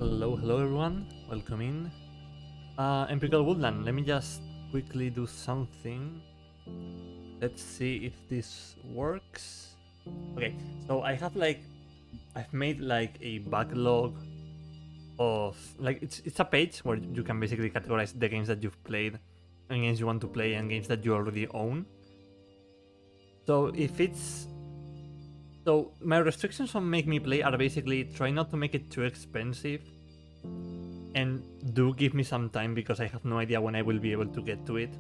Hello everyone, welcome in. Empirical Woodland, let me just quickly do something. Let's see if this works. Okay, so I've made like a backlog of, it's a page where you can basically categorize the games that you've played, and games you want to play, and games that you already own. So So my restrictions on Make Me Play are basically try not to make it too expensive, and do give me some time because I have no idea when I will be able to get to it.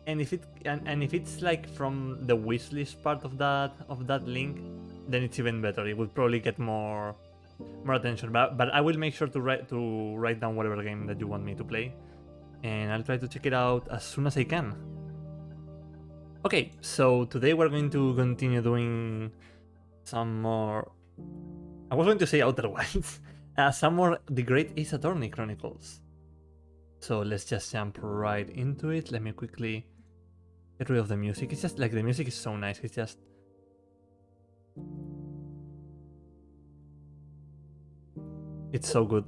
And if it's like from the wishlist part of that link, then it's even better. It would probably get more attention. But I will make sure to write down whatever game that you want me to play, and I'll try to check it out as soon as I can. Okay, so today we're going to continue doing some more. I was going to say Outer Wilds. Some more The Great Ace Attorney Chronicles. So let's just jump right into it. Let me quickly get rid of the music. It's just like the music is so nice. It's just. It's so good.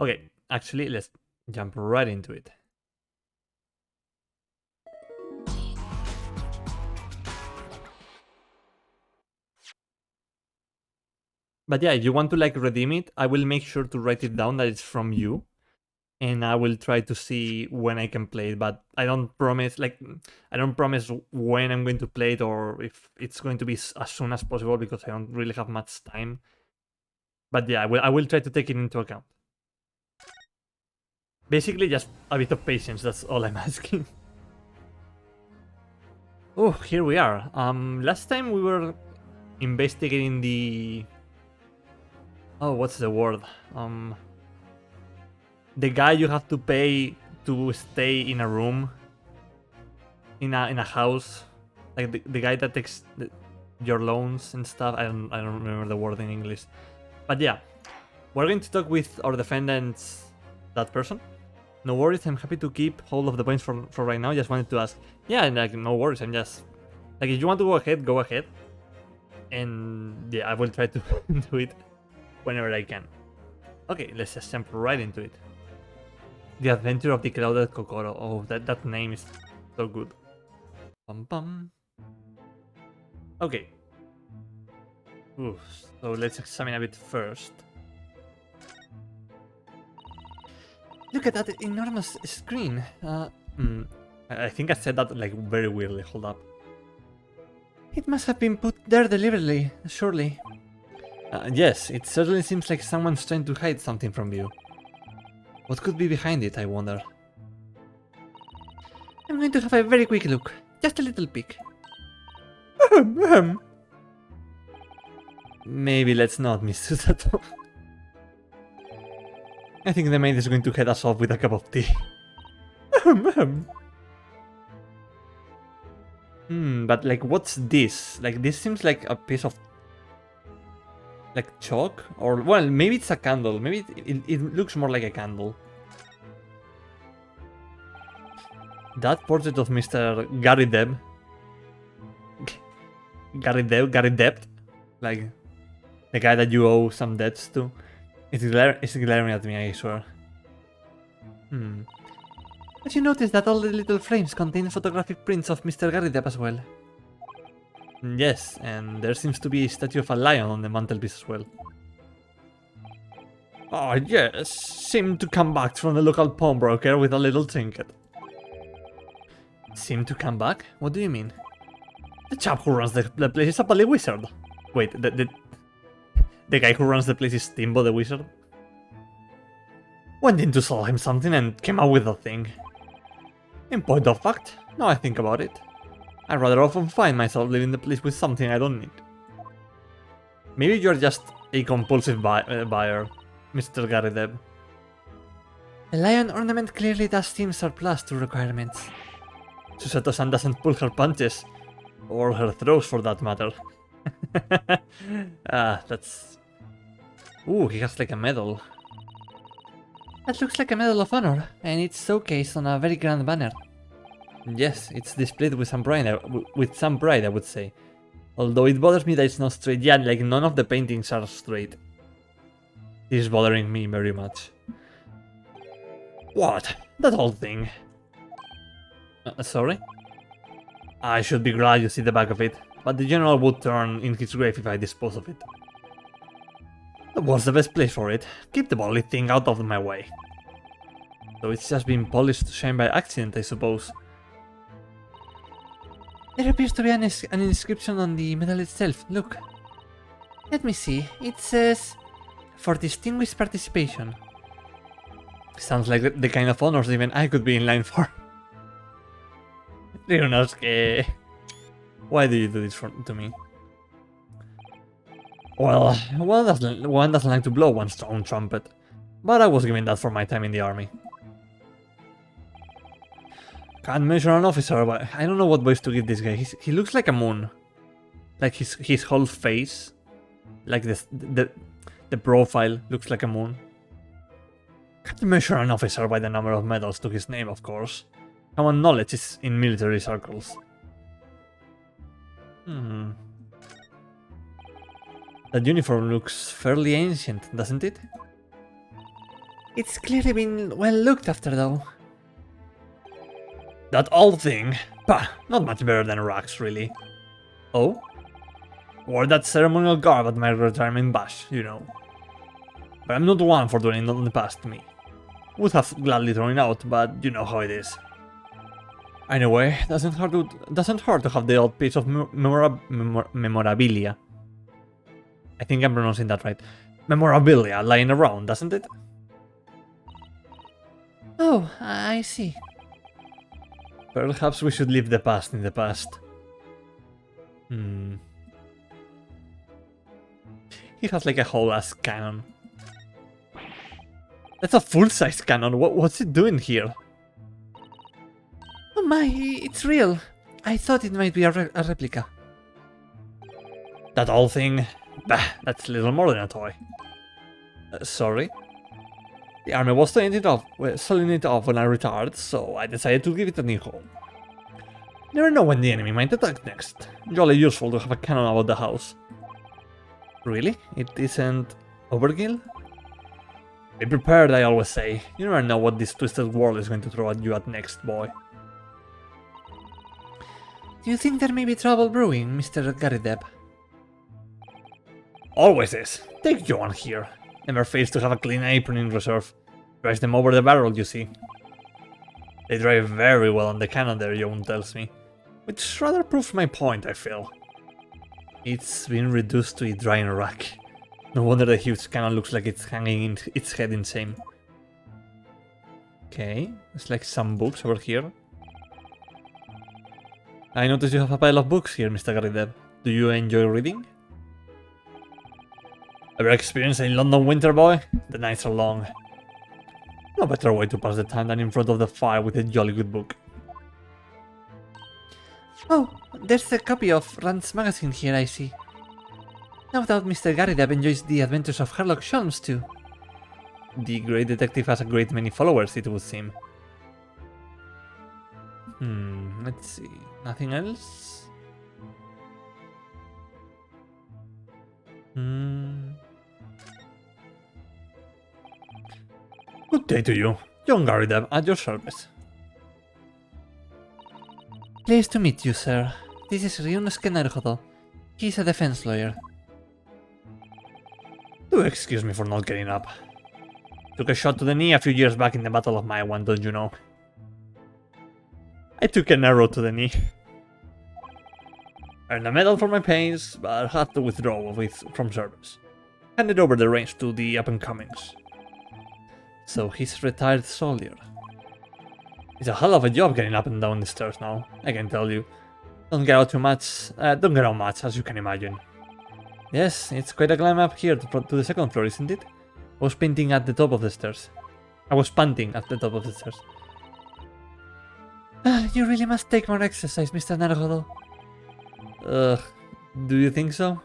Okay, actually, let's jump right into it. But yeah, if you want to like redeem it, I will make sure to write it down that it's from you. And I will try to see when I can play it, but I don't promise when I'm going to play it or if it's going to be as soon as possible because I don't really have much time. But yeah, I will try to take it into account. Basically, just a bit of patience. That's all I'm asking. Oh, here we are. Last time we were investigating the. Oh, what's the word? The guy you have to pay to stay in a room, in a house, like the guy that takes your loans and stuff. I don't remember the word in English, but yeah, we're going to talk with our defendants, that person. No worries, I'm happy to keep hold of the points for right now. Just wanted to ask. Yeah, like no worries. I'm just like, if you want to go ahead, and yeah, I will try to do it whenever I can. Okay, let's just jump right into it. The Adventure of the Clouded Kokoro. Oh, that name is so good. Bum bum. Okay. Ooh, so let's examine a bit first. Look at that enormous screen. I think I said that like very weirdly. Hold up. It must have been put there deliberately, surely. Yes, it certainly seems like someone's trying to hide something from you. What could be behind it, I wonder? I'm going to have a very quick look. Just a little peek. Maybe let's not, Miss Susato. I think the maid is going to head us off with a cup of tea. But like, what's this? Like, this seems like a piece of like chalk, or well, maybe it's a candle. Maybe it looks more like a candle. That portrait of Mr. Gary Deb. Gary Debt, like the guy that you owe some debts to. It's glaring at me, I swear. But you notice that all the little frames contain photographic prints of Mr. Gary Depp as well. Yes, and there seems to be a statue of a lion on the mantelpiece as well. Oh yes, seemed to come back from the local pawnbroker with a little trinket. Seem to come back? What do you mean? The chap who runs the place is a Bally Wizard. Wait, the guy who runs the place is Timbo the Wizard? Went in to sell him something and came out with a thing. In point of fact, now I think about it, I rather often find myself leaving the place with something I don't need. Maybe you're just a compulsive buyer, Mr. Garideb. The lion ornament clearly does seem surplus to requirements. Susato-san doesn't pull her punches. Or her throws, for that matter. That's... Ooh, he has like a medal. That looks like a Medal of Honor, and it's showcased on a very grand banner. Yes, it's displayed with some pride, I would say. Although it bothers me that it's not straight. Yeah, like none of the paintings are straight. This is bothering me very much. What? That old thing? Sorry? I should be glad you see the back of it, but the general would turn in his grave if I dispose of it. What's the best place for it? Keep the bully thing out of my way. So it's just been polished to shine by accident, I suppose. There appears to be an inscription on the medal itself. Look. Let me see. It says, "For distinguished participation." Sounds like the kind of honors even I could be in line for. Ryunosuke, why do you do this to me? Well, one doesn't like to blow one's own trumpet, but I was given that for my time in the army. Can't measure an officer, but I don't know what voice to give this guy. He looks like a moon. Like his whole face, like the profile looks like a moon. Can't measure an officer by the number of medals to his name, of course. Common knowledge is in military circles. That uniform looks fairly ancient, doesn't it? It's clearly been well looked after, though. That old thing? Pah, not much better than rags, really. Oh? Wore that ceremonial garb at my retirement bash, you know. But I'm not one for dwelling on the past to me. Would have gladly thrown it out, but you know how it is. Anyway, doesn't hurt to have the odd piece of memorabilia. I think I'm pronouncing that right. Memorabilia lying around, doesn't it? Oh, I see. Perhaps we should leave the past in the past. He has like a whole ass cannon. That's a full-size cannon. What's it doing here? Oh my, it's real. I thought it might be a replica. That old thing? Bah, that's little more than a toy. Sorry? The army was selling it off when I retired, so I decided to give it a new home. Never know when the enemy might attack next. Jolly useful to have a cannon about the house. Really? It isn't overkill? Be prepared, I always say. You never know what this twisted world is going to throw at you next, boy. Do you think there may be trouble brewing, Mr. Garideb? Always is. Take Joan here. Never fails to have a clean apron in reserve. Drives them over the barrel, you see. They drive very well on the cannon there, Joan tells me. Which rather proves my point, I feel. It's been reduced to a drying rack. No wonder the huge cannon looks like it's hanging its head in shame. Okay, there's like some books over here. I notice you have a pile of books here, Mr. Garideb. Do you enjoy reading? Ever experienced a London winter, boy? The nights are long. No better way to pass the time than in front of the fire with a jolly good book. Oh, there's a copy of Rand's magazine here, I see. No doubt Mr. Garideb enjoys the adventures of Sherlock Holmes too. The great detective has a great many followers, it would seem. Let's see. Nothing else? Good day to you. John Garideb, at your service. Pleased to meet you, sir. This is Ryunosuke Naruhodo. He's a defense lawyer. Do excuse me for not getting up. Took a shot to the knee a few years back in the Battle of Maiwan, don't you know? I took an arrow to the knee. Earned a medal for my pains, but had to withdraw from service. Handed over the reins to the up-and-comings. So he's a retired soldier. It's a hell of a job getting up and down the stairs now, I can tell you. Don't get out much, as you can imagine. Yes, it's quite a climb up here to the second floor, isn't it? I was panting at the top of the stairs. You really must take more exercise, Mr. Naruhodo. Do you think so?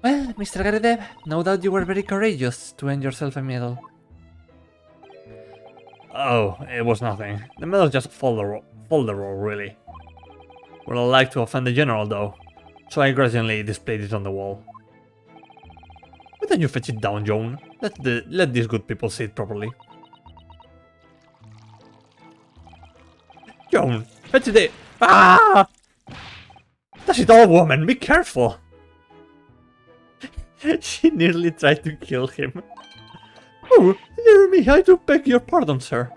Well, Mr. Garideb, no doubt you were very courageous to earn yourself a medal. Oh, it was nothing. The medal just folderol, really. Wouldn't like to offend the general, though, so I grudgingly displayed it on the wall. Why don't you fetch it down, Joan? Let these good people see it properly. Joan, fetch it. Ah! That's it all, woman. Be careful. She nearly tried to kill him. Oh, dear me, I do beg your pardon, sir.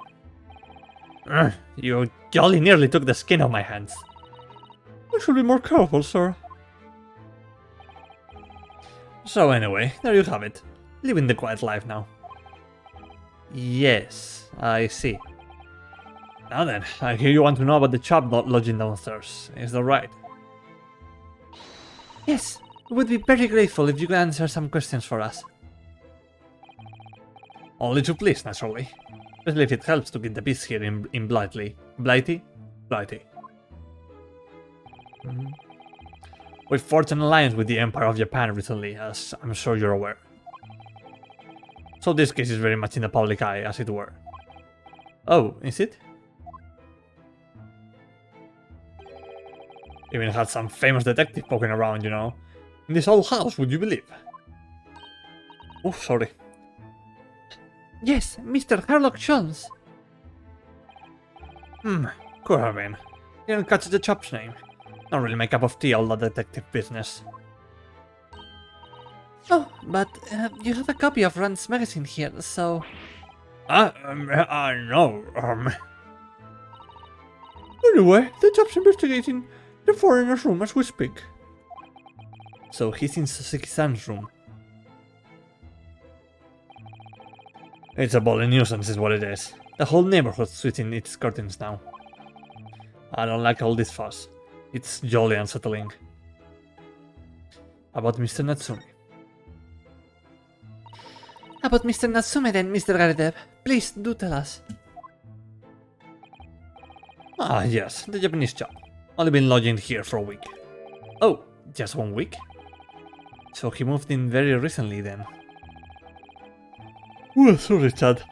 You jolly nearly took the skin off my hands. I should be more careful, sir. So anyway, there you have it. Living the quiet life now. Yes, I see. Now then, I hear you want to know about the chap lodging downstairs. Is that right? Yes, we would be very grateful if you could answer some questions for us. Only to please, naturally. Especially if it helps to get the peace here in Blighty. Blighty? Blighty. We've forged an alliance with the Empire of Japan recently, as I'm sure you're aware. So this case is very much in the public eye, as it were. Oh, is it? Even had some famous detective poking around, you know. In this old house, would you believe? Oh, sorry. Yes, Mr. Sherlock Jones. Could have been. Didn't catch the chap's name. Not really my cup of tea, all that detective business. Oh, but you have a copy of Rand's magazine here, so... No, Anyway, the chap's investigating the foreigner's room as we speak. So he's in Suzuki-san's room. It's a ball of nuisance is what it is. The whole neighborhood's switching its curtains now. I don't like all this fuss. It's jolly unsettling. About Mr. Natsume. About Mr. Natsume then, Mr. Gardev. Please, do tell us. Ah, yes, the Japanese chap. Only been lodging here for a week. Oh, just 1 week? So he moved in very recently then. Oh, sorry, Chad.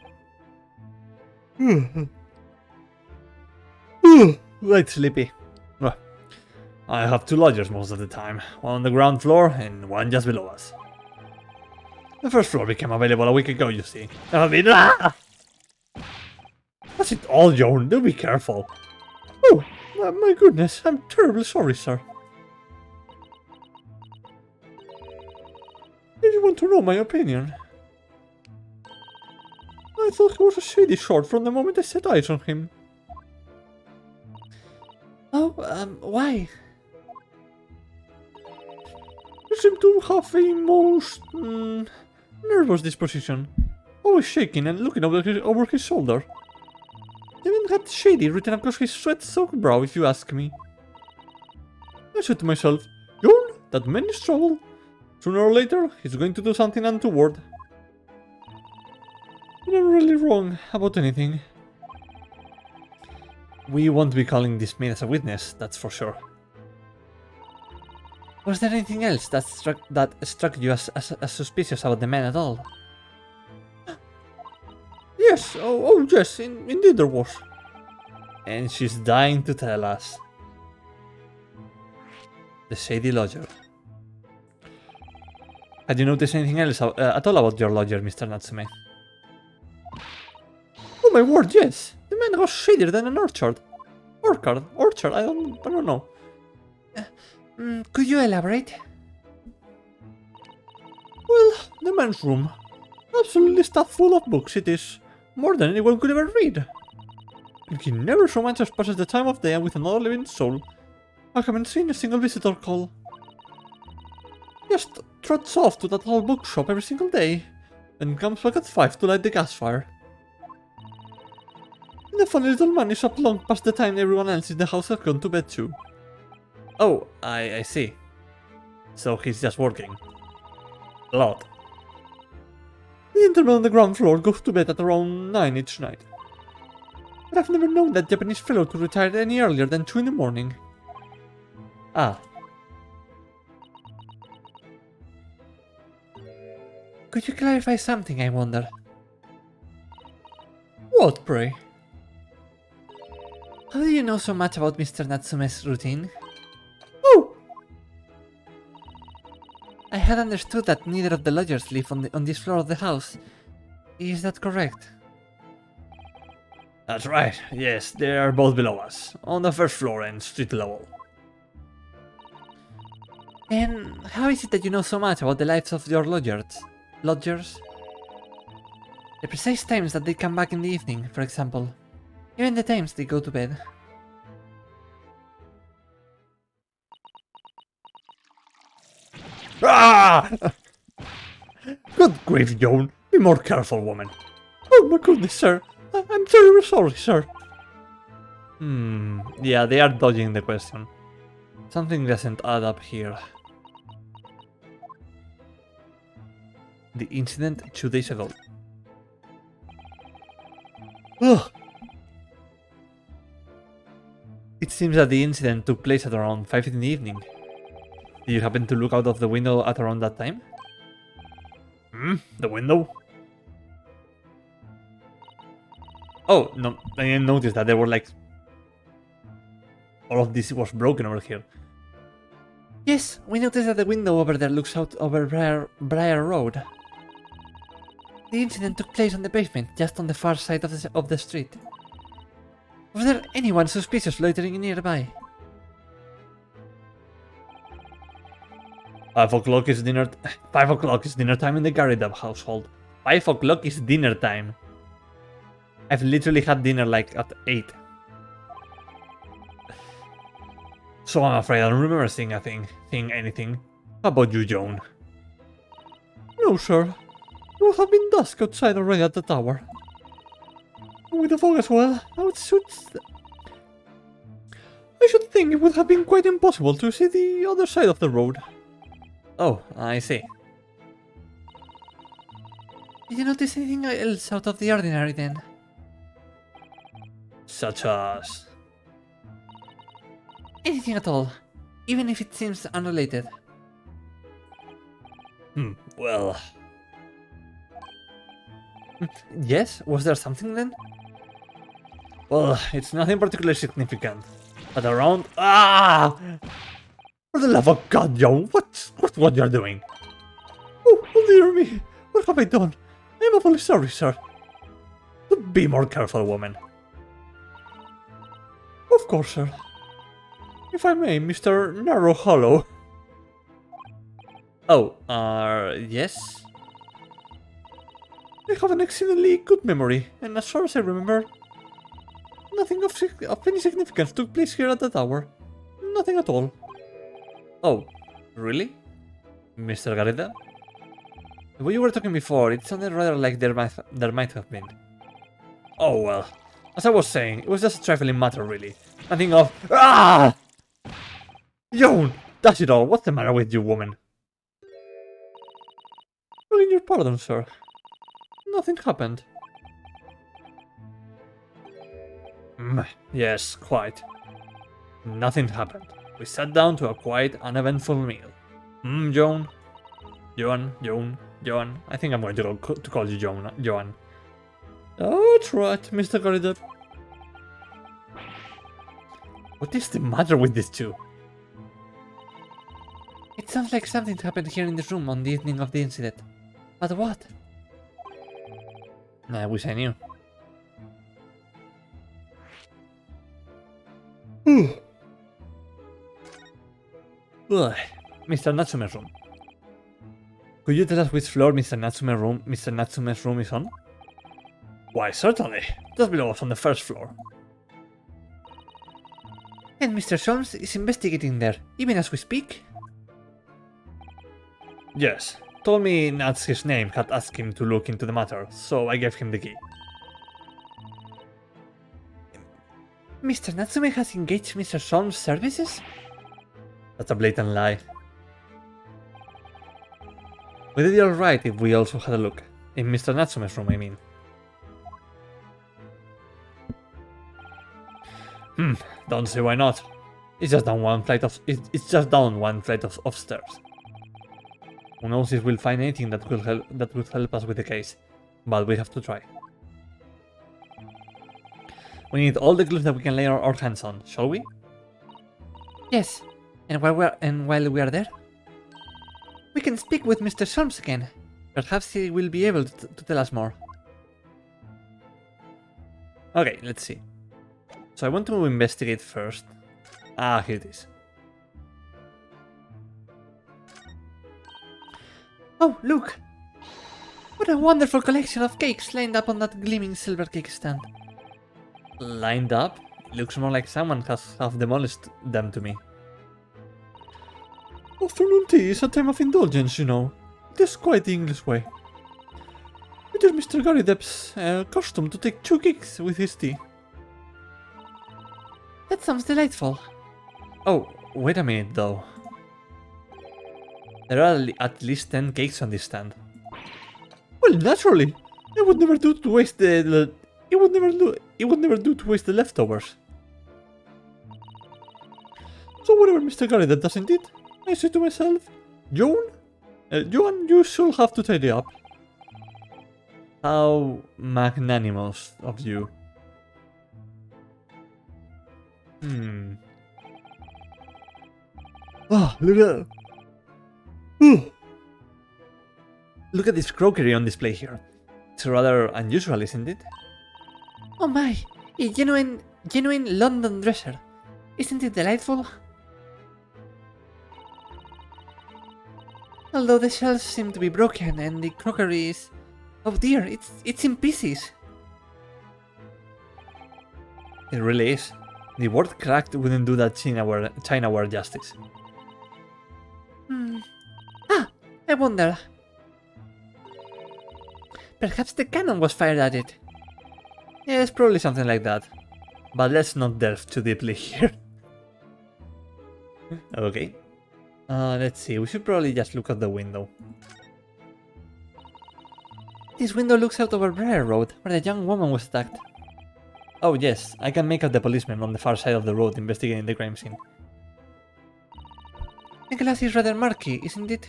Right, sleepy. Well, I have 2 lodgers most of the time, one on the ground floor and one just below us. The first floor became available a week ago, you see. I mean, That's it all, Joan, do be careful. Oh, my goodness, I'm terribly sorry, sir. Did you want to know my opinion? I thought he was a shady sort from the moment I set eyes on him. Oh, why? He seemed to have a most nervous disposition, always shaking and looking over his shoulder. Even had shady written across his sweat-soaked brow, if you ask me. I said to myself, John, that man is trouble. Sooner or later, he's going to do something untoward. And I'm really wrong about anything. We won't be calling this man as a witness, that's for sure. Was there anything else that struck you as suspicious about the man at all? Yes, oh yes, indeed there was. And she's dying to tell us. The shady lodger. Had you noticed anything else at all about your lodger, Mr. Natsume? Oh my word, yes! The man was shadier than an orchard. Orchard, I don't know. Could you elaborate? Well, the man's room. Absolutely stuffed full of books it is. More than anyone could ever read. And he never so much as passes the time of day with another living soul. I haven't seen a single visitor call. Just trots off to that old bookshop every single day, and comes back at 5 to light the gas fire. And the funny little man is up long past the time everyone else in the house has gone to bed too. Oh, I see. So he's just working. A lot. The gentleman on the ground floor goes to bed at around 9 each night. But I've never known that Japanese fellow to retire any earlier than 2 in the morning. Ah. Could you clarify something, I wonder? What, pray? How do you know so much about Mr. Natsume's routine? Oh! I had understood that neither of the lodgers live on this floor of the house. Is that correct? That's right, yes, they are both below us, on the first floor and street level. And how is it that you know so much about the lives of your lodgers? Lodgers? The precise times that they come back in the evening, for example. Even the times they go to bed. Ah! Good grief, Joan. Be more careful, woman. Oh my goodness, sir. I'm very sorry, sir. Yeah, they are dodging the question. Something doesn't add up here. The incident 2 days ago. Ugh. It seems that the incident took place at around 5 in the evening. Did you happen to look out of the window at around that time? The window? Oh, no, I didn't notice that there were like... all of this was broken over here. Yes, we noticed that the window over there looks out over Briar Road. The incident took place on the basement, just on the far side of the street. Was there anyone suspicious loitering nearby? 5 o'clock is dinner... 5 o'clock is dinner time in the Garridab household. 5 o'clock is dinner time. I've literally had dinner like at 8. So I'm afraid I don't remember seeing anything. How about you, Joan? No, sir. It would have been dusk outside already at the tower. With the fog as well, I should think it would have been quite impossible to see the other side of the road. Oh, I see. Did you notice anything else out of the ordinary then? Such as... anything at all, even if it seems unrelated. Well... Yes? Was there something then? Well, it's nothing particularly significant. But around... Ah! For the love of God, Joan, what's what you're doing? Oh dear me, what have I done? I'm awfully sorry, sir. Be more careful, woman. Of course, sir. If I may, Mr. Narrow Hollow. Oh, yes? I have an exceedingly good memory, and as far as I remember, nothing of any significance took place here at the tower. Nothing at all. Oh, really? Mr. Garida? The way you were talking before, it sounded rather like there might have been. Oh well, as I was saying, it was just a trifling matter really. Nothing of... Ah! Joan! That's it all, what's the matter with you, woman? Begging your pardon, sir. Nothing happened. Yes, quite. Nothing happened. We sat down to a quiet, uneventful meal. Joan? Joan? I think I'm going to call you Joan. Oh, that's right, Mr. Garridab. What is the matter with these two? It sounds like something happened here in this room on the evening of the incident. But what? I wish I knew. Mr. Natsume's room. Could you tell us which floor Mr. Natsume's room is on? Why, certainly. Just below us on the first floor. And Mr. Solms is investigating there, even as we speak? Yes. Told me Nat's his name had asked him to look into the matter, so I gave him the key. Mr. Natsume has engaged Mr. Solms' services? That's a blatant lie. We did it alright if we also had a look. In Mr. Natsume's room, I mean. Don't see why not. It's just down one flight of stairs. Who knows if we'll find anything that could help us with the case, but we have to try. We need all the clues that we can lay our hands on, shall we? Yes. And while we are there? We can speak with Mr. Sholmes again. Perhaps he will be able to tell us more. Okay, let's see. So I want to investigate first. Ah, here it is. Oh, look! What a wonderful collection of cakes lined up on that gleaming silver cake stand. Lined up? It looks more like someone has half demolished them to me. Afternoon tea is a time of indulgence, you know. It is quite the English way. It is Mr. Garrideb's custom to take 2 cakes with his tea. That sounds delightful. Oh, wait a minute though. There are at least 10 cakes on this stand. Well, naturally. It would never do to waste the it would never do to waste the leftovers. So whatever Mr. Garrideb does indeed, I say to myself, Joan, you should have to tidy up. How magnanimous of you. Oh, look at that. Look at this crockery on display here. It's rather unusual, isn't it? Oh my, a genuine London dresser. Isn't it delightful? Although the shelves seem to be broken and the crockery is... Oh dear, it's in pieces. It really is. The word cracked wouldn't do that Chinaware justice. Ah, I wonder. Perhaps the cannon was fired at it. Yes, probably something like that. But let's not delve too deeply here. Okay. Let's see, we should probably just look out the window. This window looks out over Briar Road, where the young woman was attacked. Oh yes, I can make out the policeman on the far side of the road investigating the crime scene. The glass is rather murky, isn't it?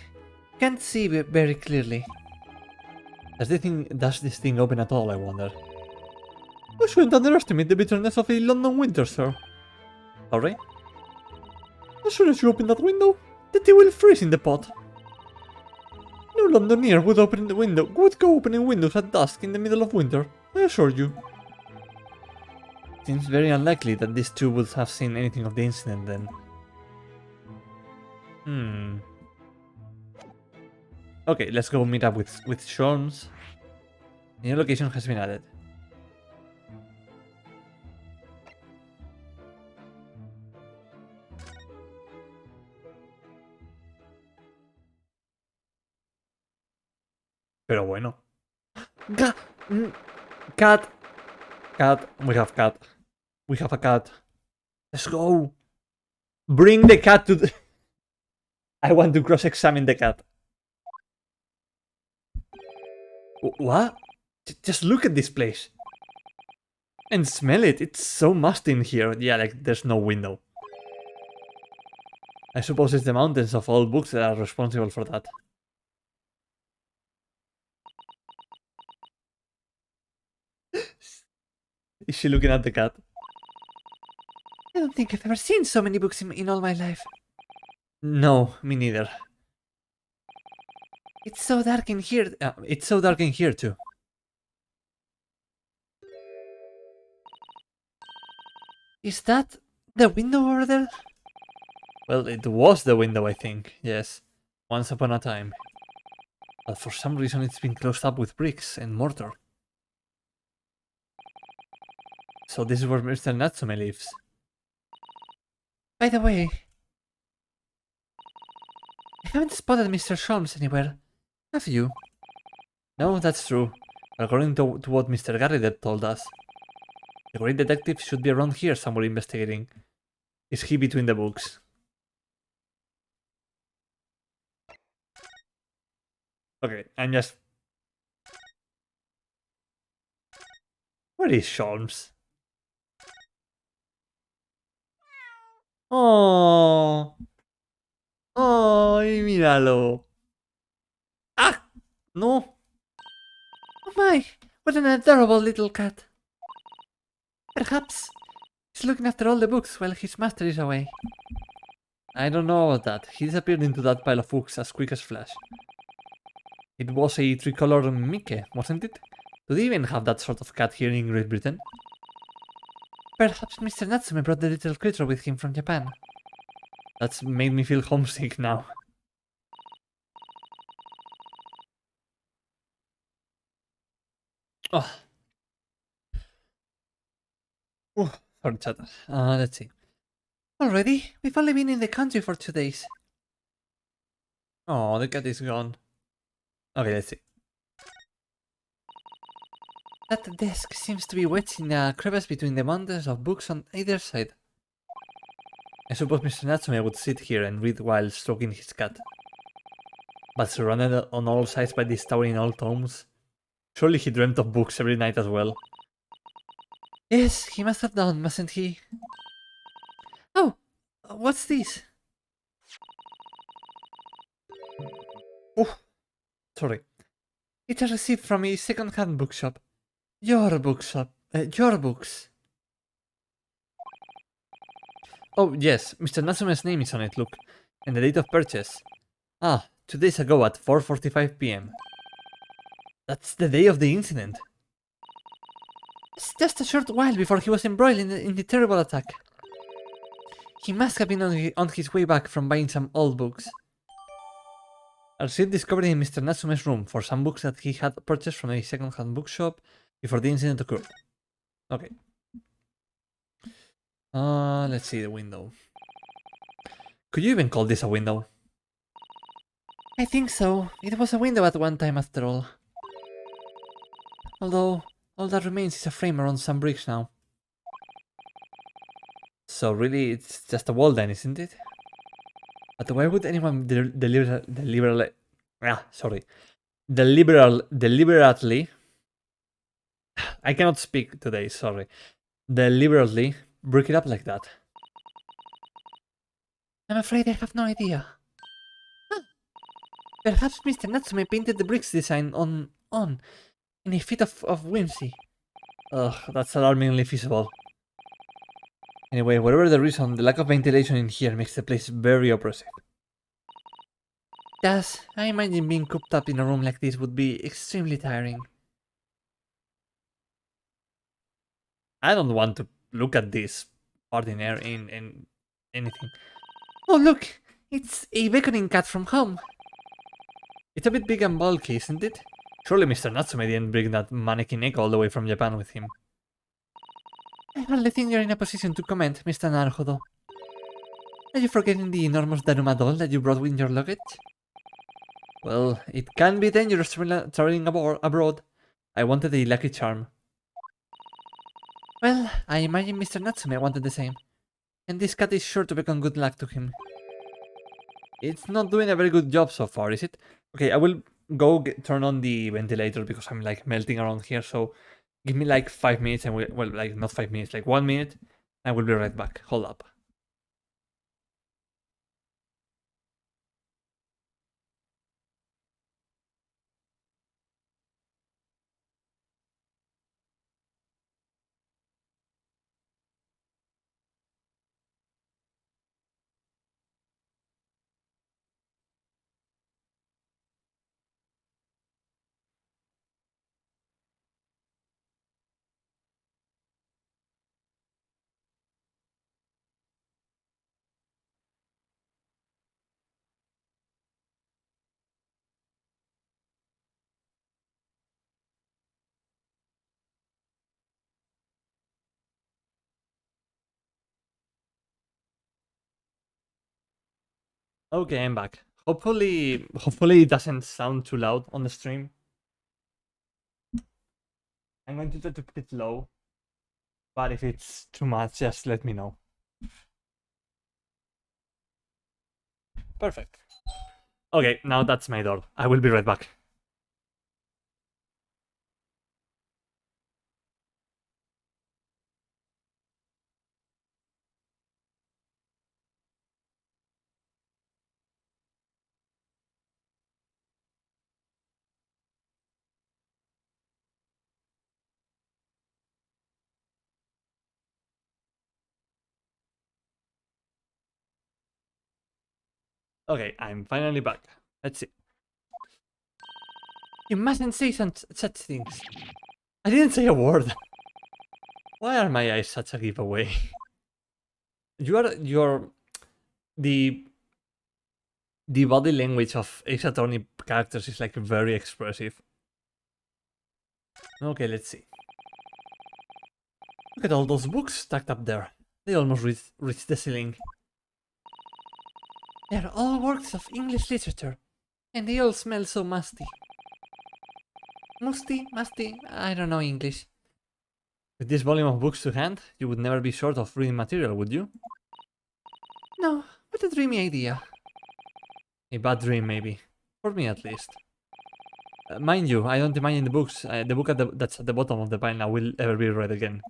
Can't see very clearly. Does this thing open at all, I wonder? I shouldn't underestimate the bitterness of a London winter, sir. Sorry? As soon as you open that window, the tea will freeze in the pot. No Londoner would go opening windows at dusk in the middle of winter, I assure you. Seems very unlikely that these two would have seen anything of the incident then. Okay, let's go meet up with Sholmes. The new location has been added. Pero bueno. Cat! Cat! We have cat. We have a cat. Let's go! Bring the cat to the... I want to cross-examine the cat. What? Just look at this place. And smell it. It's so musty in here. Yeah, like there's no window. I suppose it's the mountains of old books that are responsible for that. Is she looking at the cat? I don't think I've ever seen so many books in all my life. No, me neither. It's so dark in here. It's so dark in here too. Is that the window over there? Well, it was the window, I think. Yes, once upon a time. But for some reason it's been closed up with bricks and mortar. So this is where Mr. Natsume lives. By the way, I haven't spotted Mr. Sholmes anywhere. Have you? No, that's true. According to what Mr. Garrideb told us, the great detective should be around here somewhere investigating. Is he between the books? Okay, I'm just... Where is Sholmes? Oh, ¡ay, míralo! ¡Ah! ¡No! Oh my! What an adorable little cat! Perhaps he's looking after all the books while his master is away. I don't know about that. He disappeared into that pile of books as quick as flash. It was a tricolor Mickey, wasn't it? Do they even have that sort of cat here in Great Britain? Perhaps Mr. Natsume brought the little creature with him from Japan. That's made me feel homesick now. Oh. Oh, sorry, chat. Let's see. Already? We've only been in the country for 2 days. Oh, the cat is gone. Okay, let's see. That desk seems to be wedged in a crevice between the bundles of books on either side. I suppose Mr. Natsume would sit here and read while stroking his cat. But surrounded on all sides by these towering old tomes, surely he dreamt of books every night as well. Yes, he must have done, mustn't he? Oh, what's this? Oh, sorry. It's a receipt from a second-hand bookshop. Your bookshop. Your books. Oh, yes, Mr. Natsume's name is on it, look. And the date of purchase. Ah, 2 days ago at 4:45 p.m. That's the day of the incident. It's just a short while before he was embroiled in the terrible attack. He must have been on his way back from buying some old books. A receipt discovered in Mr. Natsume's room for some books that he had purchased from a second-hand bookshop before the incident occurred. Okay. Let's see the window. Could you even call this a window? I think so. It was a window at one time after all. Although, all that remains is a frame around some bricks now. So really, it's just a wall then, isn't it? But why would anyone deliberately I cannot speak today, sorry. Deliberately break it up like that? I'm afraid I have no idea. Huh. Perhaps Mr. Natsume painted the bricks design on in a fit of whimsy. Ugh, that's alarmingly feasible. Anyway, whatever the reason, the lack of ventilation in here makes the place very oppressive. Thus, I imagine being cooped up in a room like this would be extremely tiring. I don't want to look at this ordinary in anything. Oh look! It's a beckoning cat from home! It's a bit big and bulky, isn't it? Surely Mr. Natsume didn't bring that mannequin egg all the way from Japan with him. I hardly think you're in a position to comment, Mr. Naruhodo. Are you forgetting the enormous Daruma doll that you brought in your luggage? Well, it can be dangerous traveling abroad. I wanted a lucky charm. Well, I imagine Mr. Natsume wanted the same. And this cat is sure to become good luck to him. It's not doing a very good job so far, is it? Okay, I will go turn on the ventilator because I'm like melting around here, so give me like 5 minutes and well, like not 5 minutes, like 1 minute, and we'll be right back. Hold up. Okay, I'm back. Hopefully it doesn't sound too loud on the stream. I'm going to try to put it low, but if it's too much, just let me know. Perfect. Okay, now that's my door. I will be right back. Okay, I'm finally back. Let's see. You mustn't say such things. I didn't say a word. Why are my eyes such a giveaway? You're the body language of Ace Attorney characters is like very expressive. Okay, let's see. Look at all those books stacked up there. They almost reach the ceiling. They're all works of English literature, and they all smell so musty. Musty? I don't know English. With this volume of books to hand, you would never be short of reading material, would you? No, what a dreamy idea. A bad dream, maybe. For me, at least. Mind you, I don't imagine the books. The book that's at the bottom of the pile now will ever be read again.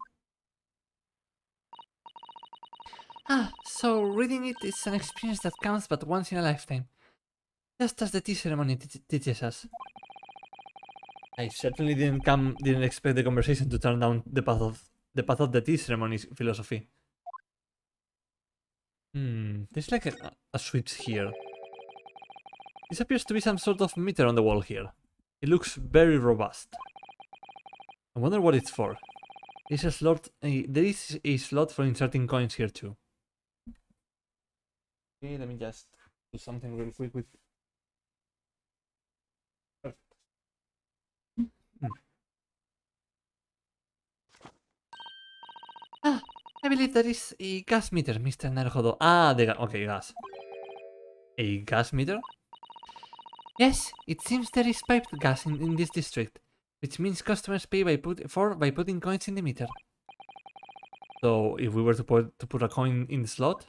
Ah, so reading it is an experience that counts but once in a lifetime. Just as the tea ceremony teaches us. I certainly didn't expect the conversation to turn down the path of the tea ceremony's philosophy. There's like a switch here. This appears to be some sort of meter on the wall here. It looks very robust. I wonder what it's for. There is a slot for inserting coins here too. Okay, let me just do something real quick with... Ah, I believe that is a gas meter, Mr. Naruhodo. Ah, okay, gas. A gas meter? Yes, it seems there is piped gas in this district, which means customers pay by putting coins in the meter. So, if we were to put a coin in the slot,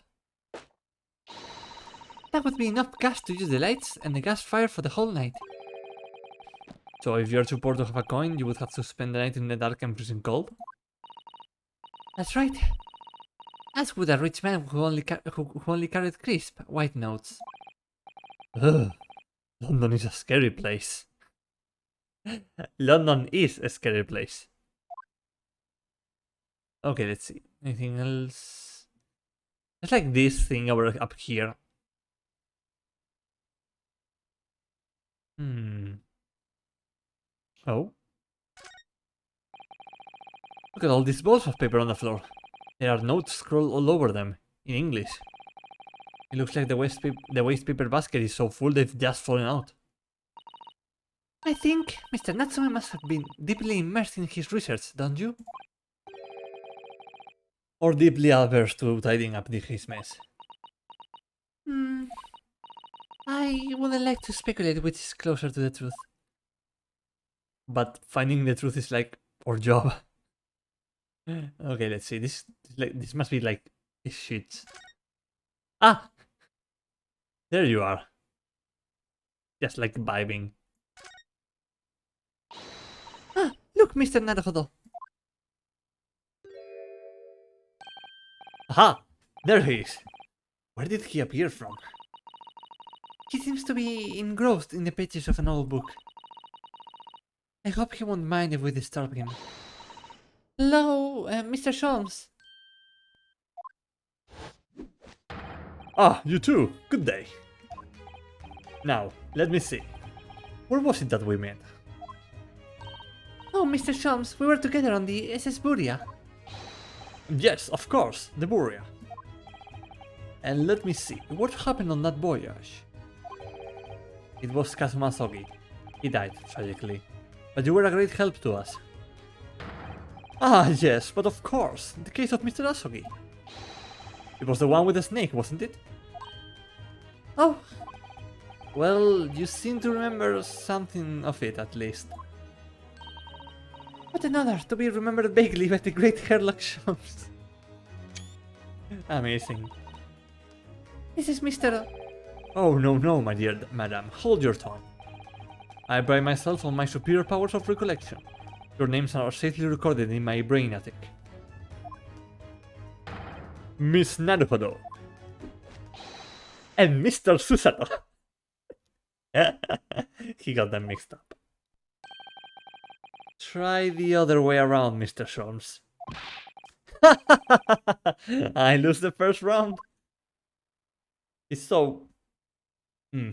that would be enough gas to use the lights and the gas fire for the whole night. So, if you're too poor to have a coin, you would have to spend the night in the dark and freezing cold? That's right. As would a rich man who only carried crisp, white notes. Ugh. London is a scary place. London is a scary place. Okay, let's see. Anything else? It's like this thing up here. Oh. Look at all these balls of paper on the floor. There are notes scrawled all over them, in English. It looks like the waste paper basket is so full they've just fallen out. I think Mr. Natsume must have been deeply immersed in his research, don't you? Or deeply averse to tidying up his mess. I wouldn't like to speculate which is closer to the truth. But finding the truth is like our job. Okay, let's see. This must be like shit. Ah! There you are. Just like vibing. Ah, look, Mr. Naruhodo. Aha! There he is. Where did he appear from? He seems to be engrossed in the pages of an old book. I hope he won't mind if we disturb him. Hello, Mr. Sholmes. Ah, you too. Good day. Now, let me see. Where was it that we met? Oh, Mr. Sholmes, we were together on the SS Buria. Yes, of course, the Buria. And let me see, what happened on that voyage? It was Kazuma Sogi. He died, tragically. But you were a great help to us. Ah, yes, but of course, the case of Mr. Asogi. It was the one with the snake, wasn't it? Oh. Well, you seem to remember something of it, at least. What an honor to be remembered vaguely by the great Herlock Sholmes. Amazing. This is Mr. Oh, no, my dear madam. Hold your tongue. I pride myself on my superior powers of recollection. Your names are safely recorded in my brain attic. Miss Naruhodo. And Mr. Susato. He got them mixed up. Try the other way around, Mr. Sholmes. I lose the first round. It's so Hmm.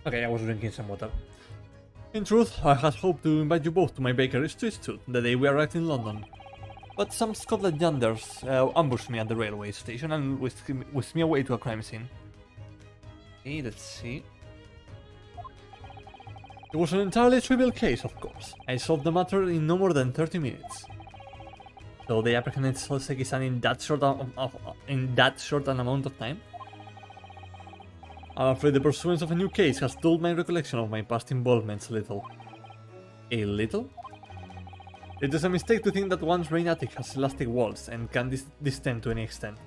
Okay, I was drinking some water. In truth, I had hoped to invite you both to my bakery street too, the day we arrived in London. But some Scotland Yarders ambushed me at the railway station and whisked me away to a crime scene. Okay, let's see. It was an entirely trivial case, of course. I solved the matter in no more than 30 minutes. So they apprehended Soseki-san in that short an amount of time? I'm afraid the pursuance of a new case has dulled my recollection of my past involvements a little. A little? It is a mistake to think that one's brain attic has elastic walls and can distend to any extent.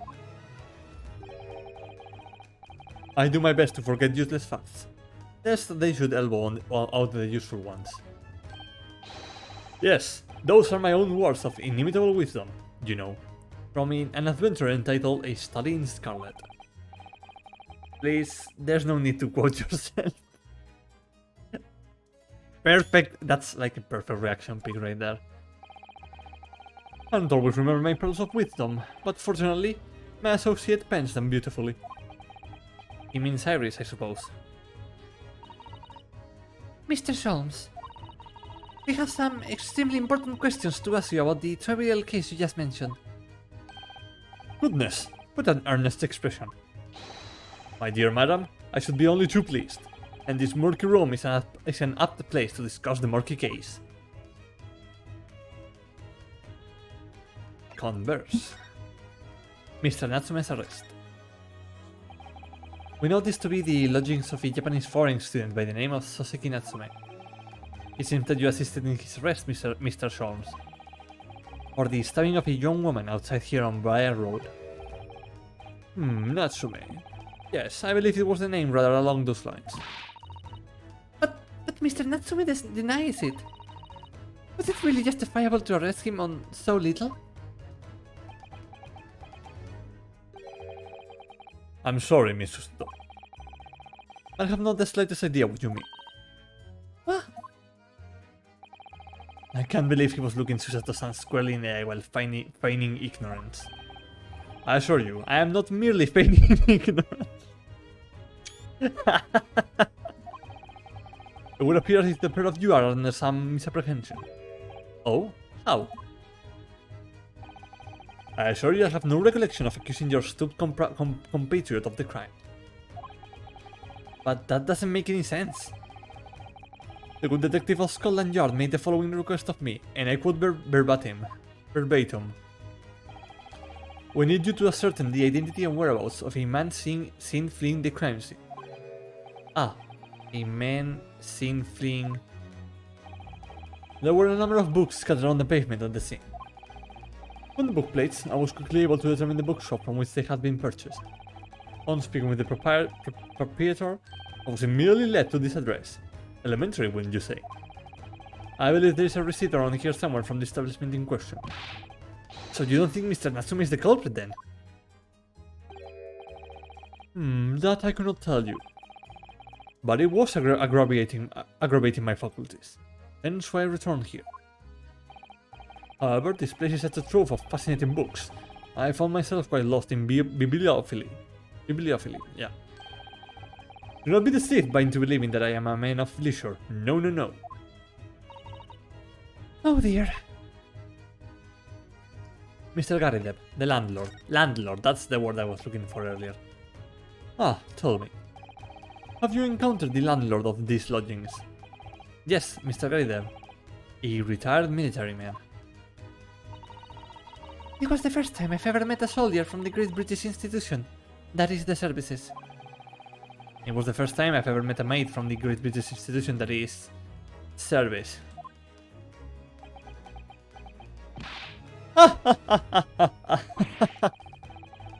I do my best to forget useless facts. Lest they should elbow out the useful ones. Yes, those are my own words of inimitable wisdom, you know, from an adventure entitled A Study in Scarlet. Please, there's no need to quote yourself. Perfect, that's like a perfect reaction pic right there. I don't always remember my pearls of wisdom, but fortunately, my associate pens them beautifully. He means Iris, I suppose. Mr. Sholmes, we have some extremely important questions to ask you about the trivial case you just mentioned. Goodness, what an earnest expression. My dear madam, I should be only too pleased, and this murky room is an apt place to discuss the murky case. Converse. Mr. Natsume's arrest. We know this to be the lodgings of a Japanese foreign student by the name of Soseki Natsume. It seems that you assisted in his arrest, Mr. Sholmes. Or the stabbing of a young woman outside here on Briar Road. Natsume. Yes, I believe it was the name rather along those lines. But Mr. Natsume denies it. Was it really justifiable to arrest him on so little? I'm sorry, Miss Susto. I have not the slightest idea what you mean. What? I can't believe he was looking Susato-san squarely in the eye while feigning ignorance. I assure you, I am not merely feigning ignorance. It would appear as if the pair of you are under some misapprehension. Oh? How? I assure you I have no recollection of accusing your stupid compatriot of the crime. But that doesn't make any sense. The good detective of Scotland Yard made the following request of me, and I quote verbatim. We need you to ascertain the identity and whereabouts of a man seen fleeing the crime scene. Ah, a man seen fleeing. There were a number of books scattered on the pavement at the scene. On the book plates, I was quickly able to determine the bookshop from which they had been purchased. On speaking with the proprietor, I was immediately led to this address. Elementary, wouldn't you say? I believe there is a receipt around here somewhere from the establishment in question. So you don't think Mr. Natsume is the culprit then? That I cannot tell you. But it was aggravating my faculties. Hence why I returned here. However, this place is such a trove of fascinating books. I found myself quite lost in bibliophily. Yeah. Do not be deceived by into believing that I am a man of leisure. No, no, no. Oh dear. Mr. Garideb, the landlord. Landlord, that's the word I was looking for earlier. Ah, tell me. Have you encountered the landlord of these lodgings? Yes, Mr. Garideb. A retired military man. It was the first time I've ever met a soldier from the Great British Institution. That is the services. It was the first time I've ever met a maid from the Great British Institution, that is... service.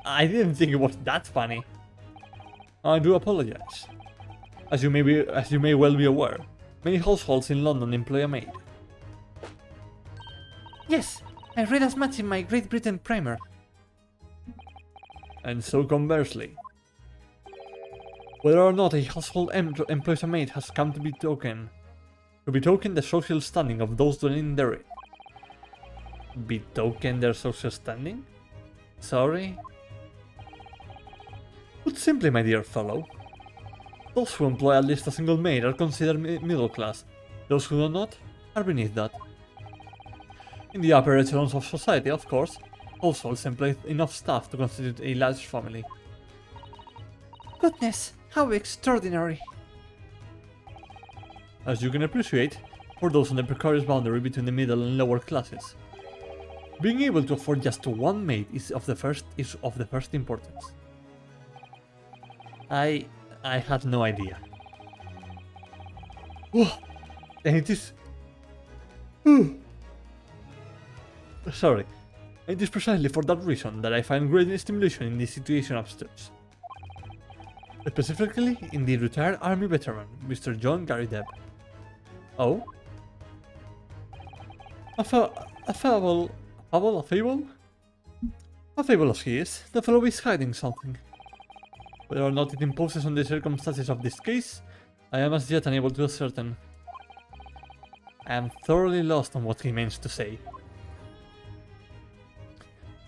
I didn't think it was that funny. I do apologize. As you may well be aware, many households in London employ a maid. Yes, I read as much in my Great Britain primer. And so conversely. Whether or not a household employs a maid has come to betoken the social standing of those dwelling therein. betoken their social standing? Sorry? Put simply, my dear fellow, those who employ at least a single maid are considered middle class. Those who do not are beneath that. In the upper echelons of society, of course, households employ enough staff to constitute a large family. Goodness, how extraordinary. As you can appreciate, for those on the precarious boundary between the middle and lower classes, being able to afford just one maid is of the first importance. I had no idea. Oh, and it is. Sorry. It is precisely for that reason that I find great stimulation in the situation upstairs. Specifically in the retired army veteran, Mr. John Gary Debb. Oh? A fable? A fable as he is, the fellow is hiding something. Whether or not it imposes on the circumstances of this case, I am as yet unable to ascertain. I am thoroughly lost on what he means to say.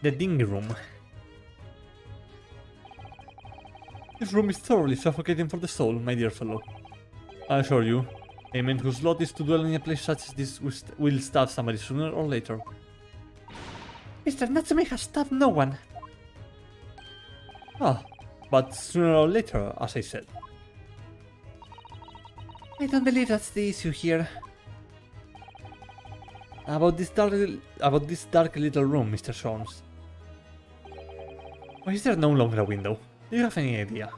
The dinghy room. This room is thoroughly suffocating for the soul, my dear fellow. I assure you, a man whose lot is to dwell in a place such as this will stab somebody sooner or later. Mr. Natsume has stabbed no one. Ah, but sooner or later, as I said. I don't believe that's the issue here. About this dark little room, Mr. Sholmes. Why is there no longer a window? Do you have any idea?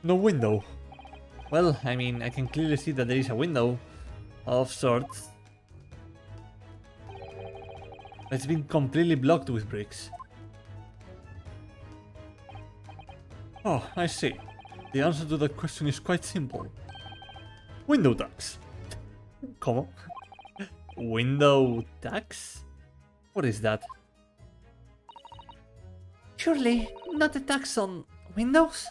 No window. Well, I mean, I can clearly see that there is a window of sorts. It's been completely blocked with bricks. Oh, I see. The answer to that question is quite simple. Window tax. ¿Cómo? Window tax? What is that? Surely not a tax on windows?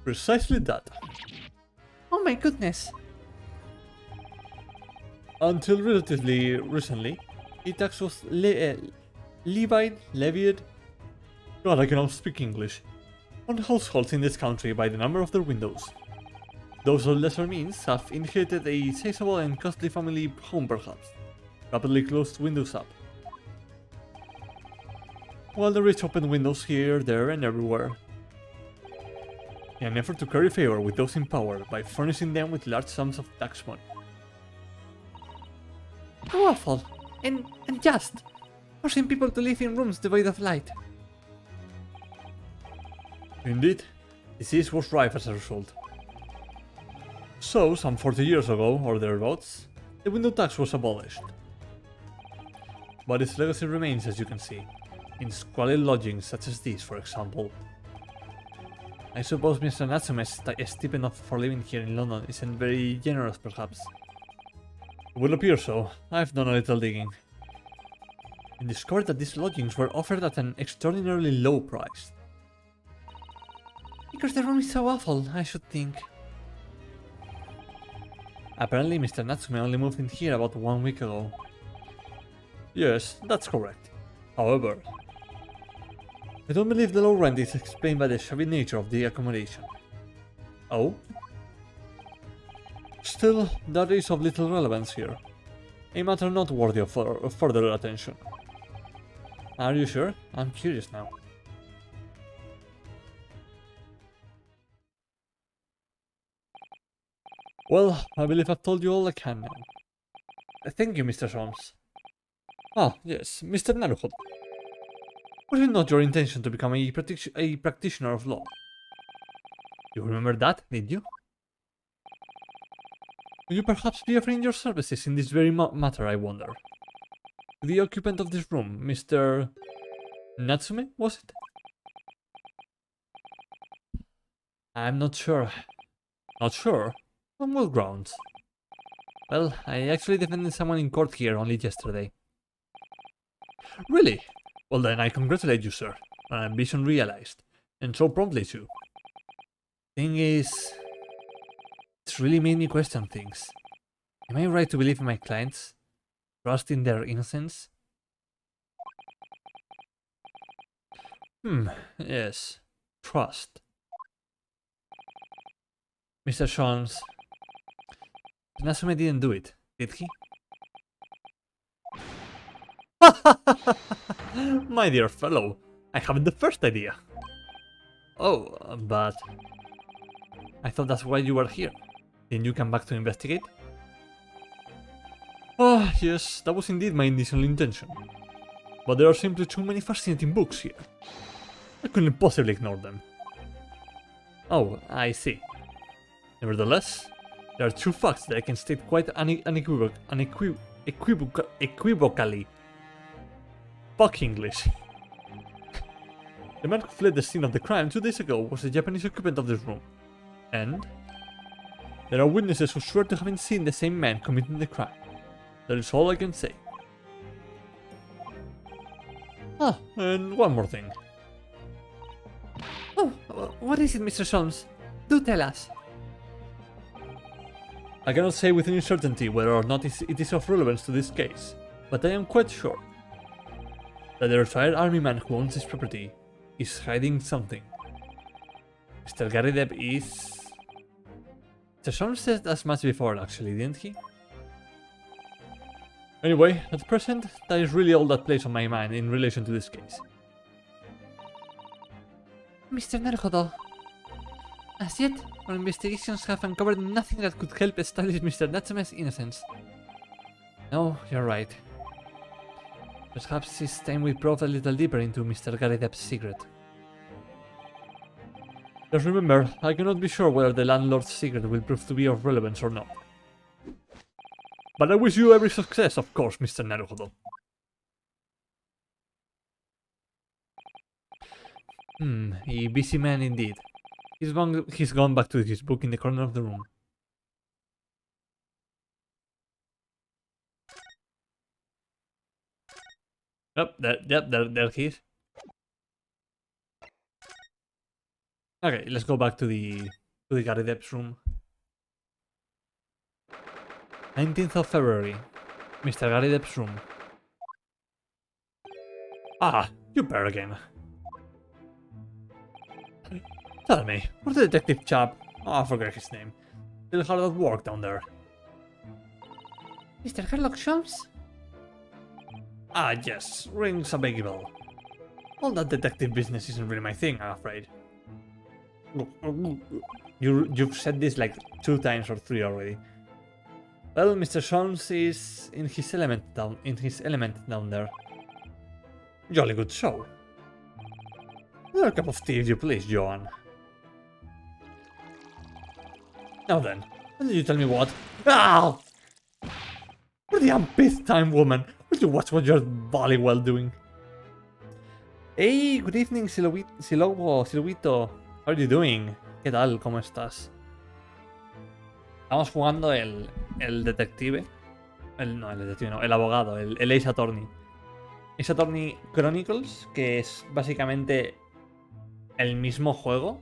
Precisely that. Oh my goodness. Until relatively recently, a tax was levied, God, I cannot speak English, on households in this country by the number of their windows. Those of lesser means have inherited a sizable and costly family home perhaps, rapidly closed windows up. While the rich open windows here, there and everywhere, in an effort to curry favor with those in power by furnishing them with large sums of tax money. How awful and just, forcing people to live in rooms devoid of light. Indeed, disease was rife as a result. So, some 40 years ago, or thereabouts, the window tax was abolished. But its legacy remains, as you can see, in squalid lodgings such as these, for example. I suppose Mr. Natsume's stipend for living here in London isn't very generous, perhaps. It will appear so. I've done a little digging, and discovered that these lodgings were offered at an extraordinarily low price. Because the room is so awful, I should think. Apparently, Mr. Natsume only moved in here about 1 week ago. Yes, that's correct. However, I don't believe the low rent is explained by the shabby nature of the accommodation. Oh? Still, that is of little relevance here. A matter not worthy of further attention. Are you sure? I'm curious now. Well, I believe I've told you all I can now. Thank you, Mr. Sholmes. Ah, yes, Mr. Naruhodo. Was it not your intention to become a practitioner of law? You remember that, did you? Will you perhaps be offering your services in this very matter, I wonder? The occupant of this room, Mr. Natsume, was it? I'm not sure. Not sure? On what grounds? Well, I actually defended someone in court here only yesterday. Really? Well then, I congratulate you, sir. An ambition realized. And so promptly too. Thing is, it's really made me question things. Am I right to believe in my clients? Trust in their innocence? Yes. Trust. Mr. Jones, Natsume didn't do it, did he? My dear fellow, I haven't the first idea. Oh, but I thought that's why you were here. Didn't you come back to investigate? Ah, yes, that was indeed my initial intention. But there are simply too many fascinating books here. I couldn't possibly ignore them. Oh, I see. Nevertheless, there are two facts that I can state quite unequivocally. Fuck English. The man who fled the scene of the crime 2 days ago was the Japanese occupant of this room. And there are witnesses who swear to having seen the same man committing the crime. That is all I can say. Ah, and one more thing. Oh, what is it, Mr. Solms? Do tell us. I cannot say with any certainty whether or not it is of relevance to this case, but I am quite sure that the retired army man who owns this property is hiding something. Mr. Gary Depp is... Mr. Solms said as much before, actually, didn't he? Anyway, at present, that is really all that plays on my mind in relation to this case. Mr. Naruhodo, as yet, our investigations have uncovered nothing that could help establish Mr. Natsume's innocence. No, you're right. Perhaps it's time we probe a little deeper into Mr. Gary Depp's secret. Just remember, I cannot be sure whether the landlord's secret will prove to be of relevance or not. But I wish you every success, of course, Mr. Naruhodo. A busy man indeed. He's gone back to his book in the corner of the room. There he is. Okay, let's go back to the Gary Depp's room. 19th of February, Mr. Gary Depp's room. Ah, you bear again. Tell me, where's the detective chap? Oh, I forgot his name. Still hard at work down there. Mr. Sherlock Holmes? Ah, yes, rings a big bell. All that detective business isn't really my thing, I'm afraid. You've said this like 2 times or 3 already. Well, Mr. Holmes is in his element down there. Jolly good show. Another cup of tea if you please, Joanne. Now then, why did you tell me what? Ow! For the umpteenth time, woman, will you watch what you're volley well doing? Hey, good evening, Siluito. How are you doing? ¿Qué tal? ¿Cómo estás? Estamos jugando el detective. No, el detective no, el abogado, el Ace Attorney. Ace Attorney Chronicles, que es básicamente el mismo juego,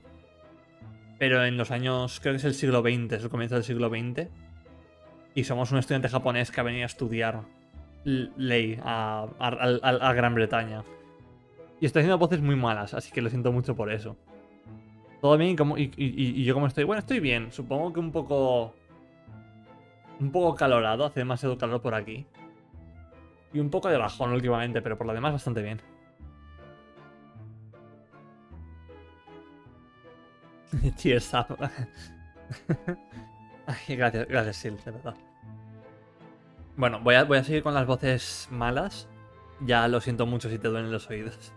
pero en los años, creo que es el siglo XX, es el comienzo del siglo XX. Y somos un estudiante japonés que ha venido a estudiar ley a Gran Bretaña. Y estoy haciendo voces muy malas, así que lo siento mucho por eso. Todo bien, y yo como estoy. Bueno, estoy bien. Supongo que un poco calorado, hace demasiado calor por aquí. Y un poco de bajón últimamente, pero por lo demás bastante bien. Cheers up. Ay, gracias, Sil, de verdad. Bueno, voy a seguir con las voces malas. Ya lo siento mucho si te duelen los oídos.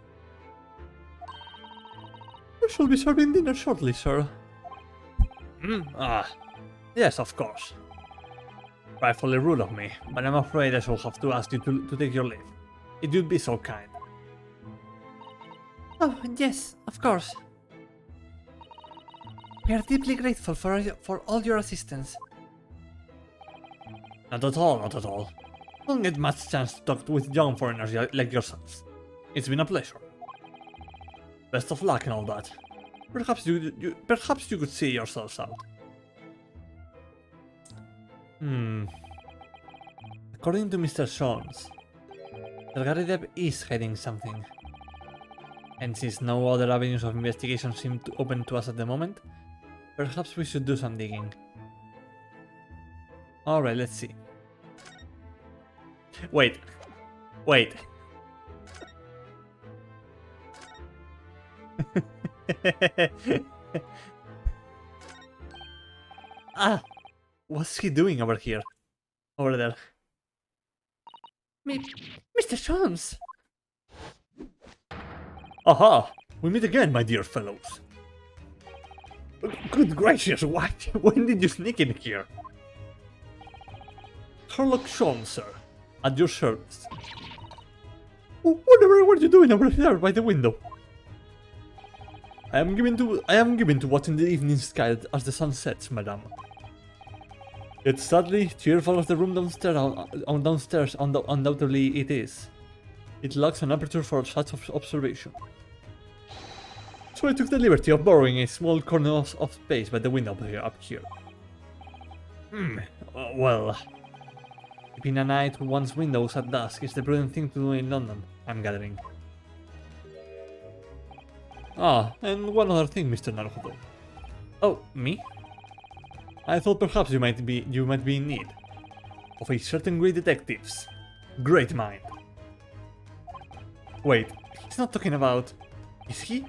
I shall be serving dinner shortly, sir. Yes, of course. Rightfully rude of me, but I'm afraid I shall have to ask you to take your leave. If you'd be so kind. Oh, yes, of course. We are deeply grateful for all your assistance. Not at all, not at all. Don't get much chance to talk with young foreigners like yourselves. It's been a pleasure. Best of luck and all that. Perhaps you could see yourselves out. According to Mr. Jones, Garrideb is hiding something. And since no other avenues of investigation seem to open to us at the moment, perhaps we should do some digging. Alright, let's see. Wait. Wait. Ah! What's he doing over here? Over there. Mr. Jones! Aha! We meet again, my dear fellows. Good gracious, what? When did you sneak in here? Sherlock Holmes, sir. At your service. Whatever were you doing over there by the window? I am given to watching the evening sky as the sun sets, madame. Yet sadly, cheerful as the room downstairs undoubtedly it is. It lacks an aperture for such observation. So I took the liberty of borrowing a small corner of space by the window up here. Well... Keeping an eye to one's windows at dusk is the prudent thing to do in London, I'm gathering. Ah, and one other thing, Mr. Naruhodo. Oh, me? I thought perhaps you might be in need of a certain great detective's great mind. Wait, he's not talking about... Is he?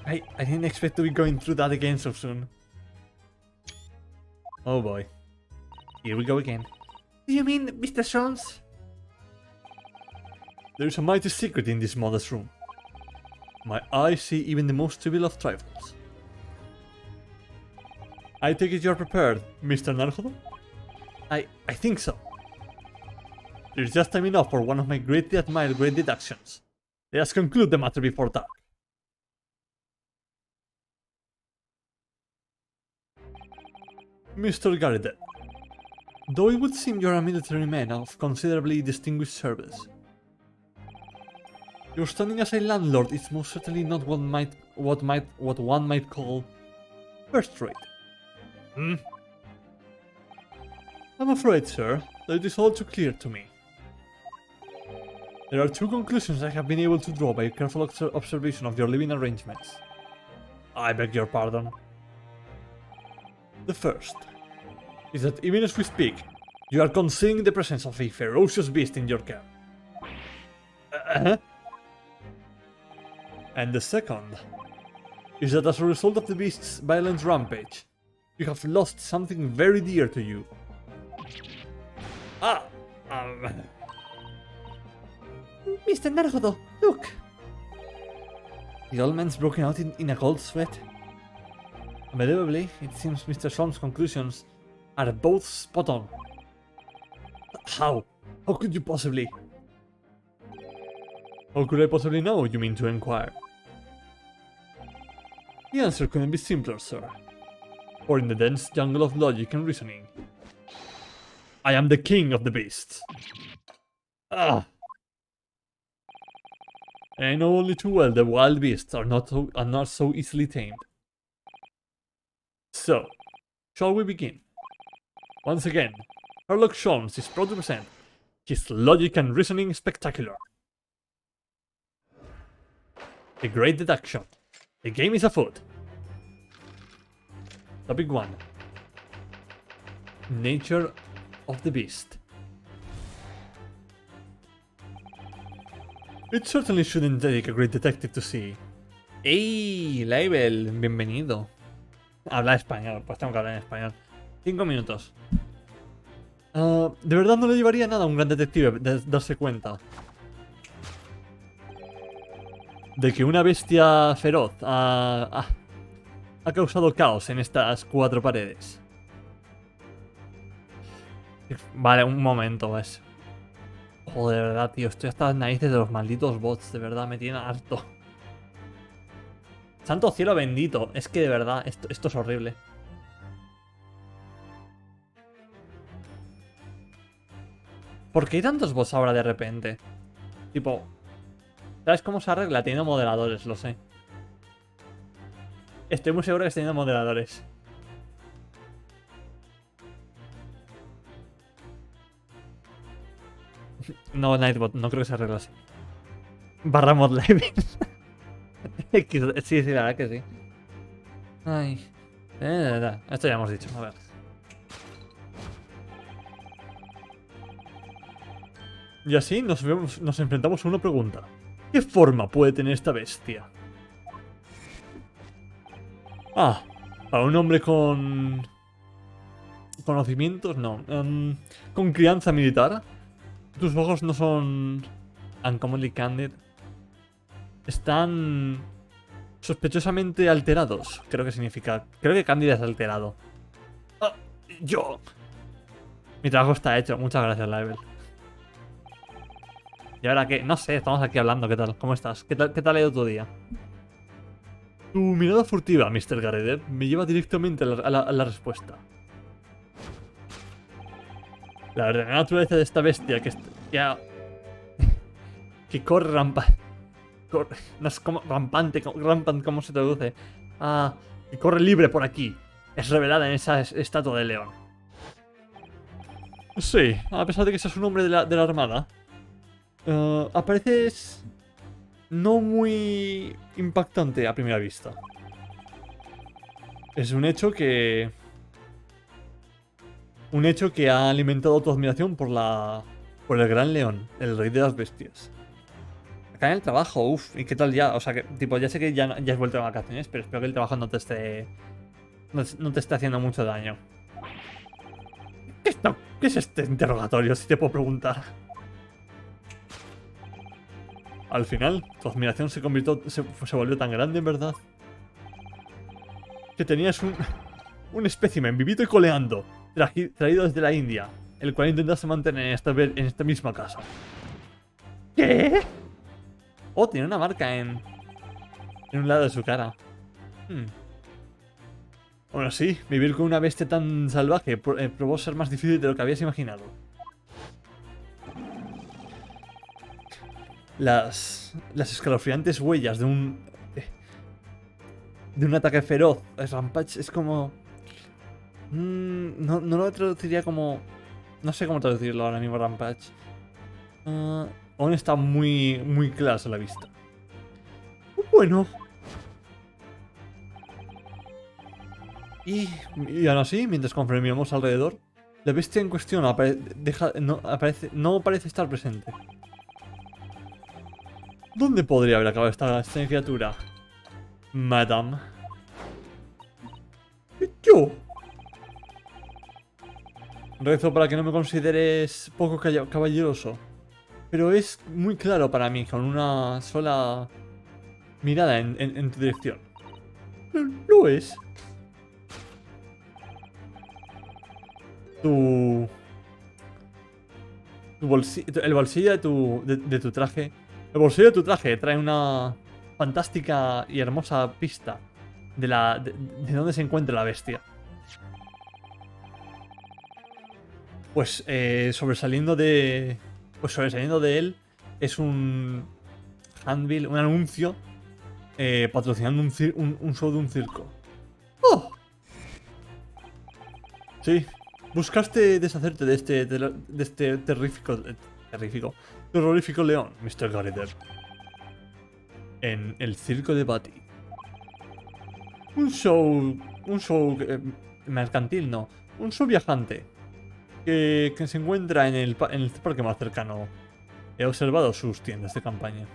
I didn't expect to be going through that again so soon. Oh boy. Here we go again. Do you mean Mr. Jones? There's a mighty secret in this modest room. My eyes see even the most trivial of trifles. I take it you're prepared, Mr. Naruhodo? I think so. There's just time enough for one of my greatly admired great deductions. Let us conclude the matter before dark. Mr. Garrideb, though it would seem you're a military man of considerably distinguished service, your standing as a landlord is most certainly not what one might call first rate. I'm afraid, sir, that it is all too clear to me. There are two conclusions I have been able to draw by a careful observation of your living arrangements. I beg your pardon. The first is that even as we speak, you are concealing the presence of a ferocious beast in your camp. And the second is that as a result of the beast's violent rampage, you have lost something very dear to you. Mr. Naruhodo, look! The old man's broken out in a cold sweat. Unbelievably, it seems Mr. Sholmes' conclusions are both spot on. How? How could you possibly? How could I possibly know, you mean to inquire? The answer couldn't be simpler, sir. For in the dense jungle of logic and reasoning, I am the king of the beasts. I know only too well that wild beasts are not so easily tamed. So, shall we begin? Once again, Sherlock Holmes is proud to present his logic and reasoning spectacular. A great deduction. The game is afoot. Topic 1. Nature of the beast. It certainly shouldn't take a great detective to see. ¡Ey! Label, bienvenido. Habla español, pues tengo que hablar en español. 5 minutos. De verdad no le llevaría nada a un gran detective darse cuenta de que una bestia feroz ha causado caos en estas 4 paredes. Vale, un momento, pues. Joder, de verdad, tío. Estoy hasta las narices de los malditos bots. De verdad, me tienen harto. Santo cielo bendito. Es que de verdad, esto es horrible. ¿Por qué hay tantos bots ahora de repente? Tipo... ¿Sabes cómo se arregla? Teniendo moderadores, lo sé. Estoy muy seguro que está teniendo moderadores. No, Nightbot, no creo que se arregle así. Barra mod living. Sí, la verdad que sí. Ay. Esto ya hemos dicho, a ver. Y así nos enfrentamos a una pregunta. ¿Qué forma puede tener esta bestia? Ah, para un hombre con... conocimientos, no. Con crianza militar. Tus ojos no son... uncommonly candid. Están... sospechosamente alterados. Creo que significa... Creo que candid es alterado. Ah, yo... Mi trabajo está hecho. Muchas gracias, Level. ¿Y ahora qué? No sé, estamos aquí hablando. ¿Qué tal? ¿Cómo estás? ¿Qué tal ha ido tu día? Tu mirada furtiva, Mr. Garrett, me lleva directamente a la respuesta. La verdadera naturaleza de esta bestia que corre no es como rampant, ¿cómo se traduce? Ah, que corre libre por aquí. Es revelada en esa estatua de león. Sí, a pesar de que seas un hombre de la armada, apareces no muy impactante a primera vista. Es un hecho que ha alimentado tu admiración por el gran león, el rey de las bestias. Acá en el trabajo, uff, ¿y qué tal ya? O sea, que tipo, ya sé que ya has vuelto de vacaciones, pero espero que el trabajo no te esté haciendo mucho daño. ¿Qué es este interrogatorio, si te puedo preguntar? Al final, tu admiración se volvió tan grande, en verdad, que tenías un espécimen vivito y coleando, traído desde la India, el cual intentaste mantener en esta misma casa. ¿Qué? Oh, tiene una marca en un lado de su cara. Bueno, sí, vivir con una bestia tan salvaje probó ser más difícil de lo que habías imaginado. Las escalofriantes huellas de un ataque feroz. Rampage es como... no lo traduciría como... No sé cómo traducirlo ahora mismo, Rampage. Aún está muy claro a la vista. Bueno. Y aún así, mientras confirmamos alrededor, la bestia en cuestión no parece estar presente. ¿Dónde podría haber acabado esta criatura? Madame. ¿Yo? Rezo para que no me consideres poco caballeroso. Pero es muy claro para mí, con una sola mirada en tu dirección. Lo es. El bolsillo de tu traje. El bolsillo de tu traje trae una fantástica y hermosa pista de dónde se encuentra la bestia. Pues sobresaliendo de él es un handbill, un anuncio patrocinando un show de un circo. ¡Oh! Sí, buscaste deshacerte de este terrorífico león, Mr. Garrett. En el circo de Batty. Un show mercantil, no. Un show viajante que se encuentra en el parque más cercano. He observado sus tiendas de campaña.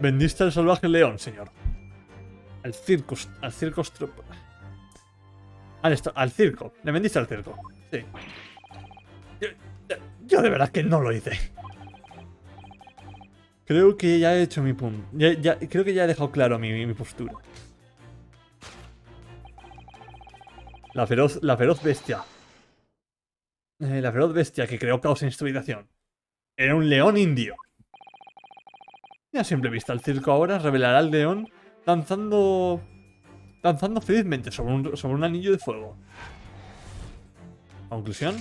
Vendiste al salvaje león, señor. Al circo. Al circo. Le vendiste al circo. Sí. Yo de verdad que no lo hice. Creo que ya he hecho mi punto. Creo que ya he dejado claro mi postura. La feroz bestia. La feroz bestia que creó caos en esta habitación. Era un león indio. Y a simple vista, el circo ahora revelará al león danzando felizmente sobre un anillo de fuego. Conclusión.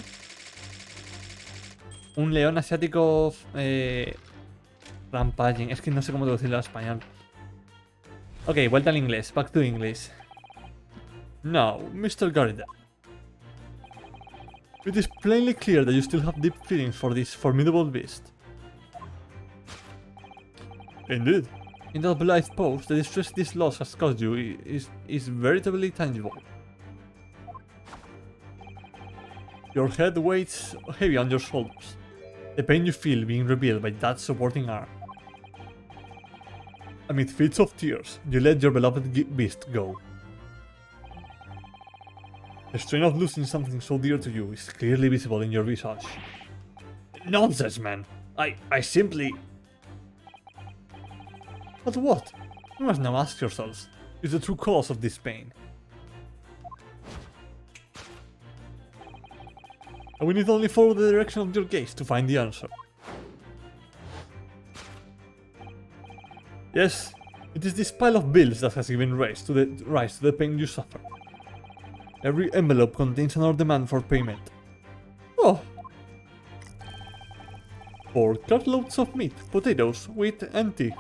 Un león asiático rampaging. Es que no sé cómo traducirlo al español. Ok, vuelta al inglés. Back to English. Now, Mr. Garrett. It is plainly clear that you still have deep feelings for this formidable beast. Indeed. In that blithe pose, the distress this loss has caused you is veritably tangible. Your head weighs heavy on your shoulders. The pain you feel being revealed by that supporting arm. Amid fits of tears, you let your beloved beast go. The strain of losing something so dear to you is clearly visible in your visage. Nonsense, man! I simply... But what? You must now ask yourselves, is the true cause of this pain? And we need only follow the direction of your gaze to find the answer. Yes, it is this pile of bills that has given rise to the pain you suffer. Every envelope contains another demand for payment. Oh! 4 cartloads of meat, potatoes, wheat, and tea.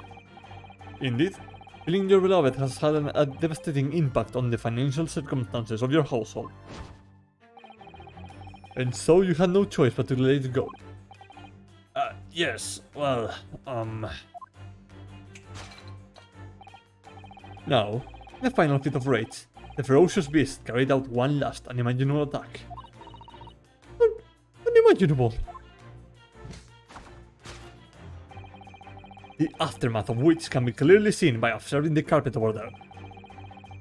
Indeed, killing your beloved has had a devastating impact on the financial circumstances of your household. And so you had no choice but to let it go. Yes, well, Now, in a final fit of rage, the ferocious beast carried out one last unimaginable attack. Unimaginable! The aftermath of which can be clearly seen by observing the carpet over there.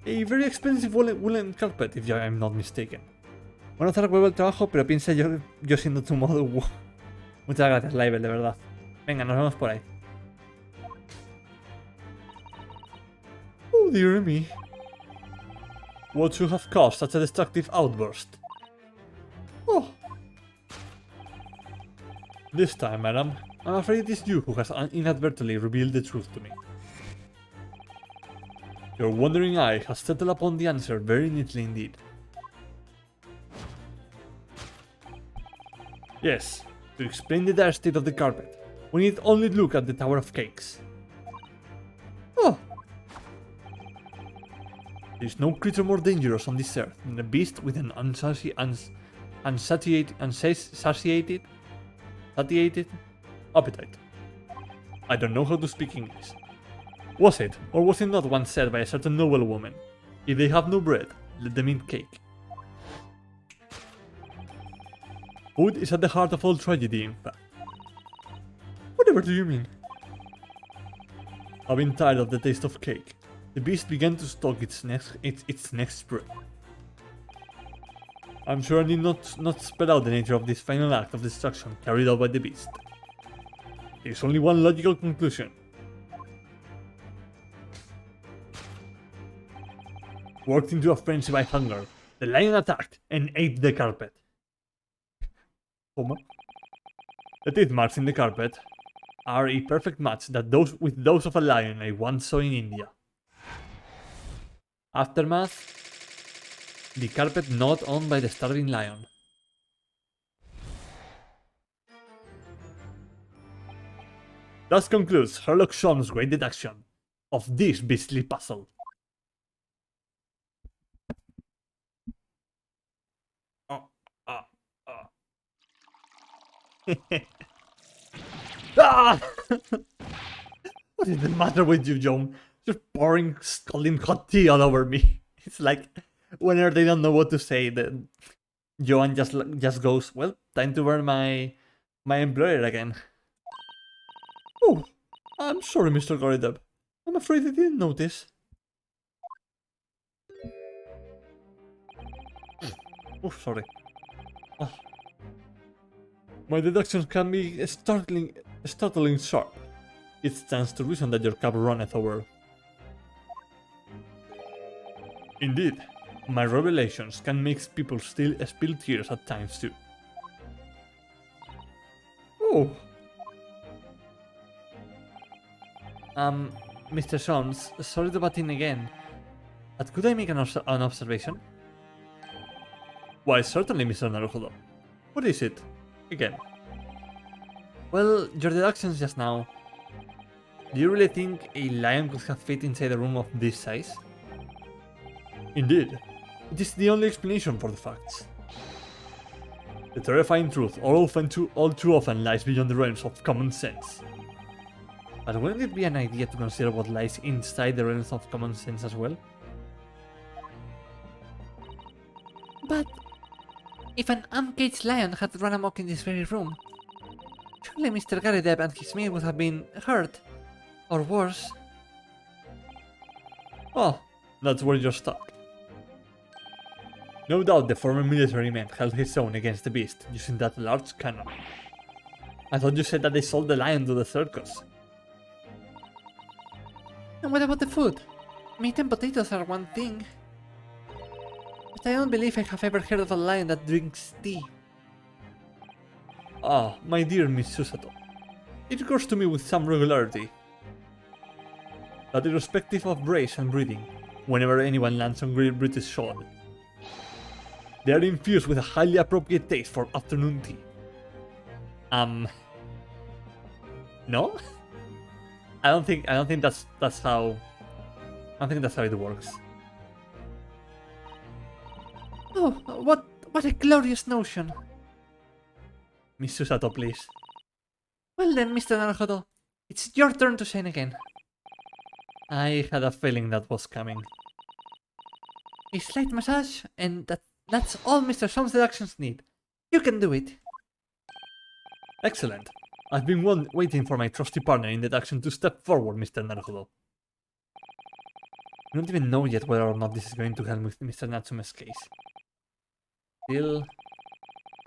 A very expensive woolen carpet, if I am not mistaken. Bueno, hacer huevo el trabajo, pero piensa yo siendo tu modo. Muchas gracias, Label, de verdad. Venga, nos vemos por ahí. Oh, dear me. What should have caused such a destructive outburst? Oh. This time, madam, I'm afraid it is you who has inadvertently revealed the truth to me. Your wondering eye has settled upon the answer very neatly indeed. Yes, to explain the dire state of the carpet, we need only look at the Tower of Cakes. Oh! There is no creature more dangerous on this earth than a beast with an satiated appetite. I don't know how to speak English. Was it, or was it not once said by a certain noble woman, if they have no bread, let them eat cake? Food is at the heart of all tragedy, in fact. Whatever do you mean? Having tired of the taste of cake, the beast began to stalk its next prey. I'm sure I need not spell out the nature of this final act of destruction carried out by the beast. There is only one logical conclusion. Worked into a frenzy by hunger, the lion attacked and ate the carpet. The teeth marks in the carpet are a perfect match with those of a lion I once saw in India. Aftermath: the carpet not owned by the starving lion. Thus concludes Sherlock Holmes' great deduction of this beastly puzzle. Ah! What is the matter with you, John? Just pouring scalding hot tea all over me. It's like whenever they don't know what to say, then Joan just goes, well, time to burn my employer again. Oh, I'm sorry, Mr. Goridub. I'm afraid I didn't notice. Oh, sorry. Oh. My deductions can be startling sharp. It stands to reason that your cup runneth over. Indeed, my revelations can make people still spill tears at times too. Oh. Mr. Soames, sorry to butt in again, but could I make an observation? Why, certainly, Mr. Naruhodo. What is it? Again. Well, your deductions just now. Do you really think a lion could have fit inside a room of this size? Indeed. It is the only explanation for the facts. The terrifying truth all too often lies beyond the realms of common sense. But wouldn't it be an idea to consider what lies inside the realms of common sense as well? But if an uncaged lion had run amok in this very room, surely Mr. Garrideb and his mate would have been hurt, or worse. Oh, that's where you're stuck. No doubt the former military man held his own against the beast using that large cannon. I thought you said that they sold the lion to the circus. And what about the food? Meat and potatoes are one thing. But I don't believe I have ever heard of a lion that drinks tea. Ah, my dear Miss Susato. It occurs to me with some regularity that irrespective of race and breeding, whenever anyone lands on Great British soil, they are infused with a highly appropriate taste for afternoon tea. No? I don't think that's how it works. Oh, what a glorious notion. Miss Susato, please. Well then, Mr. Naruhodo, it's your turn to shine again. I had a feeling that was coming. A slight massage, and that's all Mr. Sholmes' deductions need. You can do it. Excellent. I've been waiting for my trusty partner in deduction to step forward, Mr. Naruhodo. I don't even know yet whether or not this is going to help with Mr. Natsume's case. Still,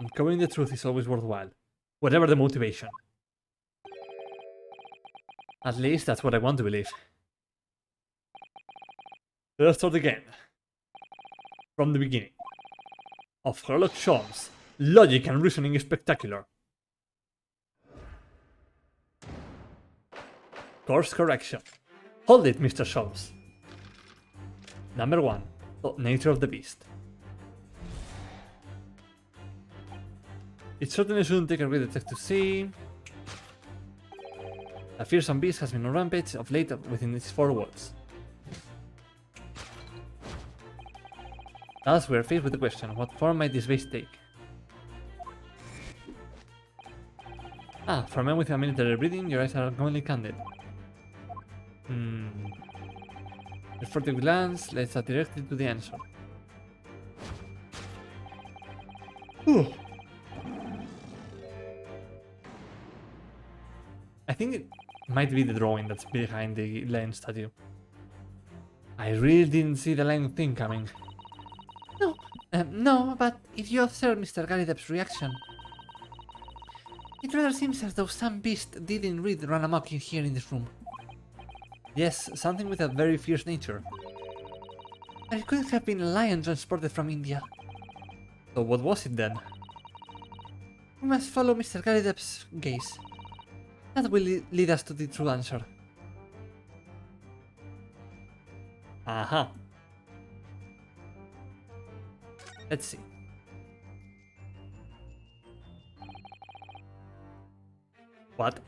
uncovering the truth is always worthwhile, whatever the motivation. At least that's what I want to believe. Let's start again. From the beginning. Of Sherlock Holmes, logic and reasoning is spectacular. Course correction. Hold it, Mr. Holmes. Number 1. The nature of the beast. It certainly shouldn't take a great detective to see. A fearsome beast has been on rampage of late within its 4 walls. Thus, we are faced with the question, what form might this beast take? For a man with a military breeding, your eyes are uncommonly candid. A furtive glance leads us directly to the answer. I think it might be the drawing that's behind the lion statue. I really didn't see the lion thing coming. No, but if you observe Mr. Garrideb's reaction, it rather seems as though some beast did indeed run amok in here in this room. Yes, something with a very fierce nature. But it couldn't have been a lion transported from India. So what was it then? We must follow Mr. Garrideb's gaze. That will lead us to the true answer. Aha. Let's see. What?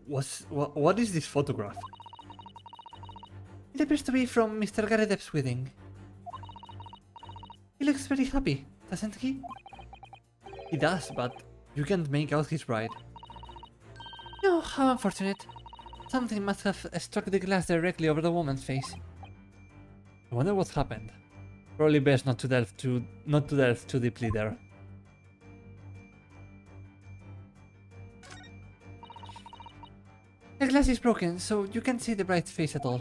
What is this photograph? It appears to be from Mr. Garrideb's wedding. He looks very happy, doesn't he? He does, but you can't make out his bride. No, how unfortunate. Something must have struck the glass directly over the woman's face. I wonder what happened. Probably best not to delve too deeply there. The glass is broken, so you can't see the bride's face at all.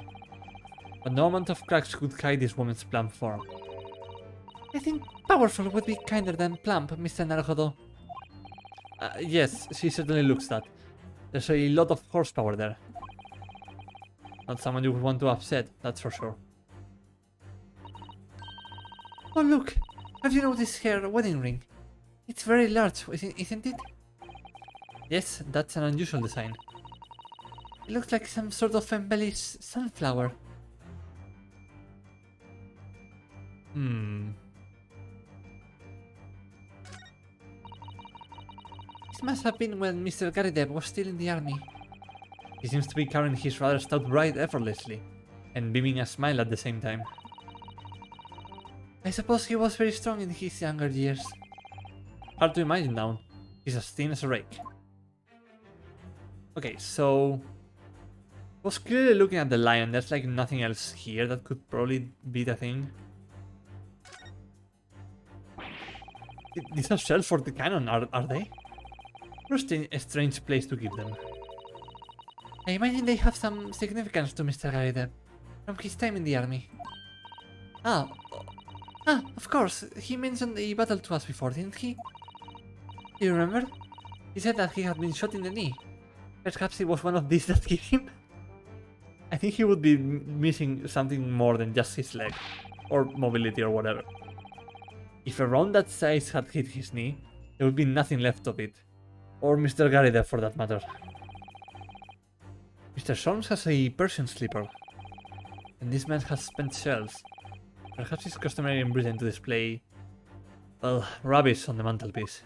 But no amount of cracks could hide this woman's plump form. I think powerful would be kinder than plump, Mr. Naruhodo. Yes, she certainly looks that. There's a lot of horsepower there. Not someone you would want to upset, that's for sure. Oh look! Have you noticed her wedding ring? It's very large, isn't it? Yes, that's an unusual design. It looks like some sort of embellished sunflower. This must have been when Mr. Garrideb was still in the army. He seems to be carrying his rather stout bride effortlessly, and beaming a smile at the same time. I suppose he was very strong in his younger years. Hard to imagine now. He's as thin as a rake. Okay, so... I was clearly looking at the lion. There's like nothing else here that could probably be the thing. These are shells for the cannon, are they? What a strange place to keep them. I imagine they have some significance to Mr. Garide from his time in the army. Ah, of course. He mentioned the battle to us before, didn't he? Do you remember? He said that he had been shot in the knee. Perhaps it was one of these that hit him? I think he would be missing something more than just his leg, or mobility or whatever. If a round that size had hit his knee, there would be nothing left of it. Or Mr. Garida for that matter. Mr. Solms has a Persian slipper, and this man has spent shells. Perhaps it's customary in Britain to display, well, rubbish on the mantelpiece.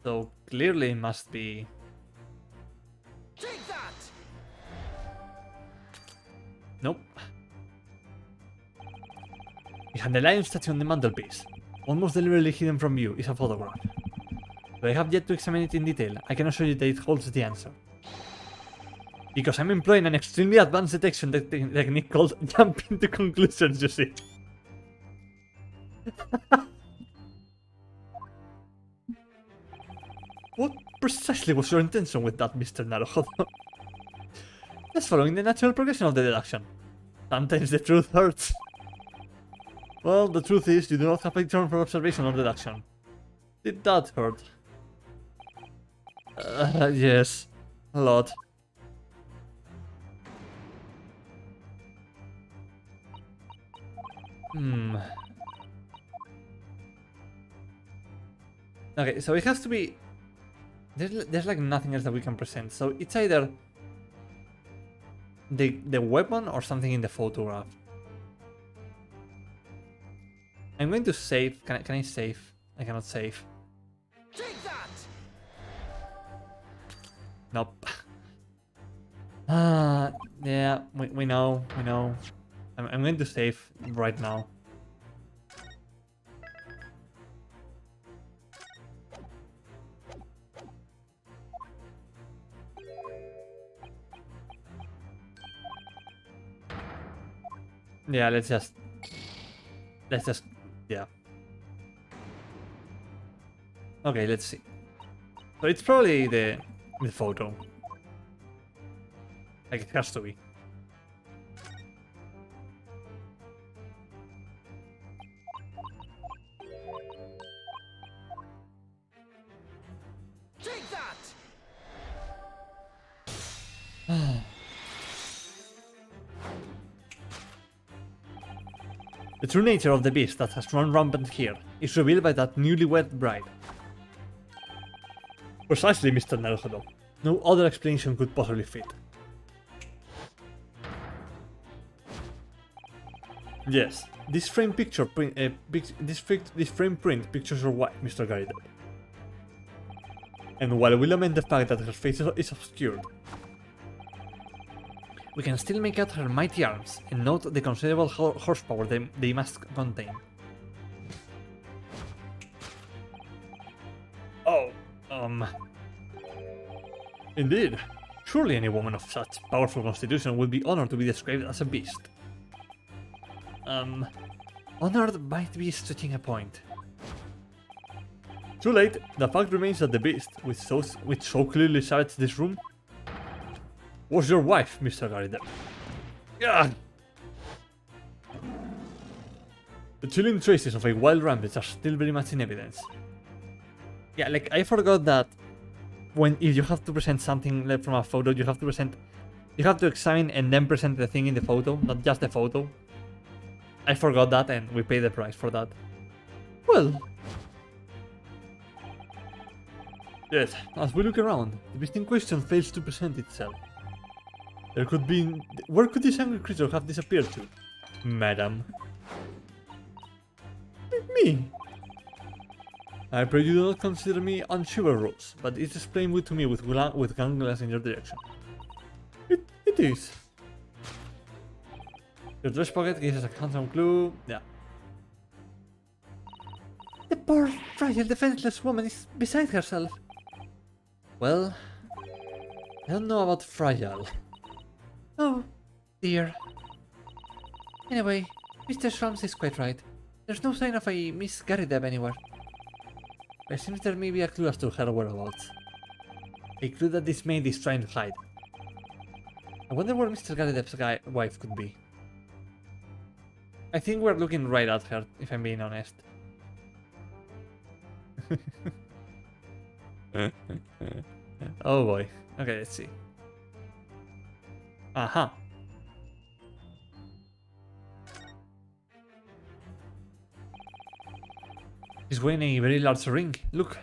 So clearly it must be... Take that! Nope. Behind the lion statue on the mantelpiece, almost deliberately hidden from view, is a photograph. Though I have yet to examine it in detail, I can assure you that it holds the answer. Because I'm employing an extremely advanced detection technique called jumping to conclusions, you see. What precisely was your intention with that, Mr. Naruhodo? Just following the natural progression of the deduction. Sometimes the truth hurts. Well, the truth is, you do not have a term for observation or deduction. Did that hurt? Yes. A lot. Okay, so it has to be... There's like nothing else that we can present, so it's either the weapon or something in the photograph. I'm going to save. Can I save? I cannot save. Take that! Nope. Yeah, we know. I'm going to save right now. Yeah, let's just, yeah. Okay, let's see. So it's probably the photo. Like, it has to be. Take that! The true nature of the beast that has run rampant here is revealed by that newlywed bride. Precisely, Mr. Naruhodo. No other explanation could possibly fit. Yes, this frame picture print, this frame print pictures your wife, Mr. Garida. And while we lament the fact that her face is obscured, we can still make out her mighty arms and note the considerable horsepower they must contain. Oh, indeed. Surely any woman of such powerful constitution would be honored to be described as a beast. Honored might be stretching a point. Too late, the fact remains that the beast, which so clearly savaged this room, was your wife, Mr. Garida. Yeah. The chilling traces of a wild rampage are still very much in evidence. Yeah, like, I forgot that if you have to present something like from a photo, you have to examine and then present the thing in the photo, not just the photo. I forgot that and we pay the price for that. Well. Yes, as we look around, the beast in question fails to present itself. There could be... Where could this angry creature have disappeared to? Madam. Me? I pray you do not consider me unchivalrous, but it's explained to me with ganglands in your direction. It is. Your dress pocket gives us a handsome clue. Yeah. That poor, fragile, defenseless woman is beside herself. Well, I don't know about fragile. Oh, dear. Anyway, Mr. Shrams is quite right. There's no sign of a Miss Garrideb anywhere. It seems there may be a clue as to her whereabouts. A clue that this maid is trying to hide. I wonder where Mr. Garrideb's wife could be. I think we're looking right at her, if I'm being honest. Oh boy. Okay, let's see. Aha. She's wearing a very large ring. Look.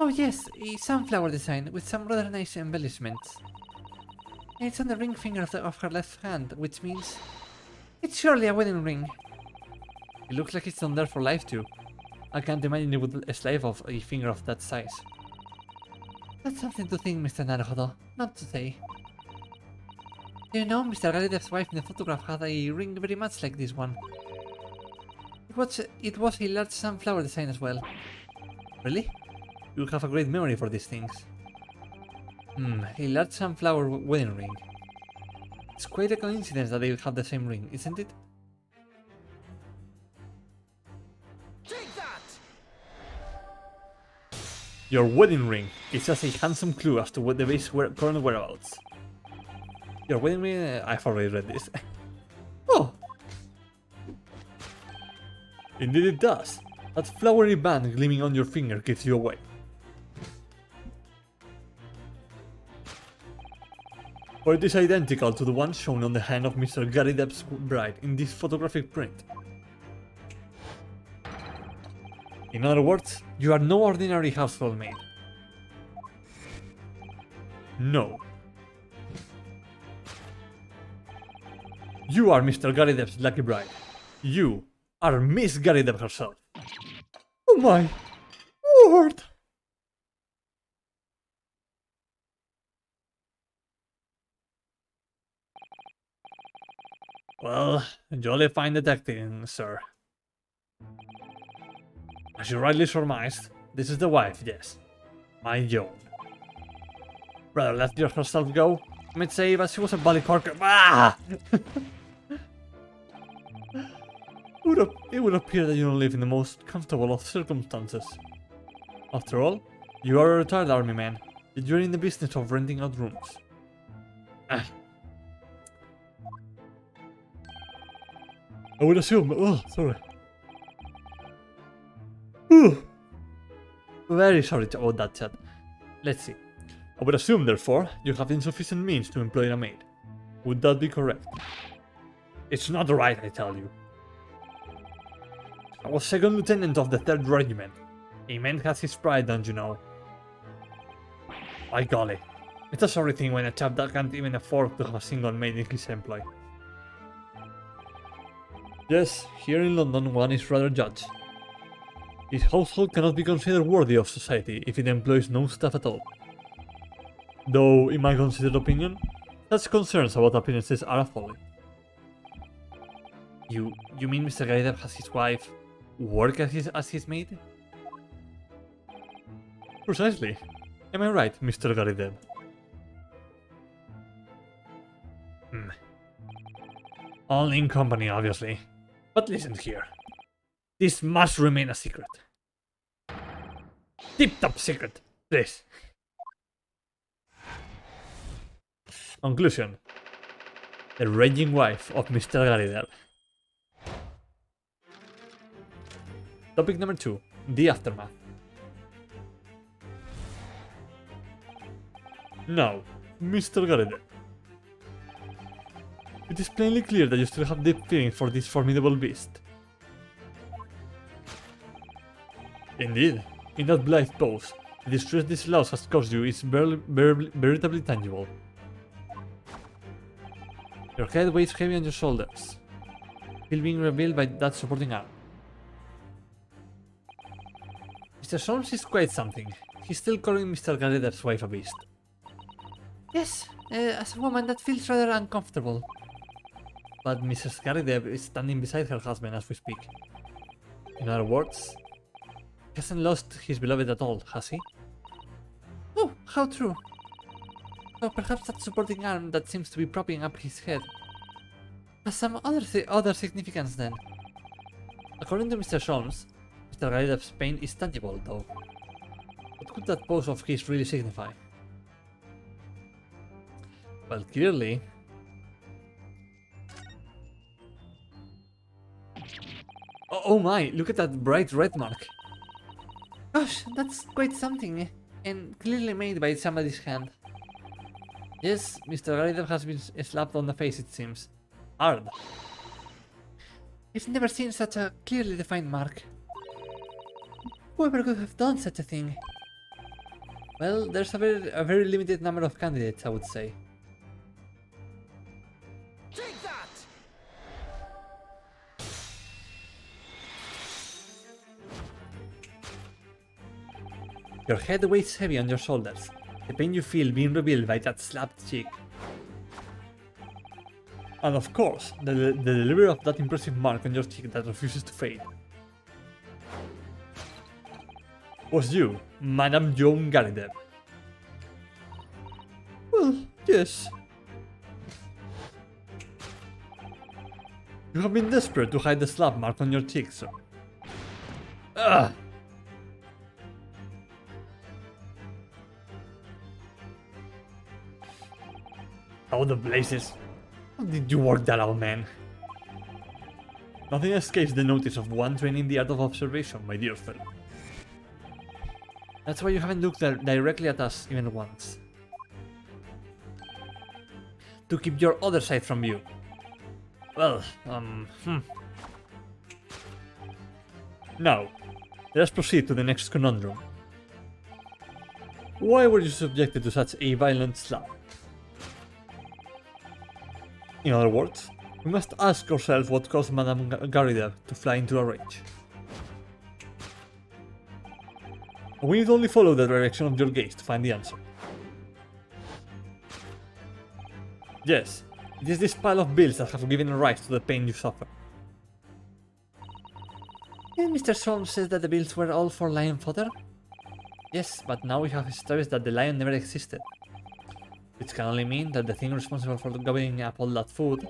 Oh yes, a sunflower design with some rather nice embellishments. And it's on the ring finger of her left hand, which means it's surely a wedding ring. It looks like it's on there for life too. I can't imagine it would slave off a finger of that size. That's something to think, Mr. Naruhodo, not to say. You know, Mr. Garrideb's wife in the photograph had a ring very much like this one. It was a large sunflower design as well. Really? You have a great memory for these things. A large sunflower wedding ring. It's quite a coincidence that they have the same ring, isn't it? Take that! Your wedding ring is just a handsome clue as to what the base current whereabouts. Your wedding ring... I've already read this. Oh! Indeed it does. That flowery band gleaming on your finger gives you away. For it is identical to the one shown on the hand of Mr. Garrideb's bride in this photographic print. In other words, you are no ordinary household maid. No. You are Mr. Garrideb's lucky bride. You are Miss Garrideb herself. Oh my word! Well, jolly fine detecting, sir. As you rightly surmised, this is the wife, yes. My own. Rather let herself go. I might say, but she was a bally corker. Ah! It would appear that you don't live in the most comfortable of circumstances. After all, you are a retired army man, yet you're in the business of renting out rooms. Ah. I would assume. Oh, sorry. Very sorry about that, chat. Let's see. I would assume, therefore, you have insufficient means to employ a maid. Would that be correct? It's not right, I tell you. I was second lieutenant of the 3rd Regiment. A man has his pride, don't you know? By golly. It's a sorry thing when a chap that can't even afford to have a single maid in his employ. Yes, here in London one is rather judged. His household cannot be considered worthy of society if it employs no staff at all. Though, in my considered opinion, such concerns about appearances are a folly. You mean Mr. Garrideb has his wife work as his maid? Precisely. Am I right, Mr. Garrideb? Only in company, obviously. But listen here. This must remain a secret. Tip-top secret, please. Conclusion. The raging wife of Mr. Garrideb. Topic number 2. The aftermath. Now, Mr. Garrideb. It is plainly clear that you still have deep feelings for this formidable beast. Indeed, in that blithe pose, the distress this loss has caused you is veritably tangible. Your head weighs heavy on your shoulders, still being revealed by that supporting arm. Mr. Solms is quite something. He's still calling Mr. Garrideb's wife a beast. Yes, as a woman that feels rather uncomfortable. But Mrs. Garrideb is standing beside her husband as we speak. In other words, hasn't lost his beloved at all, has he? Oh, how true. So perhaps that supporting arm that seems to be propping up his head has some other significance then. According to Mr. Sholmes, Mr. Garidev's pain is tangible, though. What could that pose of his really signify? Well, clearly... Oh my, look at that bright red mark. Gosh, that's quite something, and clearly made by somebody's hand. Yes, Mr. Garidev has been slapped on the face, it seems. Hard. I've never seen such a clearly defined mark. Whoever could have done such a thing? Well, there's a very limited number of candidates, I would say. Take that! Your head weighs heavy on your shoulders, the pain you feel being revealed by that slapped cheek. And of course, the delivery of that impressive mark on your cheek that refuses to fade. Was you, Madame Joan Garidev? Well, yes. You have been desperate to hide the slap mark on your cheek, sir. Ugh! How the blazes! How did you work that out, man? Nothing escapes the notice of one trained in the art of observation, my dear fellow. That's why you haven't looked directly at us even once. To keep your other side from view. Well, Now, let us proceed to the next conundrum. Why were you subjected to such a violent slap? In other words, we must ask ourselves what caused Madame Garidev to fly into a rage. We need only follow the direction of your gaze to find the answer. Yes, it is this pile of bills that have given rise to the pain you suffer. And Mr. Solms says that the bills were all for lion fodder? Yes, but now we have established that the lion never existed. Which can only mean that the thing responsible for gobbling up all that food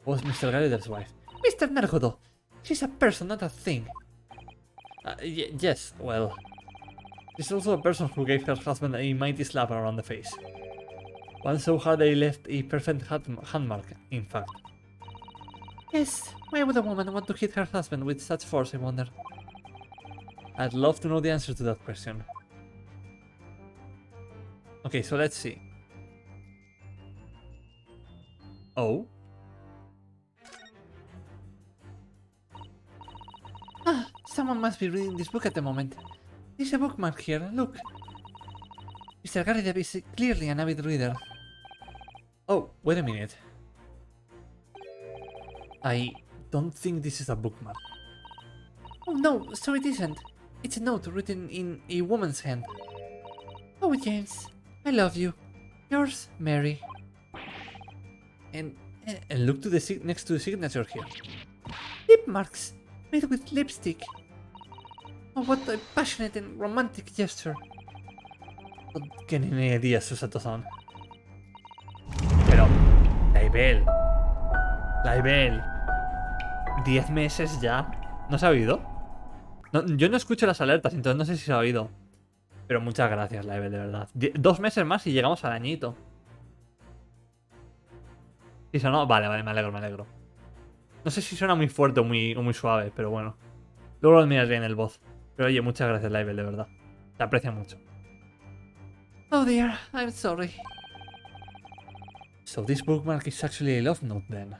was Mr. Garidev's wife. Mr. Nargodo! She's a person, not a thing. Yes, well... She's also a person who gave her husband a mighty slap around the face. One so hard they left a perfect hand mark, in fact. Yes, why would a woman want to hit her husband with such force, I wonder? I'd love to know the answer to that question. Okay, so let's see. Oh? Ah, someone must be reading this book at the moment. There's a bookmark here, look. Mr. Garidev is clearly an avid reader. Oh, wait a minute. I don't think this is a bookmark. Oh no, so it isn't. It's a note written in a woman's hand. Oh, James, I love you. Yours, Mary. And look to the next to the signature here. Lip marks, made with lipstick. Oh, what a passionate and romantic gesture. No tiene ni idea, Susato-san. Pero, Laibel. Laibel. 10 meses ya. ¿No se ha oído? No, yo no escucho las alertas, entonces no sé si se ha oído. Pero muchas gracias, Laibel, de verdad. 2 meses más y llegamos al añito. ¿Sí sonó? Vale, vale, me alegro. No sé si suena muy fuerte o muy suave, pero bueno. Luego lo miraré en el voz. Pero oye, muchas gracias, Laibel, de verdad. Te aprecio mucho. Oh dear, I'm sorry. So this bookmark is actually a love note then.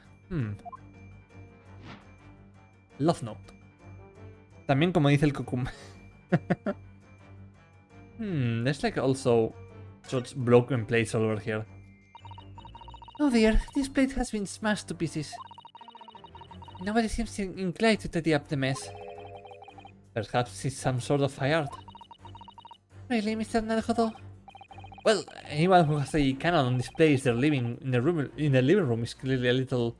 Love note. También como dice el Kukum. There's like also such broken plates all over here. Oh dear, this plate has been smashed to pieces. Nobody seems inclined to tidy up the mess. Perhaps it's some sort of high art. Really, Mr. Naruhodo? Well, anyone who has a cannon on display is their living in the living room is clearly a little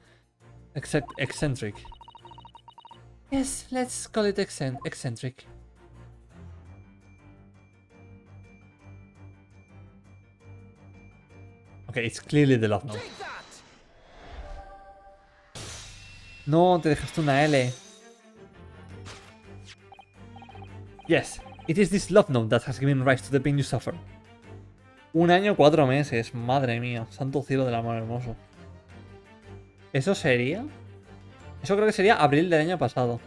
eccentric. Yes, let's call it eccentric. Okay, it's clearly the love note. Take that! No, te dejaste una L. Yes, it is this love note that has given rise to the pain you suffer. 1 año, 4 meses. Madre mía. Santo cielo del amor hermoso. ¿Eso sería? Eso creo que sería abril del año pasado.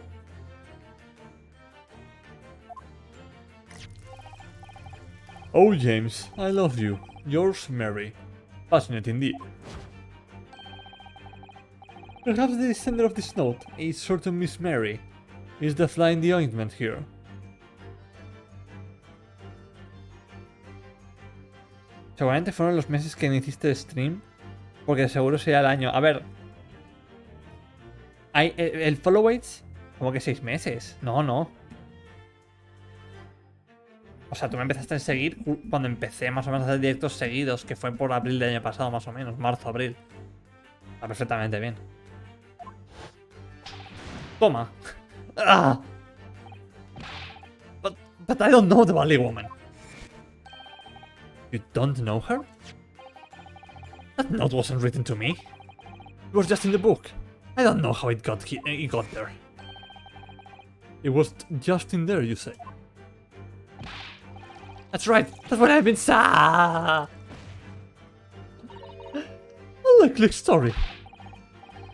Oh, James, I love you. Yours, Mary. Passionate indeed. Perhaps the sender of this note, a certain Miss Mary, is the fly in the ointment here. Seguramente fueron los meses que no hiciste el stream, porque seguro sería el año. A ver, hay el follow weights, como que 6 meses. No, no. O sea, tú me empezaste a seguir cuando empecé más o menos a hacer directos seguidos, que fue por abril del año pasado, más o menos, marzo, abril. Está perfectamente bien. Toma. Ah. But I don't know the Valley Woman. You don't know her? That note wasn't written to me. It was just in the book. I don't know how it got there. It was just in there, you say? That's right. That's what I've been saying. A likely story.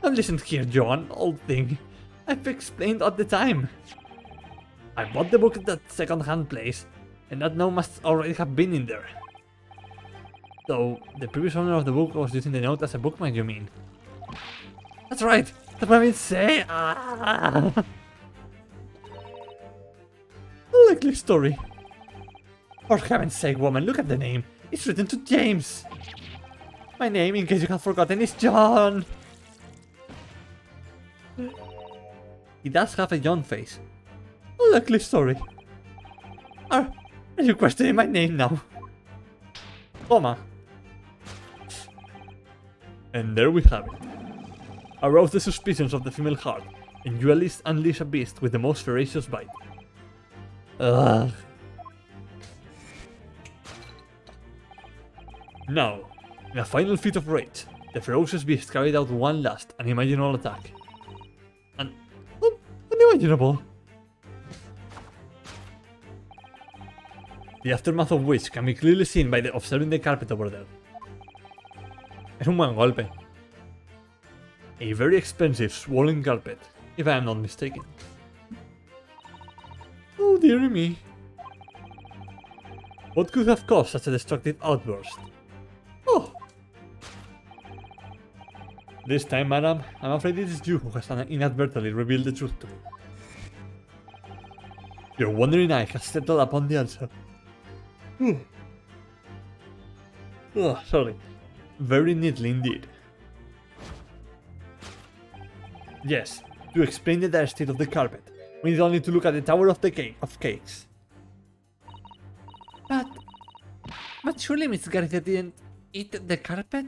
And listen here, John, old thing. I've explained at the time. I bought the book at that second-hand place, and that note must already have been in there. So, the previous owner of the book was using the note as a bookmark, you mean? That's right! That's what I've been saying! A likely story. For heaven's sake, woman, look at the name. It's written to James. My name, in case you have forgotten, is John. He does have a John face. A likely story. Are you questioning my name now? Toma. And there we have it. Arouse the suspicions of the female heart, and you at least unleash a beast with the most ferocious bite. Ugh. Now, in a final feat of rage, the ferocious beast carried out one last, unimaginable attack. Unimaginable. The aftermath of which can be clearly seen by observing the carpet over there. Es un buen golpe. A very expensive swollen carpet, if I am not mistaken. Oh dear me. What could have caused such a destructive outburst? Oh! This time, madam, I'm afraid it is you who has inadvertently revealed the truth to me. Your wandering eye has settled upon the answer. Oh, sorry. Very neatly indeed. Yes, to explain the dire state of the carpet, we need only to look at the tower of the cakes. But surely Miss Garcia didn't eat the carpet?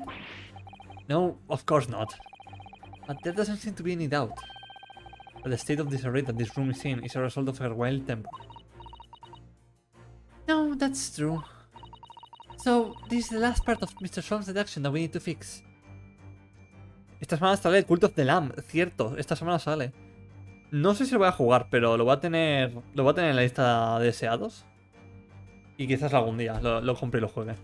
No, of course not. But there doesn't seem to be any doubt. But the state of disarray that this room is in is a result of her wild temper. No, that's true. So, this is the last part of Mr. Sholmes' deduction that we need to fix. Esta semana sale el Cult of the Lamb, cierto, esta semana sale. No sé si lo voy a jugar, pero lo voy a tener en la lista de deseados. Y quizás algún día lo compre y lo juegue.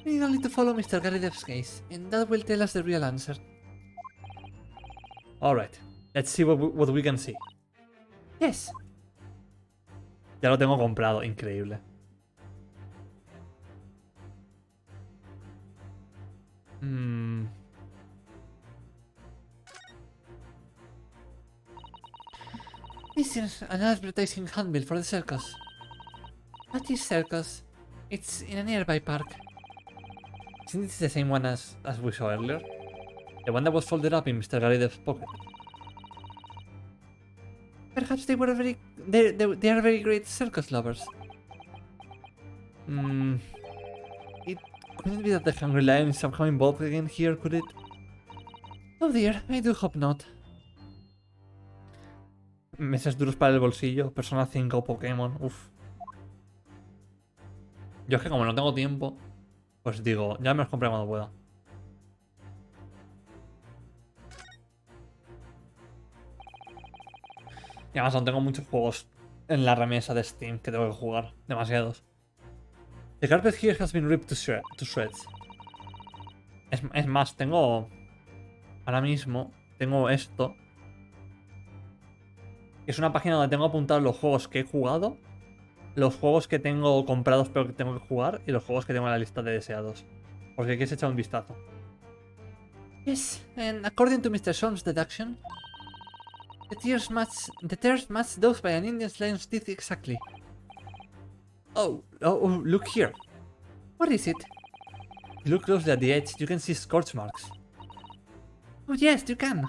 We need only to follow Mr. Garidev's case, and that will tell us the real answer. Alright, let's see what we can see. Yes. Ya lo tengo comprado, increíble. This is an advertising handbill for the circus. What is circus? It's in a nearby park. Isn't this the same one as we saw earlier? The one that was folded up in Mr. Garidev's pocket. Perhaps they are very great circus lovers. It couldn't be that the Hungry Lion is somehow involved again here, could it? Oh dear, I do hope not. Meses duros para el bolsillo, Persona 5, Pokémon, uff. Yo es que como no tengo tiempo, pues digo, ya me los compré cuando pueda. Y además aún tengo muchos juegos en la remesa de Steam que tengo que jugar. Demasiados. The carpet here has been ripped to shreds. Es más, tengo... Ahora mismo tengo esto. Es una página donde tengo apuntados los juegos que he jugado, los juegos que tengo comprados pero que tengo que jugar y los juegos que tengo en la lista de deseados. Porque quieres echar un vistazo. Yes, and according to Mr. Solm's deduction, the tears match those by an Indian lion's teeth exactly. Oh, look here. What is it? If you look closely at the edge, you can see scorch marks. Oh yes, you can.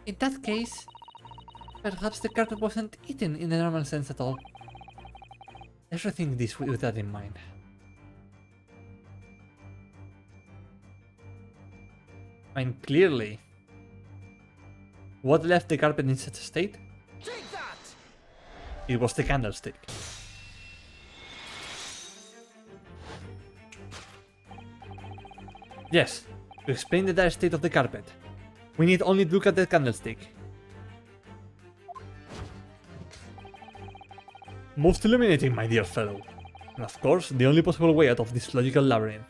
In that case, perhaps the carpet wasn't eaten in the normal sense at all. Let's rethink this with that in mind. I mean, clearly, what left the carpet in such a state? Take that! It was the candlestick. Yes, to explain the dire state of the carpet, we need only to look at the candlestick. Most illuminating, my dear fellow. And of course, the only possible way out of this logical labyrinth.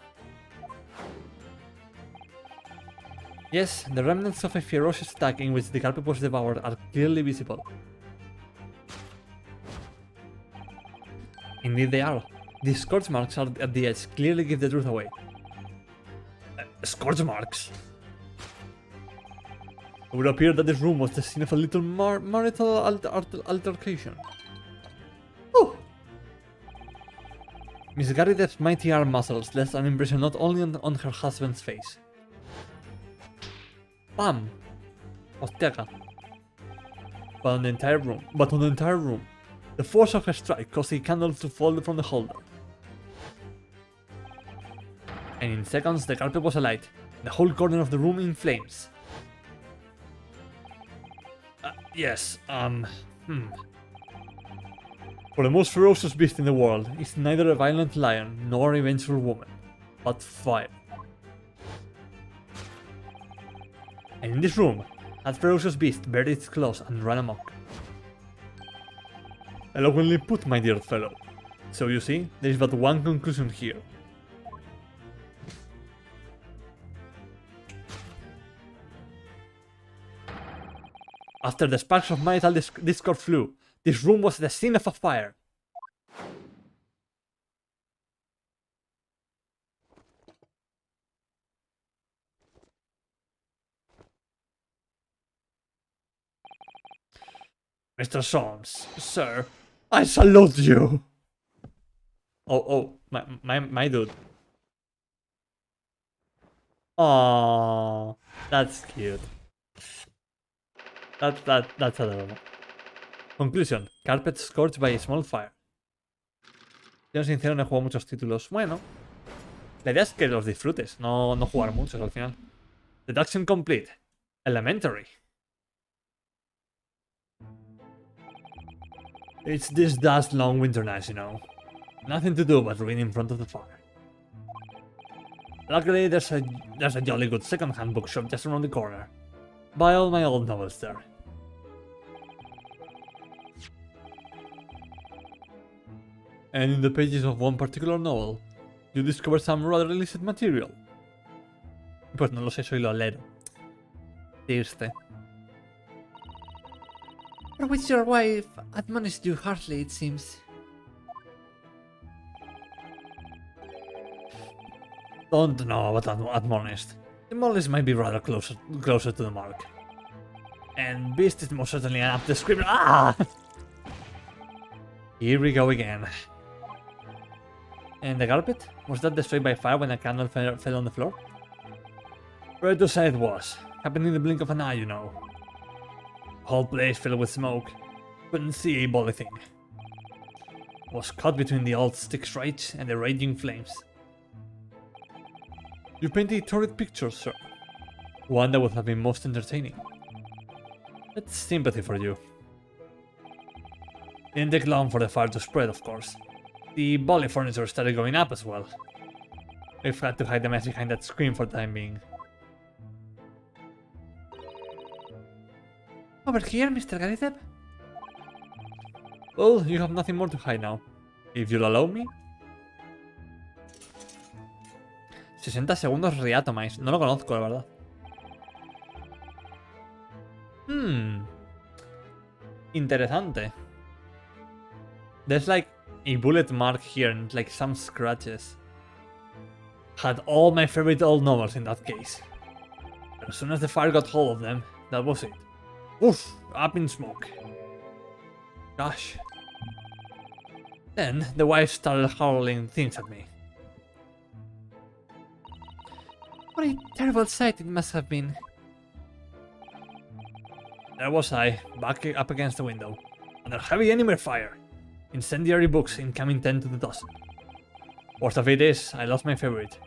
Yes, the remnants of a ferocious attack in which the carpet was devoured are clearly visible. Indeed they are. The scorch marks at the edge clearly give the truth away. Scorch marks? It would appear that this room was the scene of a little marital altercation. Oh! Miss Garride's mighty arm muscles left an impression not only on her husband's face. Bam! Hostiaca. But on the entire room. The force of her strike caused the candle to fall from the holder. And in seconds the carpet was alight, the whole corner of the room in flames. Yes, For the most ferocious beast in the world is neither a violent lion nor a vengeful woman, but fire. And in this room, that ferocious beast bared its claws and ran amok. Eloquently put, my dear fellow. So you see, there is but one conclusion here. After the sparks of marital discord flew, this room was the scene of a fire. Mr. Solms, sir, I salute you! My dude. Aww, that's cute. That's adorable. Conclusion. Carpet scorched by a small fire. Siendo sincero, no he jugado muchos títulos. Bueno, la idea es que los disfrutes, no jugar muchos al final. Deduction complete. Elementary. It's this dust long winter nights, you know. Nothing to do but read in front of the fire. Luckily, there's a jolly good second-hand bookshop just around the corner. Buy all my old novels there. And in the pages of one particular novel, you discover some rather illicit material. Pues no lo sé, soy lo alero. Triste. For which your wife admonished you harshly, it seems. Don't know about admonished. The Mollies might be rather closer to the mark. And Beast is most certainly an apt descriptor. Ah! Here we go again. And the carpet? Was that destroyed by fire when a candle fell on the floor? Right to say it was. Happened in the blink of an eye, you know. Whole place filled with smoke. Couldn't see a bolly thing. Was caught between the old stick's rage and the raging flames. You paint a torrid picture, sir. One that would have been most entertaining. That's sympathy for you. Didn't take long for the fire to spread, of course. The bolly furniture started going up as well. We've had to hide the mess behind that screen for the time being. Over here, Mr. Garideb? Well, you have nothing more to hide now. If you'll allow me. 60 segundos Reatomize. No lo conozco, la verdad. Interesante. There's like a bullet mark here and like some scratches. Had all my favorite old novels in that case. But as soon as the fire got hold of them, that was it. Oof, up in smoke. Gosh. Then the wife started howling things at me. What a terrible sight it must have been. There was I, back up against the window, under heavy enemy fire. Incendiary books incoming 10 to the dozen. Worst of it is, I lost my favorite.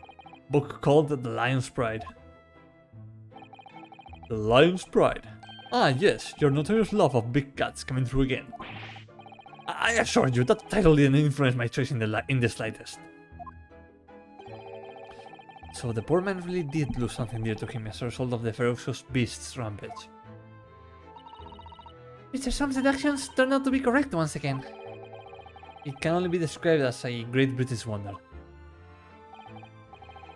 Book called The Lion's Pride. The Lion's Pride? Ah yes, your notorious love of big cats coming through again. I assure you, that title didn't influence my choice in the slightest. So the poor man really did lose something dear to him as a result of the ferocious beast's rampage. Mr. Soam's deductions turned out to be correct once again. It can only be described as a great British wonder.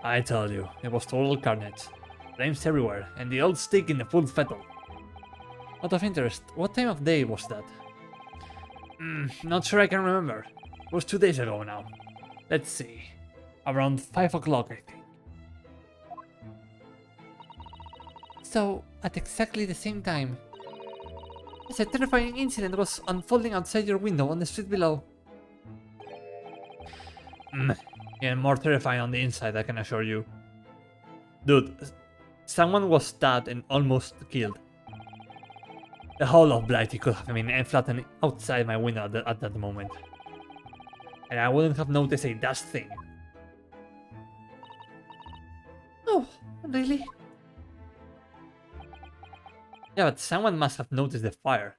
I tell you, it was total carnage. Flames everywhere, and the old stick in the full fettle. Out of interest, what time of day was that? Not sure I can remember. It was 2 days ago now. Let's see. Around 5 o'clock, I think. So, at exactly the same time, as a terrifying incident was unfolding outside your window on the street below. Even more terrifying on the inside, I can assure you. Dude, someone was stabbed and almost killed. The whole of Blighty could have been flattened outside my window at that moment. And I wouldn't have noticed a dash thing. Oh, really? Yeah, but someone must have noticed the fire.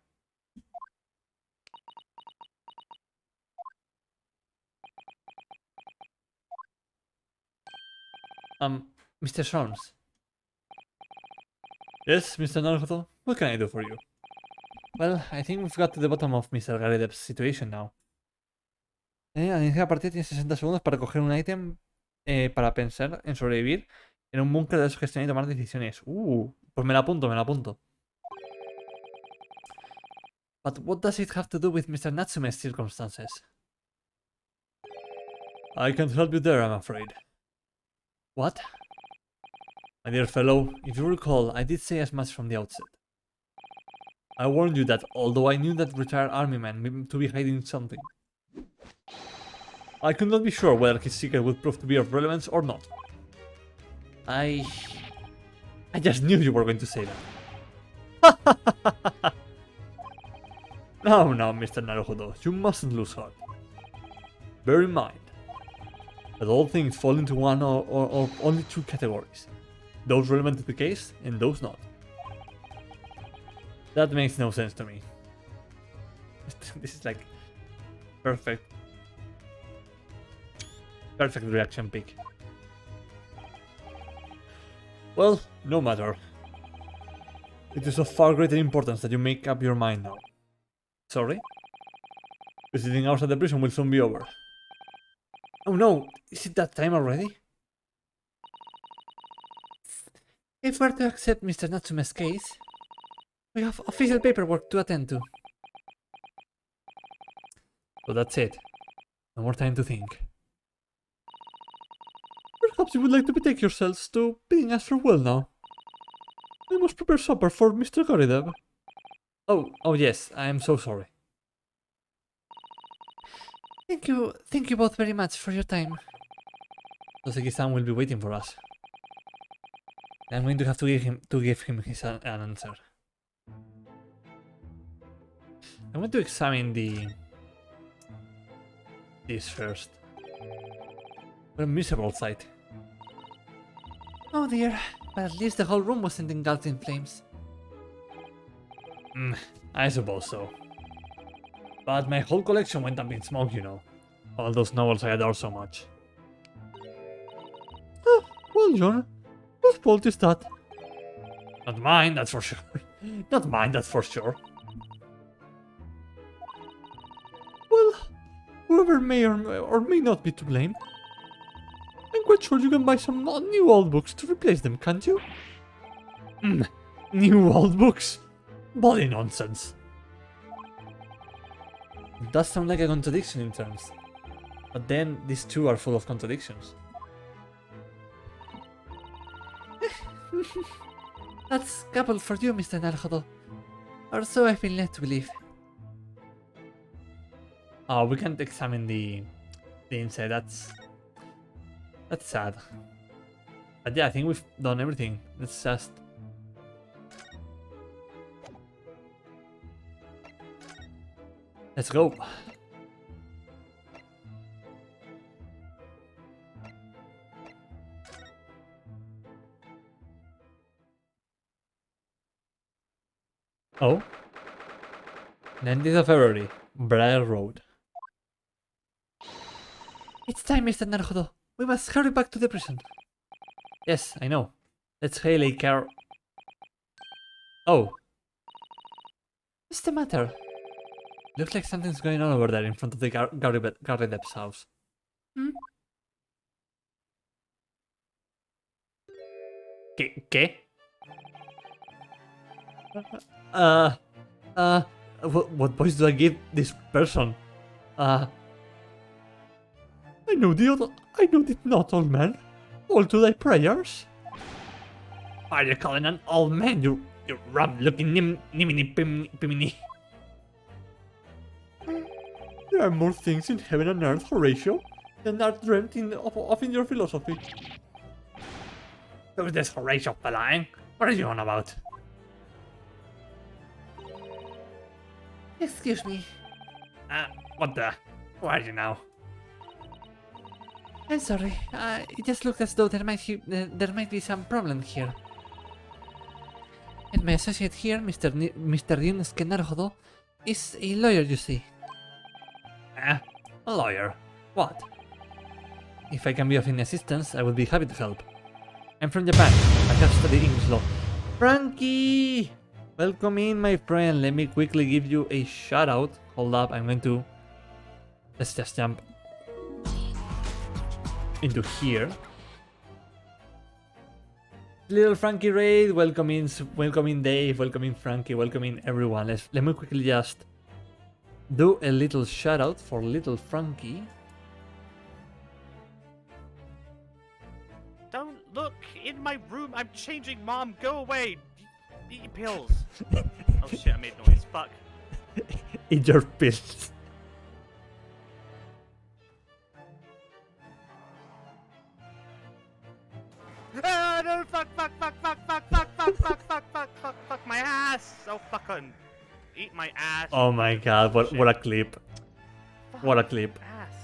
Mr. Sharms. Yes, Mr. Naruto, what can I do for you? Well, I think we've got to the bottom of Mr. Garideb's situation now. Al inicio de la partida tienes 60 segundos para coger un ítem para pensar en sobrevivir en un búnker de gestionar y tomar decisiones. Pues me la apunto, me la apunto. But what does it have to do with Mr. Natsume's circumstances? I can't help you there, I'm afraid. What? My dear fellow, if you recall, I did say as much from the outset. I warned you that although I knew that retired army man to be hiding something, I could not be sure whether his secret would prove to be of relevance or not. I just knew you were going to say that. No, Mr. Naruhodo, you mustn't lose heart. Bear in mind that all things fall into one or only two categories. Those relevant to the case, and those not. That makes no sense to me. This is like perfect reaction pick. Well, no matter. It is of far greater importance that you make up your mind now. Sorry? Visiting hours at the prison will soon be over. Oh no, is it that time already? If we're to accept Mr. Natsume's case, we have official paperwork to attend to. So that's it. No more time to think. Perhaps you would like to betake yourselves to bidding us farewell now. I must prepare supper for Mr. Garideb. Oh yes, I am so sorry. Thank you both very much for your time. Toseki-san will be waiting for us. I'm going to have to give him an answer. I'm going to examine this first. What a miserable sight. Oh dear, but at least the whole room wasn't engulfed in flames. I suppose so. But my whole collection went up in smoke, you know. All those novels I adore so much. Well, John, whose fault is that? Not mine, that's for sure. Not mine, that's for sure. Well, whoever may or may not be to blame. I'm quite sure you can buy some new old books to replace them, can't you? New old books? Bloody nonsense. It does sound like a contradiction in terms. But then these two are full of contradictions. That's coupled for you, Mr. Naruto. Or so I've been led to believe. Oh, we can't examine the inside. That's sad. But yeah, I think we've done everything. Let's just... Let's go. Oh. 19th of February, Briar Road. It's time, Mr. Naruto. We must hurry back to the prison. Yes, I know. Let's hail a car. Oh. What's the matter? Looks like something's going on over there in front of the Garrideb's house. Hmm? ¿Qué? What voice do I give this person? I know it not, old man. All to thy prayers. Are you calling an old man, you rum-looking nimini pimini? There are more things in heaven and earth, Horatio, than are dreamt of in your philosophy. Who's this Horatio fella, eh? What are you on about? Excuse me. What the? Who are you now? I'm sorry. It just looked as though there might be some problem here. And my associate here, Mr. Ryunosuke Naruhodo, is a lawyer, you see. A lawyer? What? If I can be of any assistance, I would be happy to help. I'm from Japan. I have studied English law. Frankie! Welcome in, my friend. Let me quickly give you a shout out. Hold up, I'm going to... Let's just jump into here. Little Frankie Raid, welcome in Dave, welcome in Frankie, welcome in everyone. Let me quickly just do a little shout out for little Frankie. Don't look in my room. I'm changing, Mom. Go away. Eat your pills. Oh shit, I made noise. Fuck. Eat your pills. Ah, no, fuck my ass. Oh, fucking eat my ass. Oh my god, what a clip. What a clip. Ass.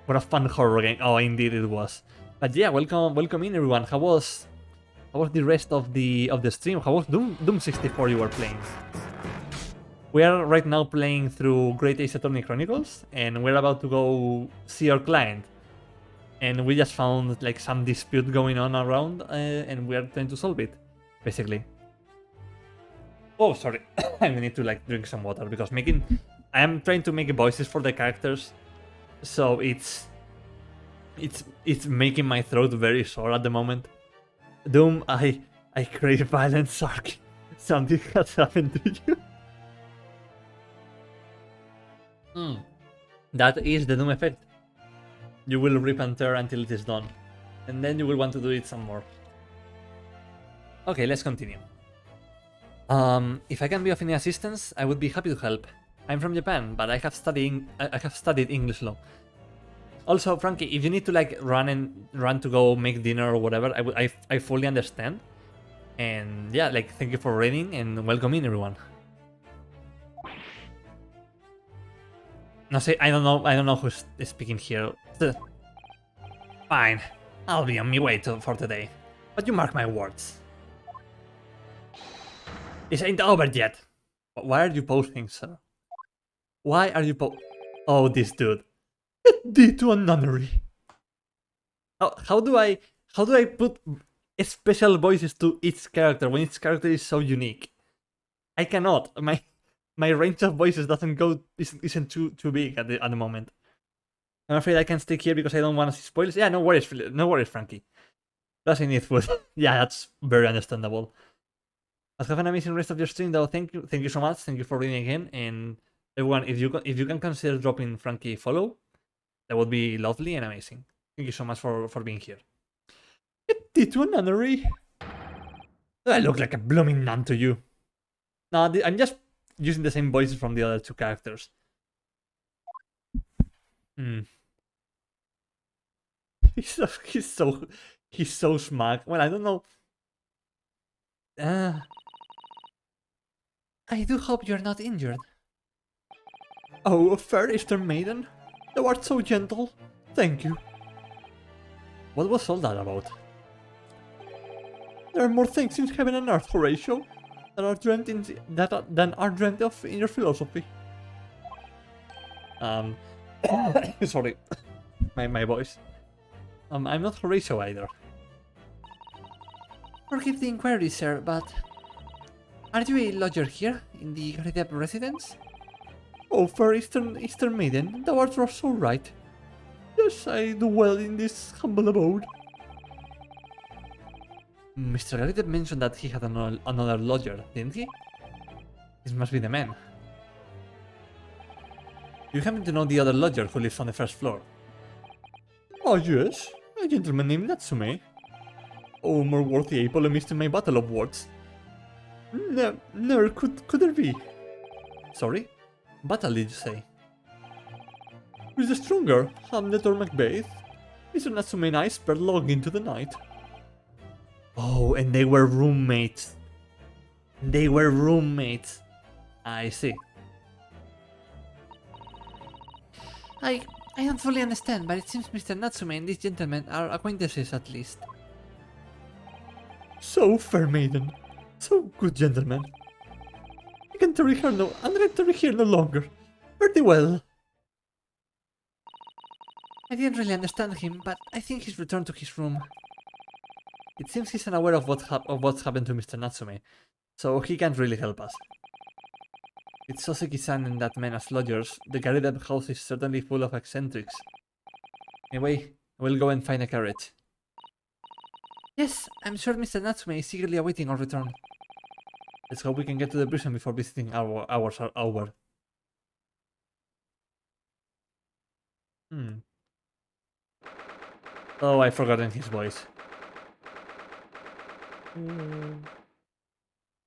What a fun horror game. Oh, indeed it was. But yeah, welcome in everyone. How was the rest of the stream? How was Doom 64 you were playing? We are right now playing through Great Ace Attorney Chronicles, and we're about to go see our client. And we just found like some dispute going on around, and we are trying to solve it, basically. Oh, sorry. I need to like drink some water because I am trying to make voices for the characters, so it's making my throat very sore at the moment. Doom, I crave violence, Sark. Something has happened to you. That is the Doom effect. You will rip and tear until it is done, and then you will want to do it some more. Okay, let's continue. If I can be of any assistance, I would be happy to help. I'm from Japan, but I have studied English law. Also, Frankie, if you need to like run to go make dinner or whatever, I fully understand. And yeah, like thank you for reading and welcome in everyone. No, say I don't know who's speaking here. Fine, I'll be on my way for today. But you mark my words. This ain't over yet. Why are you posting, sir? Why are you Oh, this dude. Get thee to a nunnery. How do I How do I put special voices to each character when each character is so unique? I cannot. My range of voices isn't too big at the moment. I'm afraid I can stick here because I don't want to see spoilers. Yeah, no worries, Frankie. Plus I need food. Yeah, that's very understandable. But have an amazing rest of your stream, though. Thank you so much. Thank you for reading again. And everyone, if you can consider dropping Frankie a follow, that would be lovely and amazing. Thank you so much for being here. Get to a nunnery. Do I look like a blooming nun to you? No, I'm just using the same voices from the other two characters. He's so smug. Well, I don't know. I do hope you're not injured. Oh, fair Eastern maiden, thou art so gentle. Thank you. What was all that about? There are more things in heaven and earth, Horatio, that are dreamt than are dreamt of in your philosophy. Sorry, my voice. I'm not Horatio either. Forgive the inquiry, sir, but are you a lodger here in the Gridep residence? Oh, fair Eastern maiden, thou art so right. Yes, I do well in this humble abode. Mr. Gridep mentioned that he had another lodger, didn't he? This must be the man. You happen to know the other lodger who lives on the first floor? Oh yes, a gentleman named Natsume. Oh, more worthy a polemist in my battle of words. Never could there be. Sorry? Battle, did you say? Who's the stronger, Hamlet or Macbeth? Mr. Natsume and I sped long into the night. Oh, and they were roommates. I see. I don't fully understand, but it seems Mr. Natsume and this gentleman are acquaintances at least. So fair maiden, so good gentleman. I can tarry here no longer. Very well. I didn't really understand him, but I think he's returned to his room. It seems he's unaware of what's happened to Mr. Natsume, so he can't really help us. With Soseki-san and that man as lodgers, the Garidab house is certainly full of eccentrics. Anyway, we'll go and find a carriage. Yes, I'm sure Mr. Natsume is eagerly awaiting our return. Let's hope we can get to the prison before visiting hours are over. Oh, I've forgotten his voice.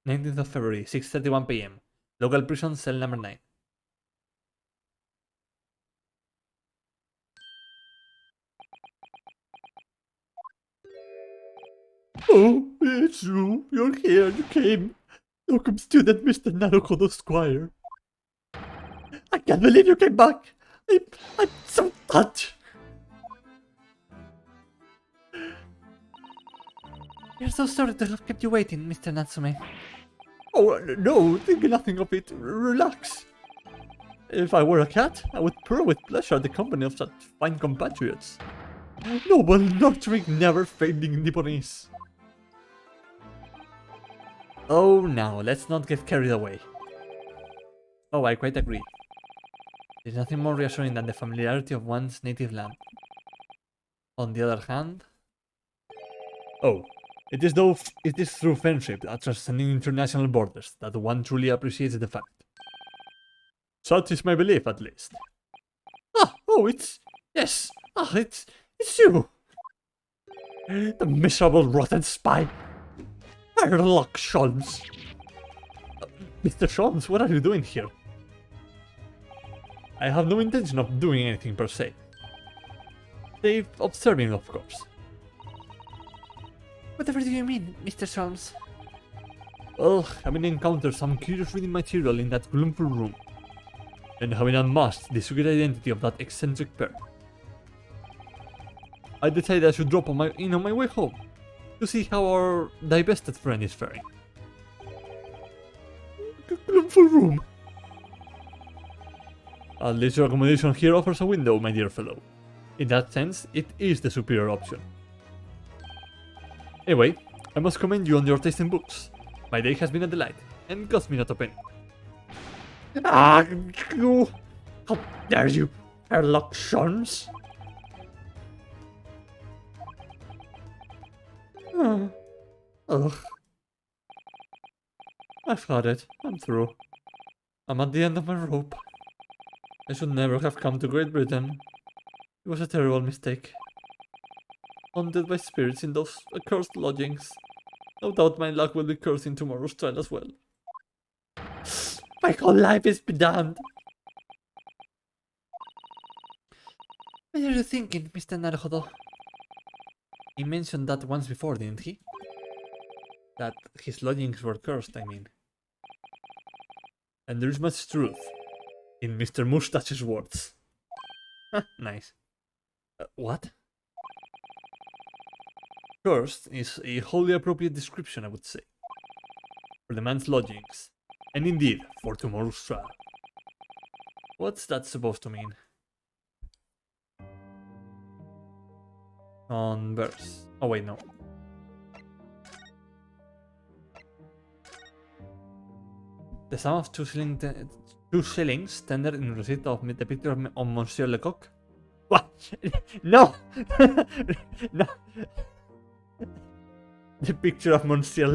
19th of February, 6:31 PM. Local prison, cell number 9. Oh, it's you. You're here. You came. Welcome, student Mr. Narukodo Squire. I can't believe you came back. I'm so touched. We're so sorry to have kept you waiting, Mr. Natsume. Oh, no, think nothing of it. Relax. If I were a cat, I would purr with pleasure at the company of such fine compatriots. Noble, nurturing, never fading Nipponese. Oh, now, let's not get carried away. Oh, I quite agree. There's nothing more reassuring than the familiarity of one's native land. On the other hand... Oh, it is through friendship transcending international borders that one truly appreciates the fact. Such is my belief, at least. Yes, it's you! The miserable, rotten spy! Sherlock Sholmes! Mr. Sholmes, what are you doing here? I have no intention of doing anything per se. Save observing, of course. Whatever do you mean, Mr. Solms? Well, having encountered some curious reading material in that gloomful room, and having unmasked the secret identity of that eccentric pair, I decided I should drop on my way home to see how our divested friend is faring. Gloomful room. At least your accommodation here offers a window, my dear fellow. In that sense, it is the superior option. Anyway, I must commend you on your taste in books. My day has been a delight, and cost me not a penny. Ah, you! How dare you, Sherlock Holmes! Ugh. I've had it. I'm through. I'm at the end of my rope. I should never have come to Great Britain. It was a terrible mistake. Haunted by spirits in those accursed lodgings. No doubt my luck will be cursed in tomorrow's trial as well. My whole life is damned! What are you thinking, Mr. Naruhodo? He mentioned that once before, didn't he? That his lodgings were cursed, I mean. And there is much truth in Mr. Mustache's words. Nice. What? Cursed is a wholly appropriate description, I would say, for the man's lodgings, and indeed for tomorrow's trial. What's that supposed to mean? Converse. Oh wait, no. The sum of 2 shillings tendered in receipt of the picture of Monsieur Lecoq. What? No! No! The picture of Monsieur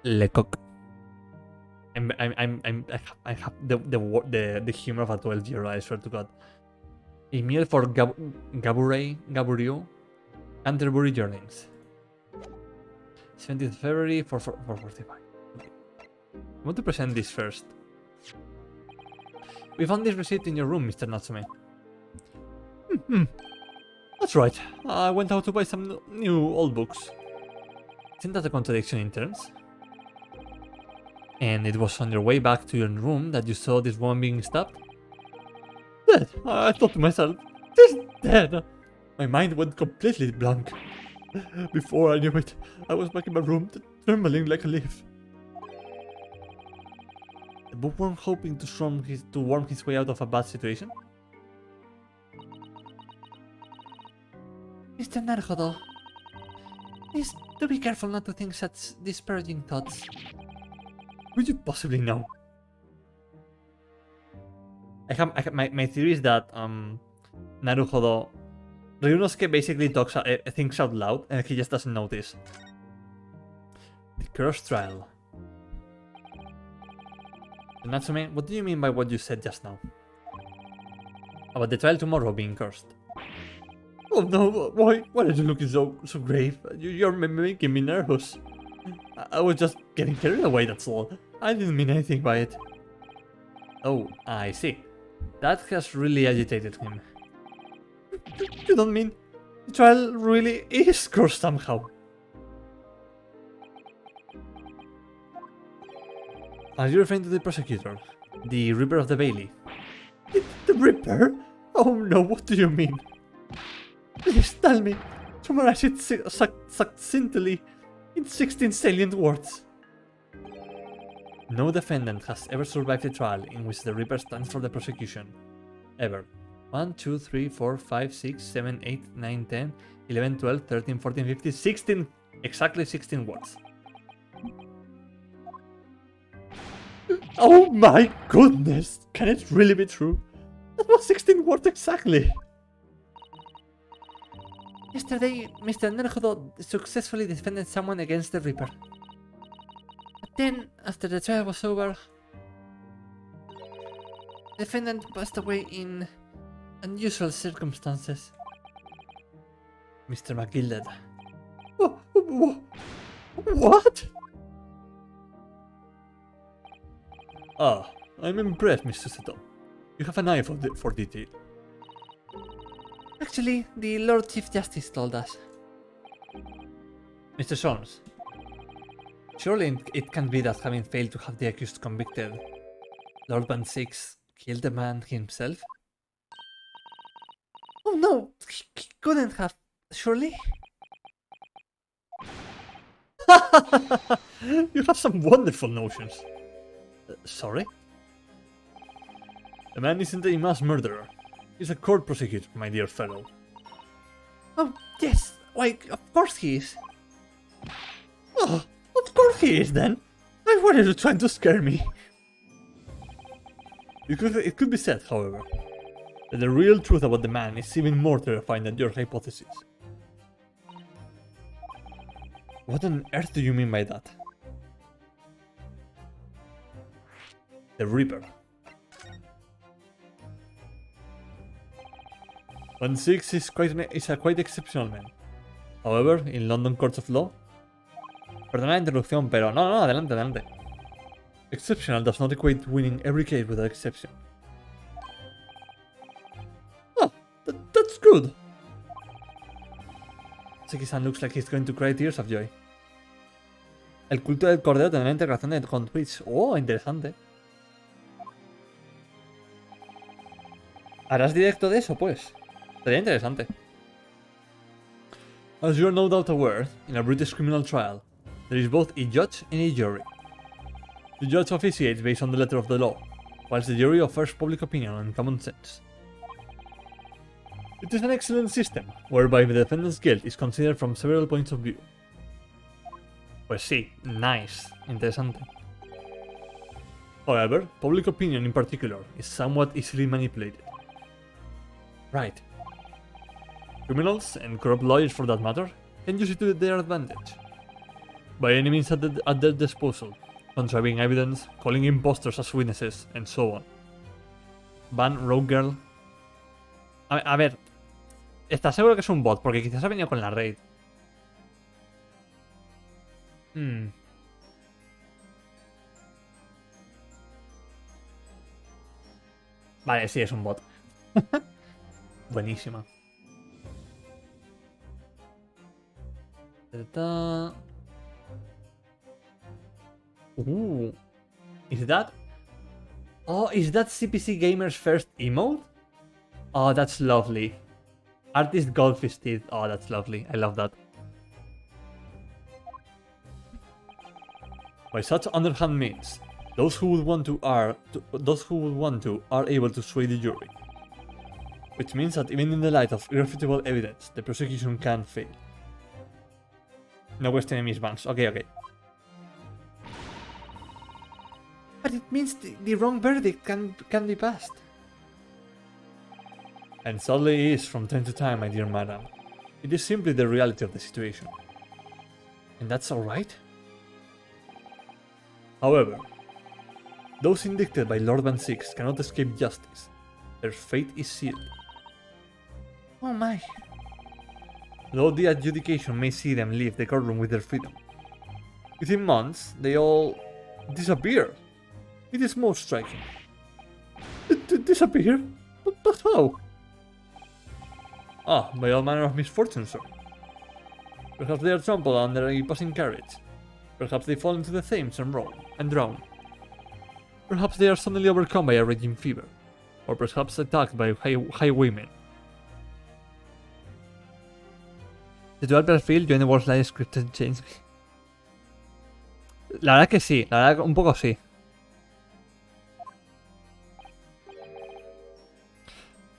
Lecoq. I have the humor of a 12-year-old, I swear to God. A meal for Gaburiou, Canterbury Journings. 17th February for 45. Okay. I want to present this first. We found this receipt in your room, Mr. Natsume. That's right. I went out to buy some new old books. Isn't that a contradiction in terms? And it was on your way back to your room that you saw this woman being stabbed? Dead! I thought to myself, she's dead! My mind went completely blank. Before I knew it, I was back in my room, trembling like a leaf. The bookworm hoping to worm his way out of a bad situation? Mr. Naruhodo, please do be careful not to think such disparaging thoughts. Would you possibly know? My theory is that Naruhodo Ryunosuke basically thinks out loud and he just doesn't notice. The curse trial. Natsume, what do you mean by what you said just now? About the trial tomorrow being cursed. Oh no, why are you looking so grave? You're making me nervous. I was just getting carried away, that's all. I didn't mean anything by it. Oh, I see. That has really agitated him. You don't mean the trial really is cursed somehow? Are you referring to the prosecutor? The Ripper of the Bailey? The Ripper? Oh no, what do you mean? Please tell me. Summarize it succinctly in 16 salient words. No defendant has ever survived a trial in which the Reaper stands for the prosecution. Ever. 1, 2, 3, 4, 5, 6, 7, 8, 9, 10, 11, 12, 13, 14, 15, 16. Exactly 16 words. Oh my goodness! Can it really be true? That was 16 words exactly! Yesterday, Mr. Naruhodo successfully defended someone against the Reaper. But then, after the trial was over, the defendant passed away in unusual circumstances. Mr. McGilded. What? Ah, I'm impressed, Mr. Seto. You have an eye for detail. Actually, the Lord Chief Justice told us. Mr. Solms, surely it can't be that having failed to have the accused convicted, Lord Van Six killed the man himself? Oh no, he couldn't have, surely? You have some wonderful notions. Sorry? The man isn't a mass murderer. He's a court prosecutor, my dear fellow. Oh, yes, Why, of course he is. Oh, of course he is then. I worried you trying to scare me. It could be said, however, that the real truth about the man is even more terrifying than your hypothesis. What on earth do you mean by that? The Reaper. 1-6 is a quite exceptional man. However, in London courts of law... Perdona la interrupción, pero... No, adelante, adelante. Exceptional does not equate winning every case without exception. Oh, that's good. Seki-san looks like he's going to cry tears of joy. El culto del cordero tendrá integración con Twitch. Oh, interesante. ¿Harás directo de eso, pues? Sería interesante. As you are no doubt aware, in a British criminal trial, there is both a judge and a jury. The judge officiates based on the letter of the law, whilst the jury offers public opinion and common sense. It is an excellent system, whereby the defendant's guilt is considered from several points of view. Pues sí, nice, interesante. However, public opinion in particular is somewhat easily manipulated. Right. Criminals, and corrupt lawyers for that matter, can use it to their advantage. By any means at their disposal, contriving evidence, calling imposters as witnesses, and so on. Ban Rogue Girl. A ver, ¿estás seguro que es un bot? Porque quizás ha venido con la raid. Vale, sí, es un bot. Buenísima. Is that? Oh, is that CPC Gamer's first emote? Oh, that's lovely. Artist Goldfish teeth. Oh, that's lovely. I love that. By such underhand means, those who would want to are able to sway the jury. Which means that even in the light of irrefutable evidence, the prosecution can fail. No cuestione mis bans. Okay. But it means the wrong verdict can be passed. And sadly is from time to time, my dear madam. It is simply the reality of the situation. And that's alright? However, those indicted by Lord Van Six cannot escape justice. Their fate is sealed. Oh my. Though the adjudication may see them leave the courtroom with their freedom, within months they all disappear. It is most striking. Disappear? But how? Ah, by all manner of misfortune, sir. Perhaps they are trampled under a passing carriage. Perhaps they fall into the Thames and drown. Perhaps they are suddenly overcome by a raging fever. Or perhaps attacked by highwaymen. De tu al perfil, join the World's Live Scripted Change. La verdad que sí, la verdad un poco sí.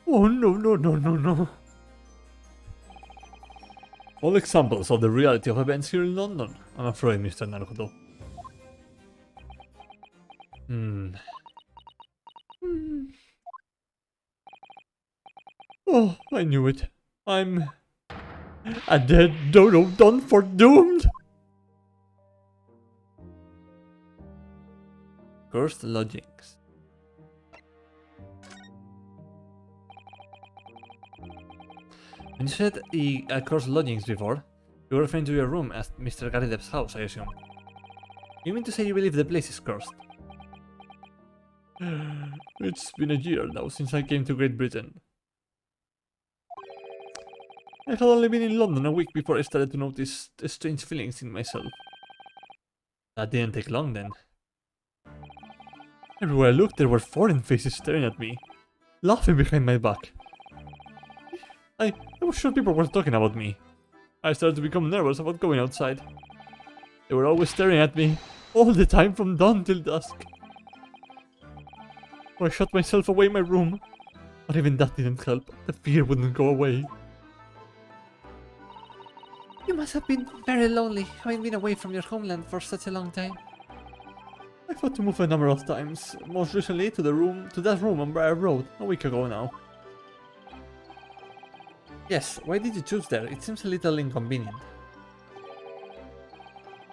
Oh no. All examples of the reality of events here in London, I'm afraid, Mr. Naruto. Oh, I knew it. I'm a dead dodo done for doomed! Cursed lodgings. When you said cursed lodgings before, you were referring to your room as Mr. Garidev's house, I assume. You mean to say you believe the place is cursed? It's been a year now since I came to Great Britain. I had only been in London a week before I started to notice strange feelings in myself. That didn't take long then. Everywhere I looked, there were foreign faces staring at me, laughing behind my back. I was sure people were talking about me. I started to become nervous about going outside. They were always staring at me, all the time from dawn till dusk. So I shut myself away in my room, but even that didn't help. The fear wouldn't go away. must have been very lonely, having been away from your homeland for such a long time. I've had to move a number of times, most recently to that room on Briar Road, a week ago now. Yes, why did you choose there? It seems a little inconvenient.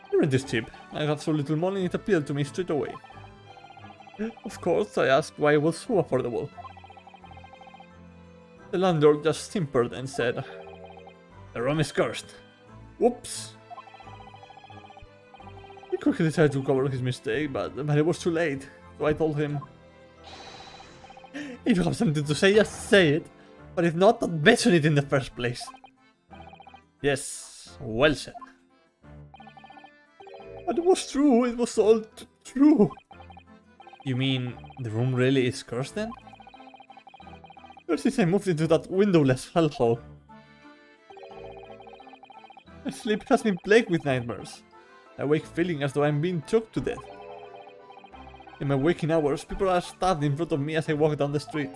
The rent is cheap. I have so little money it appealed to me straight away. Of course, I asked why it was so affordable. The landlord just simpered and said, "The room is cursed." Whoops! He quickly decided to cover his mistake, but it was too late, so I told him, "If you have something to say, just say it. But if not, don't mention it in the first place." Yes, well said. But it was true, it was all true. You mean the room really is cursed then? Ever since I moved into that windowless hellhole, my sleep has been plagued with nightmares. I wake feeling as though I'm being choked to death. In my waking hours, people are stabbed in front of me as I walk down the street.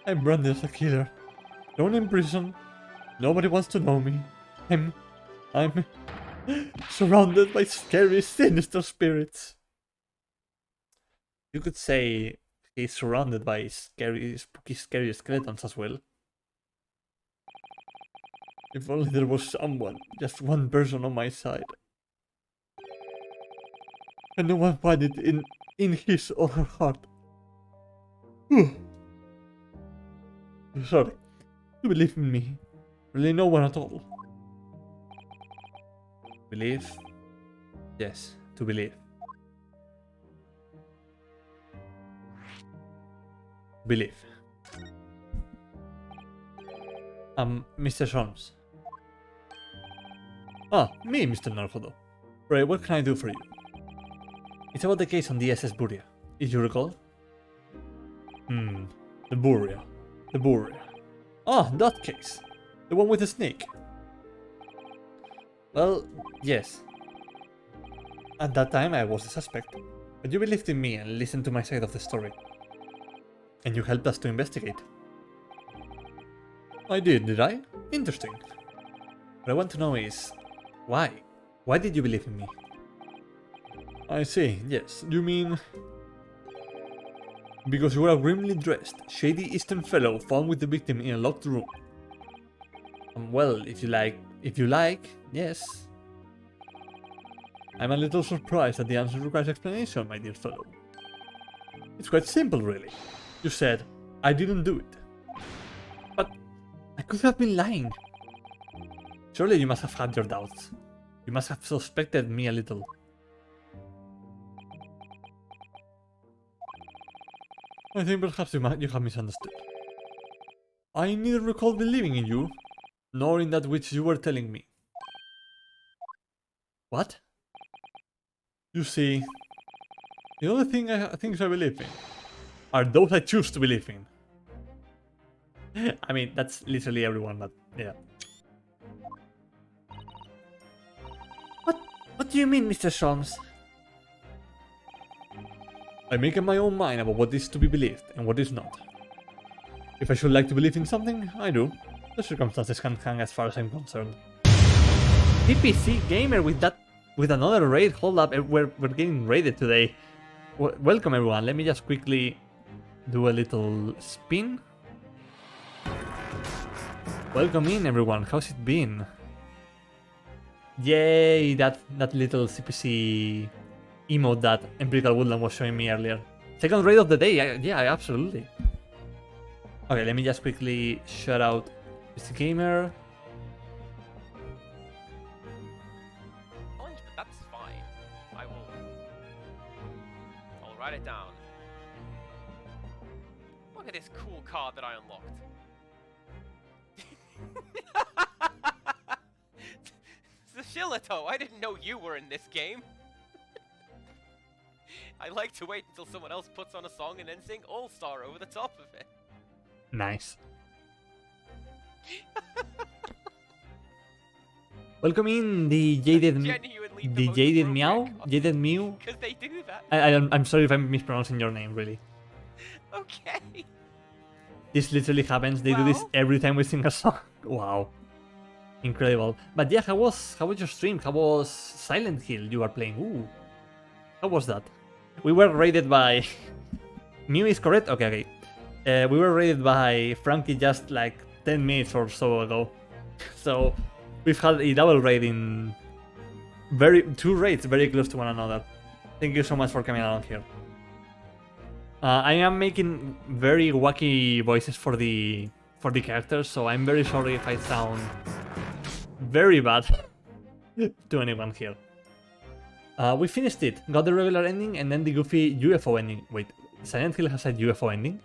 I'm branded as a killer. Thrown in prison. Nobody wants to know me. I'm surrounded by scary, sinister spirits. You could say he's surrounded by spooky, scary skeletons as well. If only there was someone, just one person on my side. And no one find it in his or her heart. Sorry. You believe in me. Really no one at all. Believe? Yes, to believe. Believe. Mr. Sholmes. Ah, me, Mr. Narkodo. Right, what can I do for you? It's about the case on the SS Buria. Did you recall? The Buria. The Buria. Ah, that case. The one with the snake. Well, yes. At that time I was the suspect, but you believed in me and listened to my side of the story. And you helped us to investigate. I did I? Interesting. What I want to know is, why? Why did you believe in me? I see, yes. You mean... because you were a grimly dressed, shady Eastern fellow found with the victim in a locked room. Well, if you like, yes. I'm a little surprised that the answer requires explanation, my dear fellow. It's quite simple, really. You said, I didn't do it. But I could have been lying. Surely you must have had your doubts. You must have suspected me a little. I think perhaps you have misunderstood. I neither recall believing in you, nor in that which you were telling me. What? You see, the only things I believe in are those I choose to believe in. I mean, that's literally everyone, but yeah. What do you mean, Mr. Sholmes? I make up my own mind about what is to be believed and what is not. If I should like to believe in something, I do. The circumstances can hang as far as I'm concerned. PPC Gamer with another raid. Hold up, we're getting raided today. Welcome everyone. Let me just quickly do a little spin. Welcome in everyone. How's it been? Yay, that little CPC emote that Empirical Woodland was showing me earlier. Second raid of the day. Yeah, absolutely. Okay, let me just quickly shout out PPC Gamer. But that's fine. I'll write it down. Look at this cool card that I unlocked. Shillito, I didn't know you were in this game. I like to wait until someone else puts on a song and then sing All-Star over the top of it. Nice. Welcome in the Jaded Meow. Jaded Mew. Because they do that. I'm sorry if I'm mispronouncing your name, really. Okay. This literally happens. They do this every time we sing a song. Wow. Incredible. But yeah, how was your stream? How was Silent Hill you are playing? Ooh. How was that? We were raided by Mew is correct? Okay. We were raided by Frankie just like 10 minutes or so ago. So we've had a double raid in two raids very close to one another. Thank you so much for coming along here. I am making very wacky voices for the characters, so I'm very sorry if I sound very bad to anyone here. We finished it, got the regular ending and then the goofy UFO ending. Wait, Silent Hill has a UFO ending?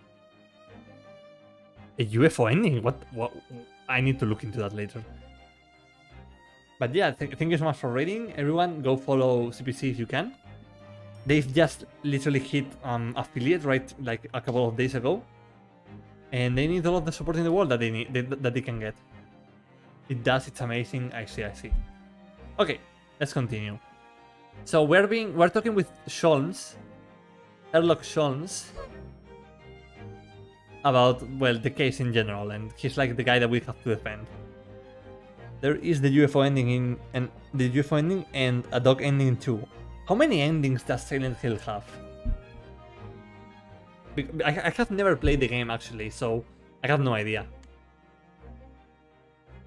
A UFO ending? What? I need to look into that later. But yeah, thank you so much for raiding. Everyone, go follow CPC if you can. They've just literally hit affiliate right like a couple of days ago, and they need all of the support in the world that they can get. It does. It's amazing. I see. Okay, let's continue. So we're talking with Sholmes, Sherlock Sholmes, about the case in general, and he's like the guy that we have to defend. There is the UFO ending and a dog ending too. How many endings does Silent Hill have? I have never played the game actually, so I have no idea.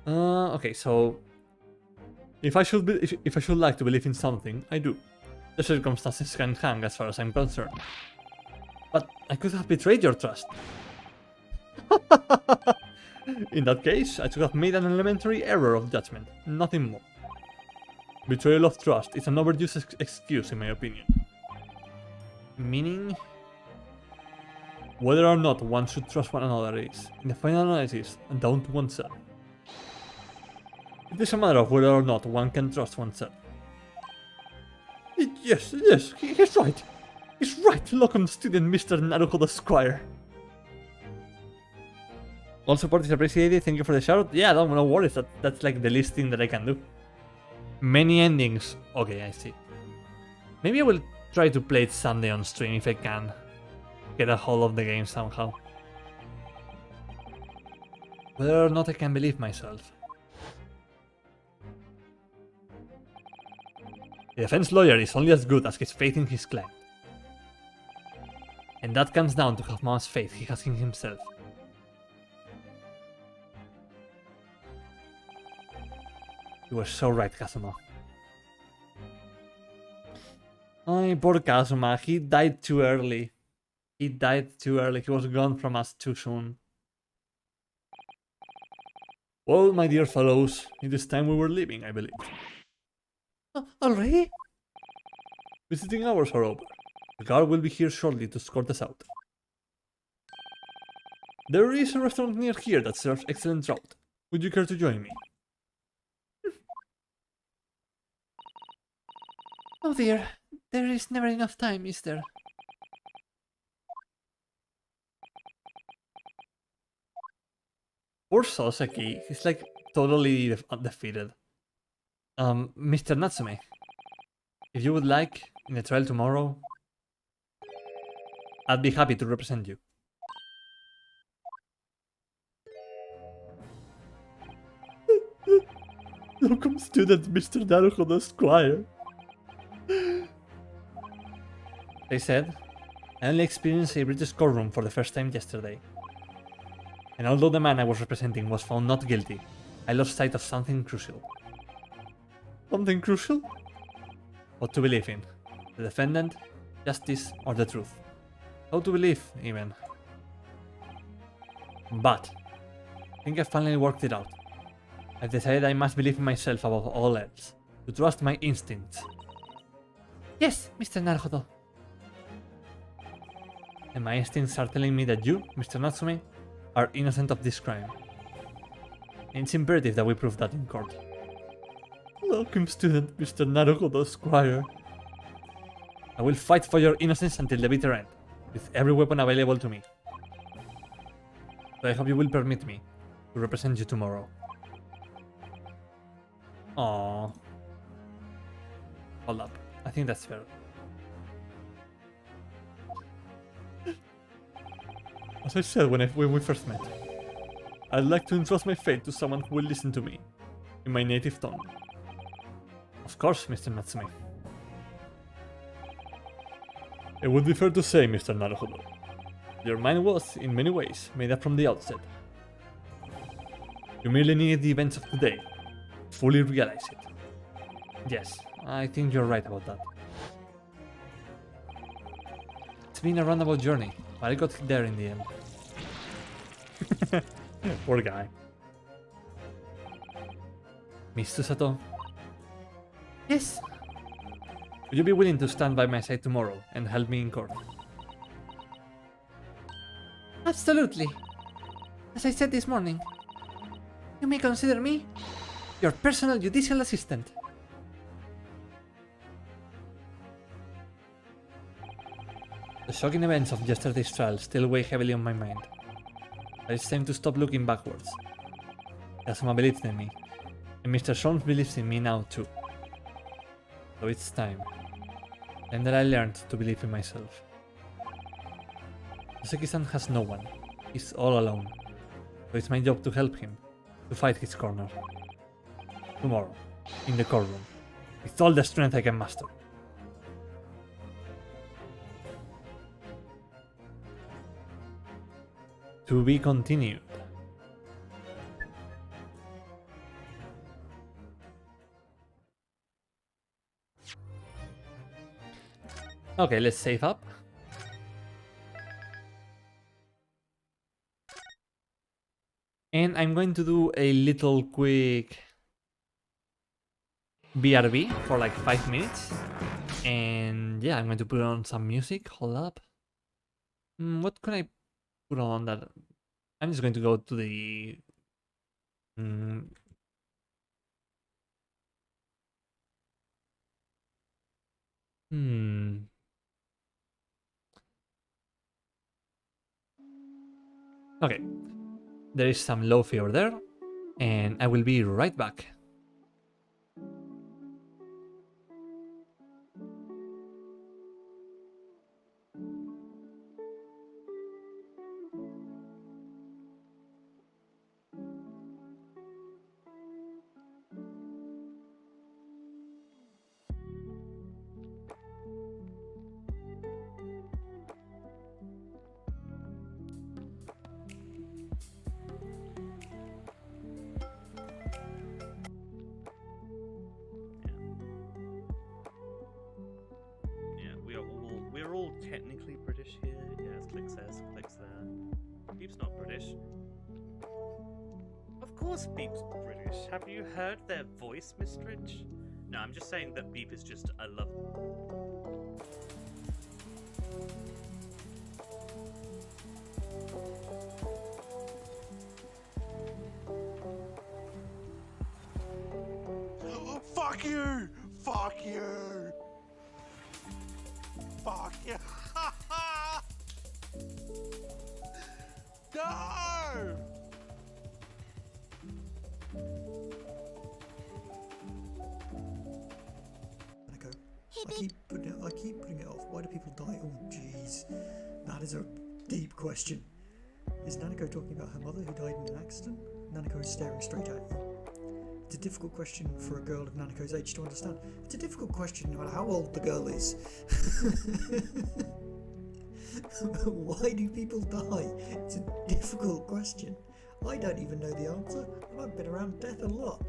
Okay, so if I should like to believe in something, I do. The circumstances can hang as far as I'm concerned. But I could have betrayed your trust. In that case, I should have made an elementary error of judgment, nothing more. Betrayal of trust is an overused excuse in my opinion. Meaning, whether or not one should trust one another is, in the final analysis, down to oneself. It is a matter of whether or not one can trust oneself. Yes, he's right. He's right, Locum student Mr. Naruhodo Squire. All support is appreciated, thank you for the shout. Yeah, no worries, that's like the least thing that I can do. Many endings. Okay, I see. Maybe I will try to play it Sunday on stream if I can get a hold of the game somehow. Whether or not I can believe myself. The defense lawyer is only as good as his faith in his client. And that comes down to how much faith he has in himself. You were so right, Kazuma. Oh, poor Kazuma, he died too early. He was gone from us too soon. Well, my dear fellows, it is time we were leaving, I believe. Already? Visiting hours are over. The guard will be here shortly to escort us out. There is a restaurant near here that serves excellent trout. Would you care to join me? Oh dear, there is never enough time, is there? Poor Soseki, he's like totally defeated. Mr. Natsume, if you would like, in the trial tomorrow, I'd be happy to represent you. Welcome student Mr. Naruhodo Squire. They said, I only experienced a British courtroom for the first time yesterday. And although the man I was representing was found not guilty, I lost sight of something crucial. Something crucial? What to believe in? The defendant, justice, or the truth? How to believe, even. But, I think I finally worked it out. I've decided I must believe in myself above all else, to trust my instincts. Yes, Mr. Naruhodo. And my instincts are telling me that you, Mr. Natsume, are innocent of this crime. And it's imperative that we prove that in court. Welcome, student Mr. Naruhodo Squire. I will fight for your innocence until the bitter end, with every weapon available to me. So I hope you will permit me to represent you tomorrow. Aww. Hold up, I think that's fair. As I said when we first met, I'd like to entrust my fate to someone who will listen to me. in my native tongue. Of course, Mr. Natsume. It would be fair to say, Mr. Naruhodo, your mind was, in many ways, made up from the outset. You merely needed the events of today to fully realize it. Yes, I think you're right about that. It's been a roundabout journey, but I got there in the end. Poor guy. Miss Susato, Yes, would you be willing to stand by my side tomorrow and help me in court? absolutely. As I said this morning, you may consider me your personal judicial assistant. The shocking events of yesterday's trial still weigh heavily on my mind. But it's time to stop looking backwards. Kazuma believes in me, and Mr. Sholmes believes in me now too. So it's time. Time that I learned to believe in myself. Yoseki-san has no one. He's all alone. So it's my job to help him, to fight his corner. Tomorrow, in the courtroom, with all the strength I can muster. To be continued. Okay, let's save up. And I'm going to do a little quick BRB for like 5 minutes. And yeah, I'm going to put on some music. Hold up. What can I put on that? I'm just going to go to the... Okay. There is some lofi over there. And I will be right back. Yeah, we're all technically British here. Yeah, as Click says, Click's there. Beep's not British. Of course Beep's British. Have you heard their voice, Mistrich? No, I'm just saying that Beep is just a love. Fuck you! Fuck you! Fuck you! No! I keep putting it off. Why do people die? Oh, jeez. That is a deep question. Is Nanako talking about her mother who died in an accident? Nanako is staring straight at you. It's a difficult question for a girl of Nanako's age to understand. It's a difficult question no matter how old the girl is. Why do people die? It's a difficult question. I don't even know the answer, and I've been around death a lot.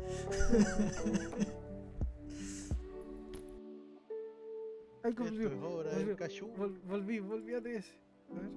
Ay, volvió. Ahora el cachú. Volví a DS. A ver.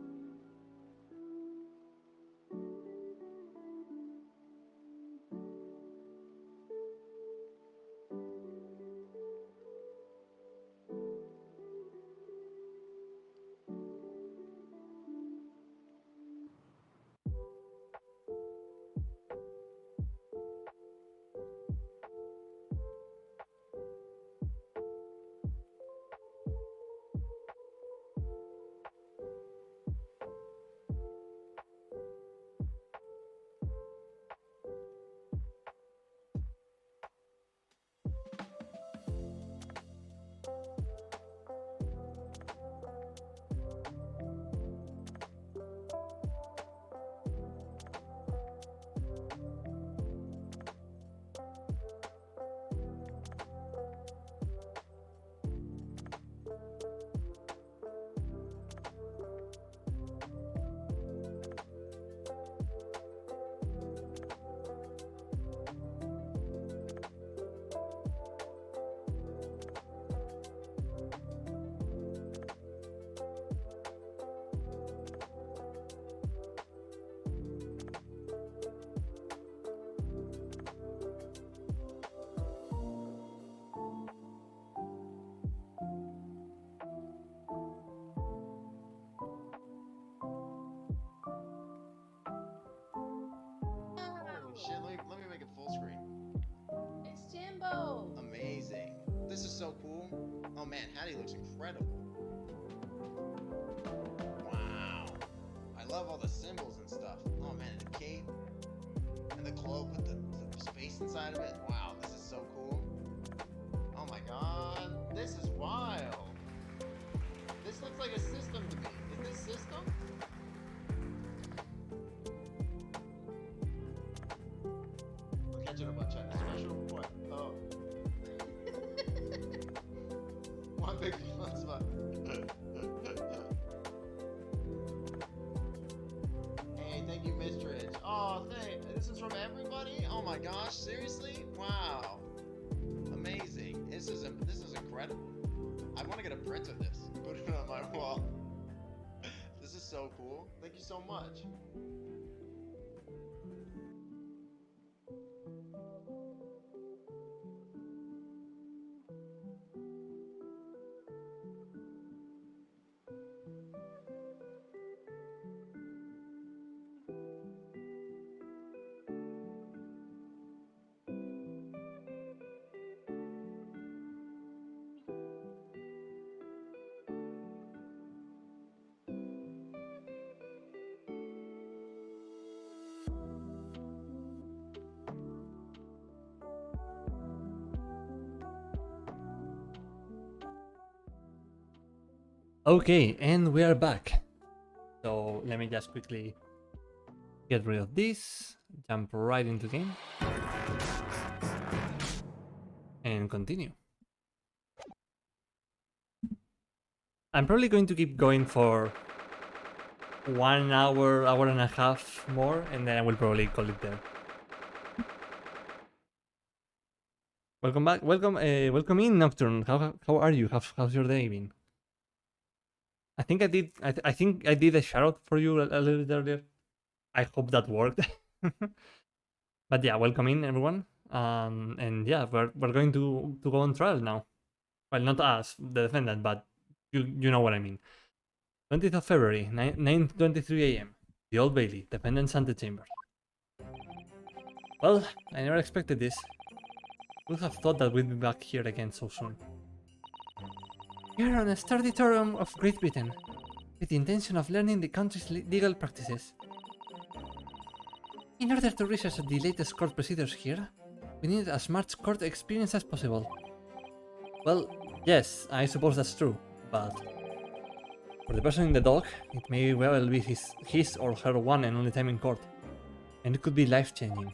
shit. Let me make it full screen. It's Jimbo. Amazing. This is so cool. Oh man, Hattie looks incredible. Wow. I love all the symbols and stuff. Oh man, the cape and the cloak with the space inside of it. Wow, this is so cool. Oh my god, this is wild. This looks like a system to me. Is this system? I'll catch it up on chat. Special what? Oh. One big fun spot. Hey, thank you, Mistridge. Oh, this is from everybody? Oh my gosh, seriously? Wow. Amazing. This is incredible. I want to get a print of this. Put it on my wall. This is so cool. Thank you so much. Okay, and we are back. So let me just quickly get rid of this, jump right into game, and continue. I'm probably going to keep going for 1 hour, hour and a half more, and then I will probably call it there. Welcome back. Welcome in, Nocturne. How are you? How's your day been? I think I did. I think I did a shout out for you a little bit earlier. I hope that worked. But yeah, welcome in, everyone. And yeah, we're going to go on trial now. Well, not us, the defendant, but you know what I mean. 20th of February, 9:23 a.m. The Old Bailey, defendant's antechamber. Well, I never expected this. Would have thought that we'd be back here again so soon. You're on a sturdy tour of Great Britain, with the intention of learning the country's legal practices. In order to research the latest court procedures here, we need as much court experience as possible. Well, yes, I suppose that's true, but for the person in the dock, it may well be his or her one and only time in court, and it could be life-changing.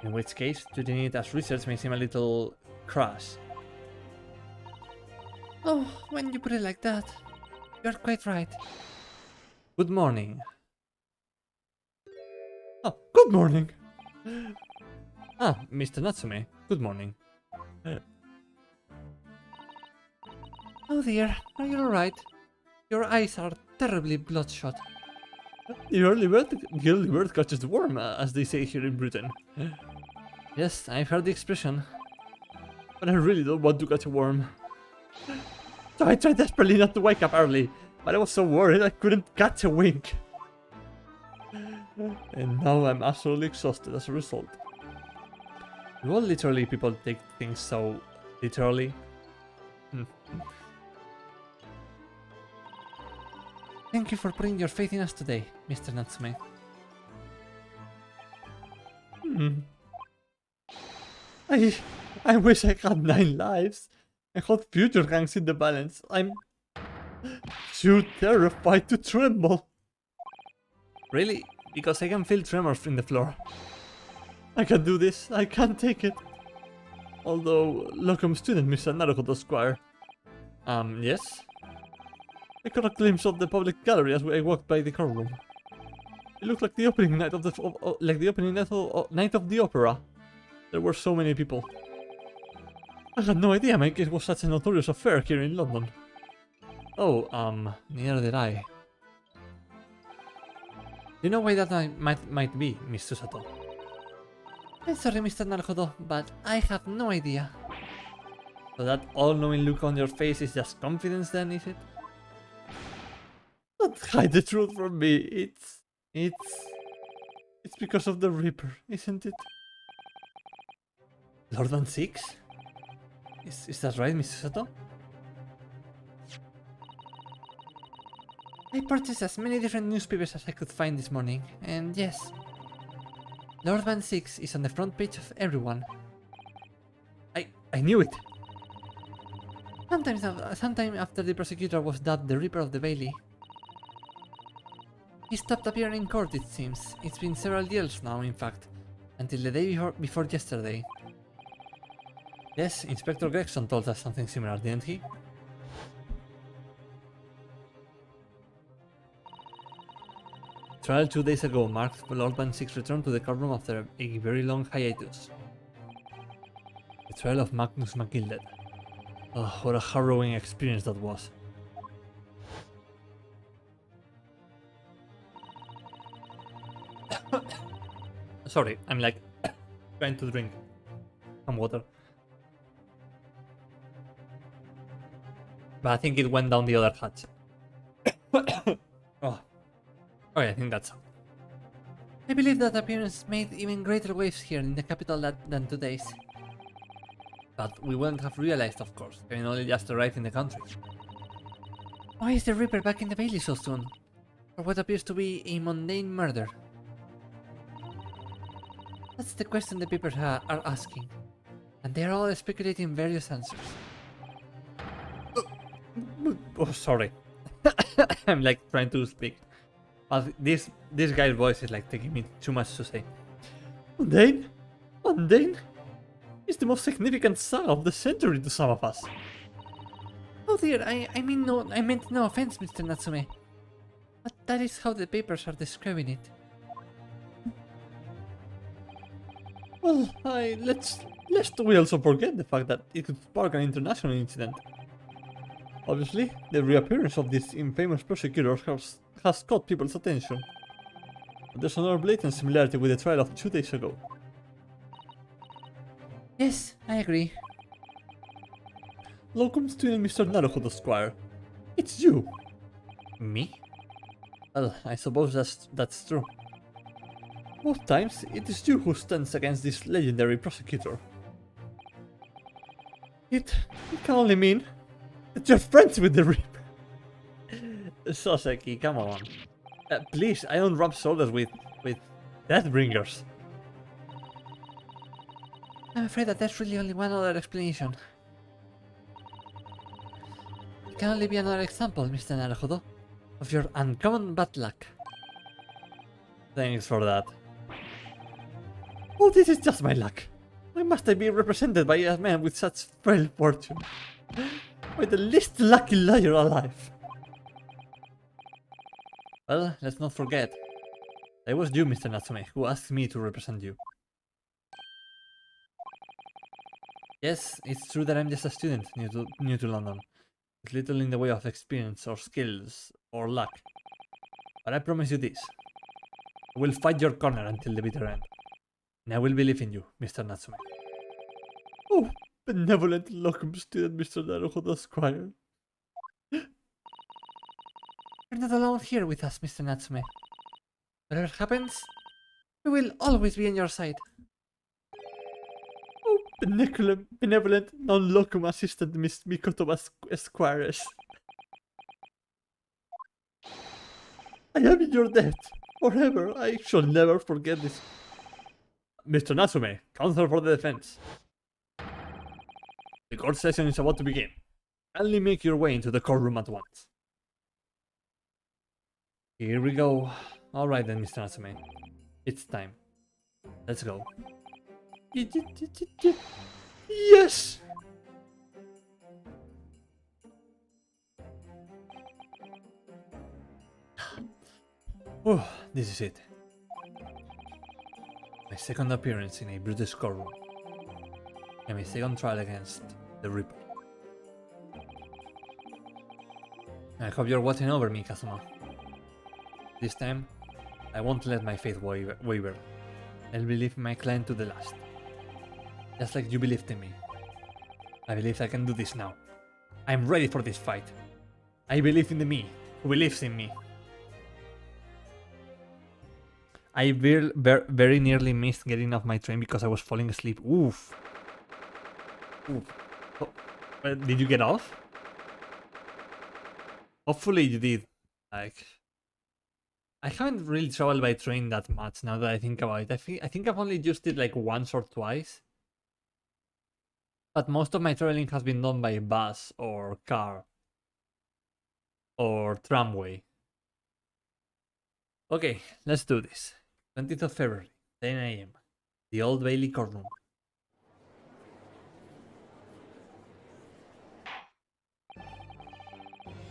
In which case, treating it as research may seem a little crass. Oh, when you put it like that, you're quite right. Good morning. Oh, good morning! Ah, Mr. Natsume, good morning. Oh dear, are you alright? Your eyes are terribly bloodshot. The early bird catches the worm, as they say here in Britain. Yes, I've heard the expression, but I really don't want to catch a worm. So I tried desperately not to wake up early, but I was so worried I couldn't catch a wink. And now I'm absolutely exhausted as a result. Do all literally people take things so literally? Thank you for putting your faith in us today, Mr. Natsume. I wish I had 9 lives and had future ranks in the balance. I'm too terrified to tremble. Really? Because I can feel tremors in the floor. I can do this. I can't take it. Although, locum student Mr. Naruhodo Squire. Yes? I caught a glimpse of the public gallery as I walked by the courtroom. It looked like the opening night of night of the opera. There were so many people. I had no idea my case was such a notorious affair here in London. Oh, neither did I. Do you know why that might be, Miss Susato? I'm sorry, Mr. Naruhodo, but I have no idea. So that all-knowing look on your face is just confidence then, is it? Don't hide the truth from me. It's It's because of the Reaper, isn't it? Lord Van Six? Is that right, Mr. Soto? I purchased as many different newspapers as I could find this morning, and yes, Lord Van Six is on the front page of everyone. I knew it! Sometime after the prosecutor was dubbed the Reaper of the Bailey, he stopped appearing in court, it seems. It's been several years now, in fact, until the day before yesterday. Yes, Inspector Gregson told us something similar, didn't he? Trial 2 days ago marked Lord Van Six's return to the courtroom after a very long hiatus. The trial of Magnus McGilded. Oh, what a harrowing experience that was. Sorry, I'm like trying to drink some water. But I think it went down the other hatch. Oh. Okay, I think that's all. I believe that appearance made even greater waves here in the capital than today's. But we wouldn't have realized, of course, having only just arrived in the country. Why is the Reaper back in the Bailey so soon? For what appears to be a mundane murder? That's the question the papers are asking, and they are all speculating various answers. Oh, sorry. I'm like trying to speak. But this guy's voice is like taking me too much to say. Mundane? Mundane? It's the most significant saga of the century to some of us. Oh dear, I meant no offense, Mr. Natsume. But that is how the papers are describing it. Well, lest we also forget the fact that it could spark an international incident. Obviously, the reappearance of this infamous prosecutor has caught people's attention. But there's another blatant similarity with the trial of 2 days ago. Yes, I agree. Locum student Mr. Naruhodo Squire. It's you! Me? Well, I suppose that's true. Most times, it is you who stands against this legendary prosecutor. It can only mean that you're friends with the Reaper. Soseki, come on. Please, I don't rub shoulders with Deathbringers. I'm afraid that there's really only one other explanation. It can only be another example, Mr. Naruhodo, of your uncommon bad luck. Thanks for that. Oh, this is just my luck. Why must I be represented by a man with such frail fortune? By the least lucky liar alive. Well, let's not forget. It was you, Mr. Natsume, who asked me to represent you. Yes, it's true that I'm just a student new to London, with little in the way of experience or skills or luck. But I promise you this. I will fight your corner until the bitter end. And I will believe in you, Mr. Natsume. Oh, benevolent locum student Mr. Naruhodo Squire. You're not alone here with us, Mr. Natsume. Whatever happens, we will always be on your side. Oh, benevolent non-locum assistant Miss Mikoto Squires. I am in your debt. Forever. I shall never forget this. Mr. Natsume, counsel for the defense. The court session is about to begin. Kindly make your way into the courtroom at once. Here we go. Alright then, Mr. Natsume. It's time. Let's go. Yes! Oh, this is it. My second appearance in a British courtroom. And my second trial against the Reaper. I hope you're watching over me, Kazuma. This time, I won't let my faith waver. I'll believe in my client to the last. Just like you believed in me. I believe I can do this now. I'm ready for this fight. I believe in the me who believes in me. I very nearly missed getting off my train because I was falling asleep. Oof. Oof. Oh, did you get off? Hopefully you did. Like, I haven't really traveled by train that much now that I think about it. I think I've only used it like once or twice. But most of my traveling has been done by bus or car or tramway. Okay, let's do this. 20th of February, 10 a.m. The Old Bailey courtroom.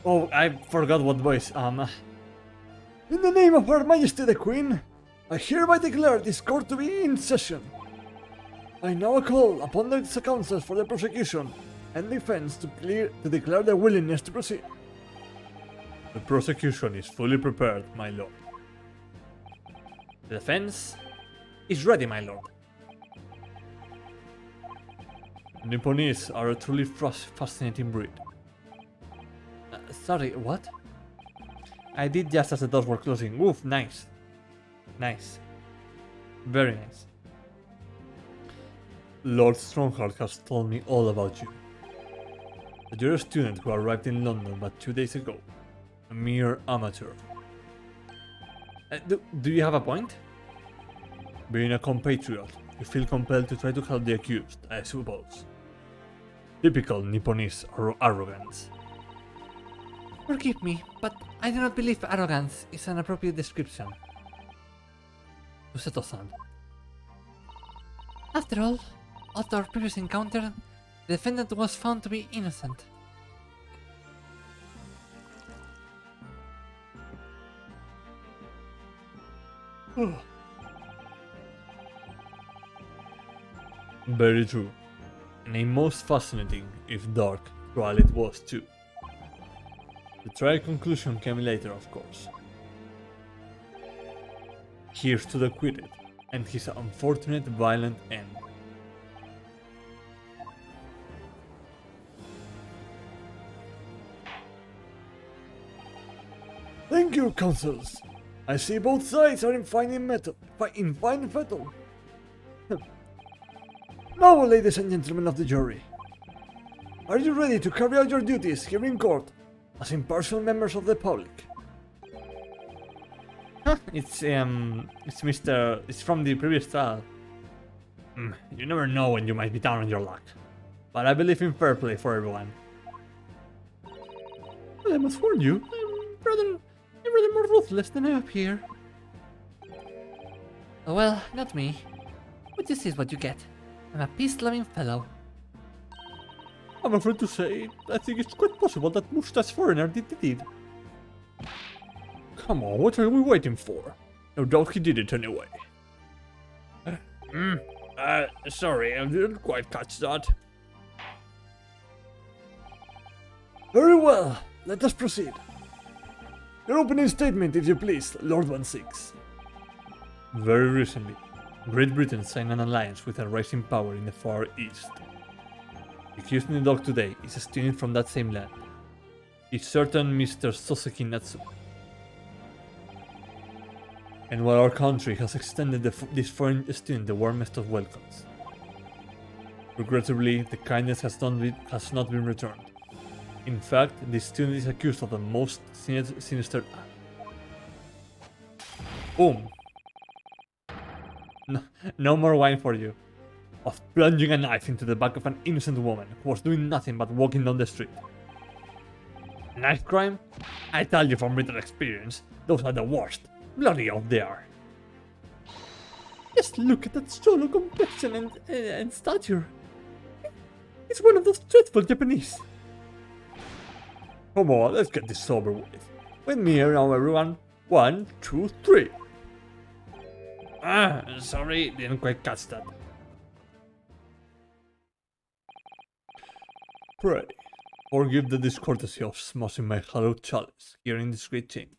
Oh, I forgot what voice. In the name of Her Majesty the Queen, I hereby declare this court to be in session. I now call upon the counsels for the prosecution and defense to declare their willingness to proceed. The prosecution is fully prepared, my lord. The defense is ready, my lord. Nipponese are a truly fascinating breed. Sorry, what? I did just as the doors were closing. Oof, nice. Nice. Very nice. Lord Strongheart has told me all about you. That you're a student who arrived in London but 2 days ago. A mere amateur. Do you have a point? Being a compatriot, you feel compelled to try to help the accused, I suppose. Typical Nipponese arrogance. Forgive me, but I do not believe arrogance is an appropriate description. Useto-san. After all, at our previous encounter, the defendant was found to be innocent. Very true. And a most fascinating, if dark, trial it was too. The trial conclusion came later, of course. Here's to the acquitted, and his unfortunate violent end. Thank you, counsels. I see both sides are in fine fettle. Now, ladies and gentlemen of the jury, are you ready to carry out your duties here in court as impartial members of the public? It's from the previous trial. You never know when you might be down on your luck, but I believe in fair play for everyone. Well, I must warn you, I'm rather more ruthless than I appear. Oh well, not me. But this is what you get. I'm a peace-loving fellow. I'm afraid to say, I think it's quite possible that Mustache Foreigner did the deed. Come on, what are we waiting for? No doubt he did it anyway. Sorry, I didn't quite catch that. Very well, let us proceed. Your opening statement, if you please, Lord 1-6. Very recently, Great Britain signed an alliance with a rising power in the Far East. The accused in the dock today is a student from that same land. It's certain Mr. Soseki Natsu. And while our country has extended this foreign student the warmest of welcomes, regrettably, the kindness has not been returned. In fact, this student is accused of the most sinister act. Boom! No more wine for you. Of plunging a knife into the back of an innocent woman who was doing nothing but walking down the street. Knife crime? I tell you from bitter experience, those are the worst. Bloody out there. Just look at that solo complexion and stature. It's one of those dreadful Japanese. Come on, let's get this over with. With me here now, everyone. 1, 2, 3. Sorry, didn't quite catch that. Pray, forgive the discourtesy of smashing my hallowed chalice here in this great chamber.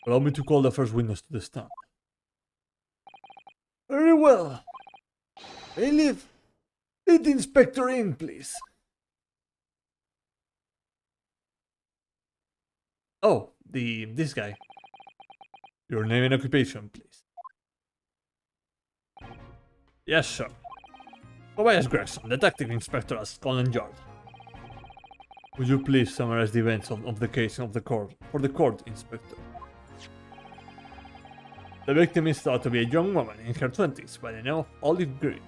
Allow me to call the first witness to the stand. Very well. Bailiff, lead the inspector in, please. Oh, this guy. Your name and occupation, please. Yes, sir. Tobias Gregson, Detective Inspector at Scotland Yard. Would you please summarize the events of the case of the court for the court, Inspector? The victim is thought to be a young woman in her 20s by the name of Olive Green.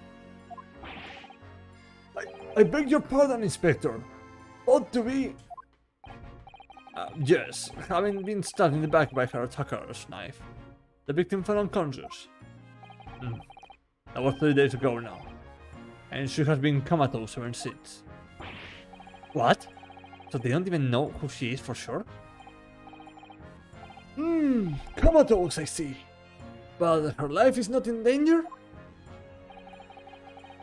I beg your pardon, Inspector. Ought to be... yes, having been stabbed in the back by her attacker's knife. The victim fell unconscious. That was 3 days ago now. And she has been comatose ever since. What? So they don't even know who she is for sure? Comatose, I see. But her life is not in danger?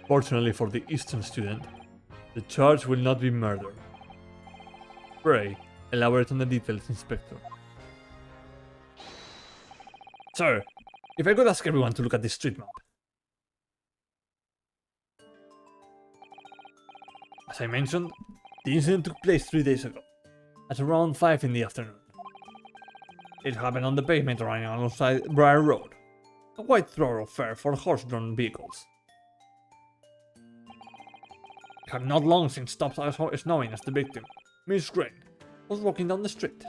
Fortunately for the Eastern student, the charge will not be murder. Pray, elaborate on the details, Inspector. Sir, if I could ask everyone to look at this street map. As I mentioned, the incident took place 3 days ago, at around 5 in the afternoon. It happened on the pavement running alongside Briar Road, a wide thoroughfare for horse-drawn vehicles. It had not long since stopped snowing as the victim, Miss Green, was walking down the street.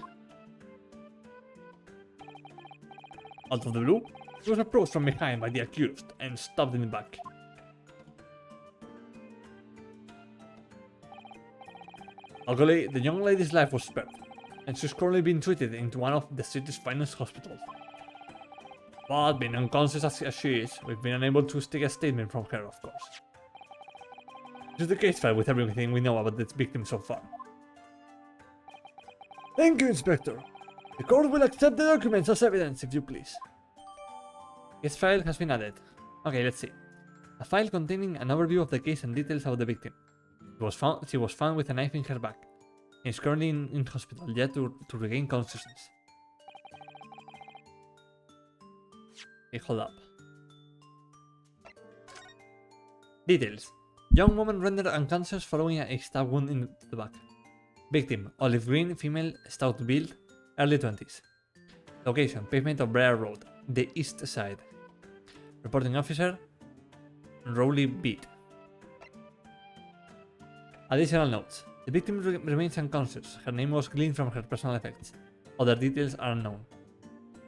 Out of the blue, she was approached from behind by the accused and stabbed in the back. Luckily, the young lady's life was spared, and she's currently being treated into one of the city's finest hospitals. But being unconscious as she is, we've been unable to take a statement from her, of course. This is the case file with everything we know about this victim so far. Thank you, Inspector. The court will accept the documents as evidence, if you please. Case file has been added. Okay, let's see. A file containing an overview of the case and details about the victim. She was found with a knife in her back and is currently in hospital yet to regain consciousness. Okay, hold up. Details. Young woman rendered unconscious following a stab wound in the back. Victim, olive green, female, stout build, early 20s. Location, pavement of Briar Road, the east side. Reporting officer, Rowley Beat. Additional notes. The victim remains unconscious. Her name was gleaned from her personal effects. Other details are unknown.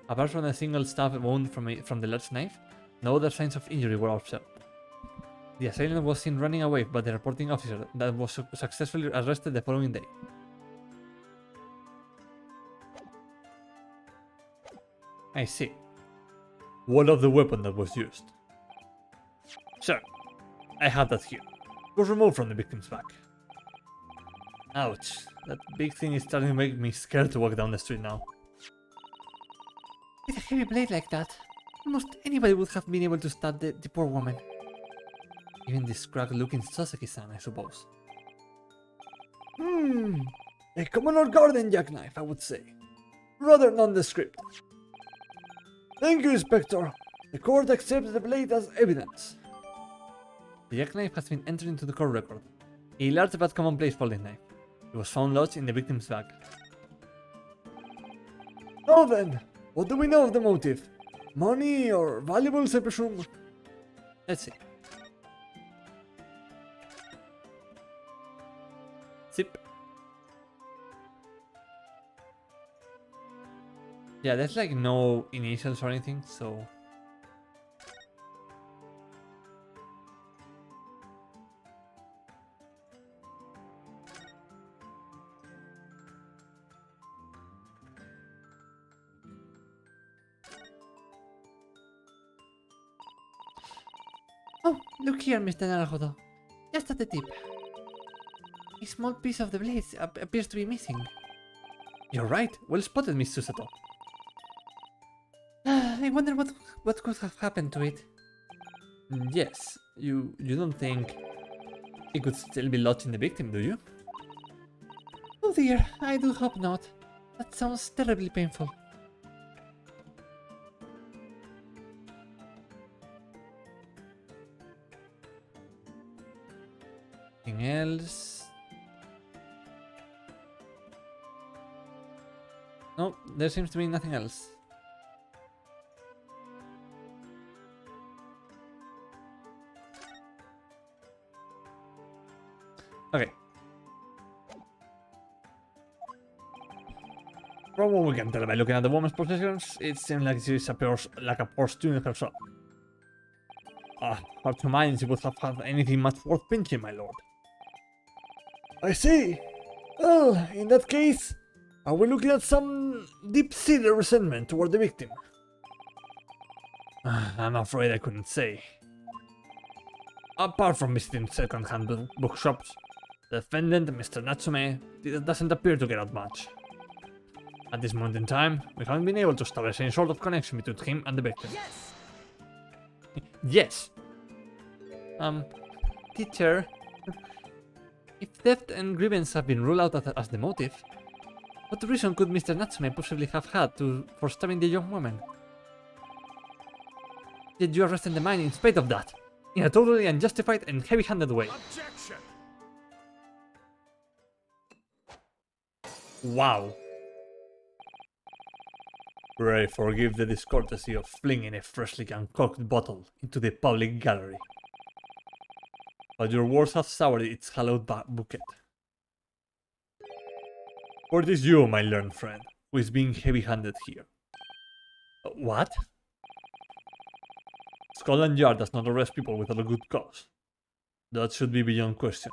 Apart from a single stab wound from the large knife, no other signs of injury were observed. The assailant was seen running away by the reporting officer that was successfully arrested the following day. I see. What of the weapon that was used? Sir, I have that here. It was removed from the victim's back. Ouch, that big thing is starting to make me scared to walk down the street now. With a heavy blade like that, almost anybody would have been able to stab the poor woman. Even this crack-looking Sasaki-san, I suppose. A common or garden jackknife, I would say. Rather nondescript. Thank you, Inspector. The court accepts the blade as evidence. The jackknife has been entered into the court record. A large but commonplace folding knife. It was found lodged in the victim's bag. Now then, what do we know of the motive? Money or valuables, I presume? Let's see. Zip. Yeah, there's like no initials or anything, so... Oh, look here, Mr. Naruhodo. Just at the tip. A small piece of the blade appears to be missing. You're right. Well spotted, Miss Susato. I wonder what could have happened to it. Yes, you don't think it could still be lodged in the victim, do you? Oh dear, I do hope not. That sounds terribly painful. Anything else? No, there seems to be nothing else. Okay. From what we can tell by looking at the woman's possessions, it seems like she appears like a poor student herself. Hard to imagine she would have had anything much worth pinching, my lord. I see. Well, in that case, are we looking at some deep-seated resentment toward the victim? I'm afraid I couldn't say. Apart from visiting second-hand bookshops, the defendant, Mr. Natsume, doesn't appear to get out much. At this moment in time, we haven't been able to establish any sort of connection between him and the victim. Yes! Yes! Teacher, if theft and grievance have been ruled out as the motive, what reason could Mr. Natsume possibly have had for stabbing the young woman? Yet you arrested the man in spite of that, in a totally unjustified and heavy-handed way. Objection! Wow. Pray forgive the discourtesy of flinging a freshly uncorked bottle into the public gallery. But your words have soured its hallowed bouquet. For it is you, my learned friend, who is being heavy-handed here. What? Scotland Yard does not arrest people without a good cause. That should be beyond question.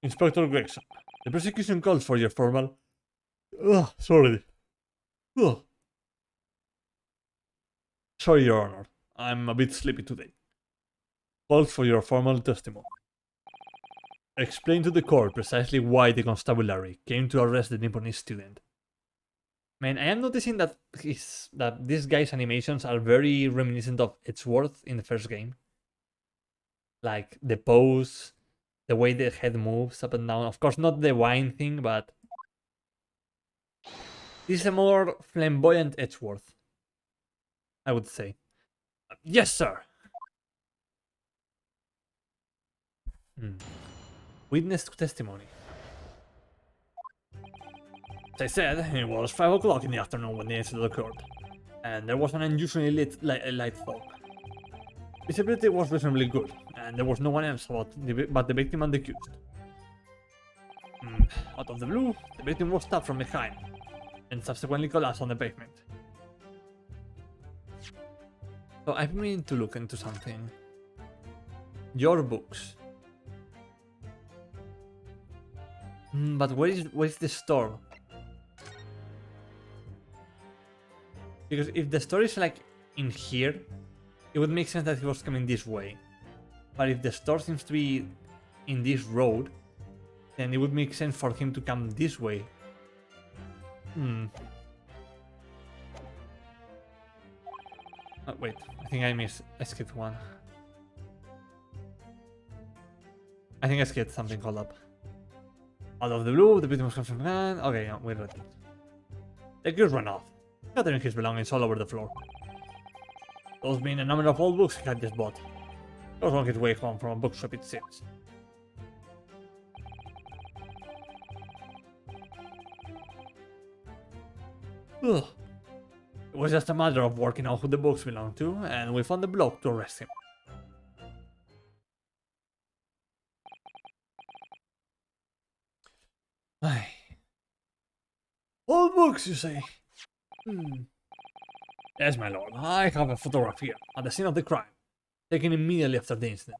Inspector Gregson, the prosecution calls for your formal... sorry. Sorry, Your Honor. I'm a bit sleepy today. Calls for your formal testimony. Explain to the court precisely why the constabulary came to arrest the Nipponese student. Man, I am noticing that this guy's animations are very reminiscent of Edgeworth in the first game. Like the pose, the way the head moves up and down. Of course, not the wine thing, but this is a more flamboyant Edgeworth, I would say. Yes, sir. Witness testimony. As I said, it was 5 o'clock in the afternoon when the incident occurred, and there was an unusually light fog. Visibility was reasonably good, and there was no one else but the victim and the accused. Out of the blue, the victim was stabbed from behind, and subsequently collapsed on the pavement. So I've been meaning to look into something. Your books. But where is the store? Because if the store is like in here, it would make sense that he was coming this way. But if the store seems to be in this road, then it would make sense for him to come this way. Oh, wait, I think I skipped one. I think I skipped something. Hold up. Out of the blue, the victim was from behind. Okay, no, we read it. The accused ran off, scattering his belongings all over the floor. Those being a number of old books he had just bought. He was on his way home from a bookshop, it seems. Ugh. It was just a matter of working out who the books belonged to, and we found the bloke to arrest him. Aye. Old books, you say? Yes, my lord. I have a photograph here, at the scene of the crime, taken immediately after the incident.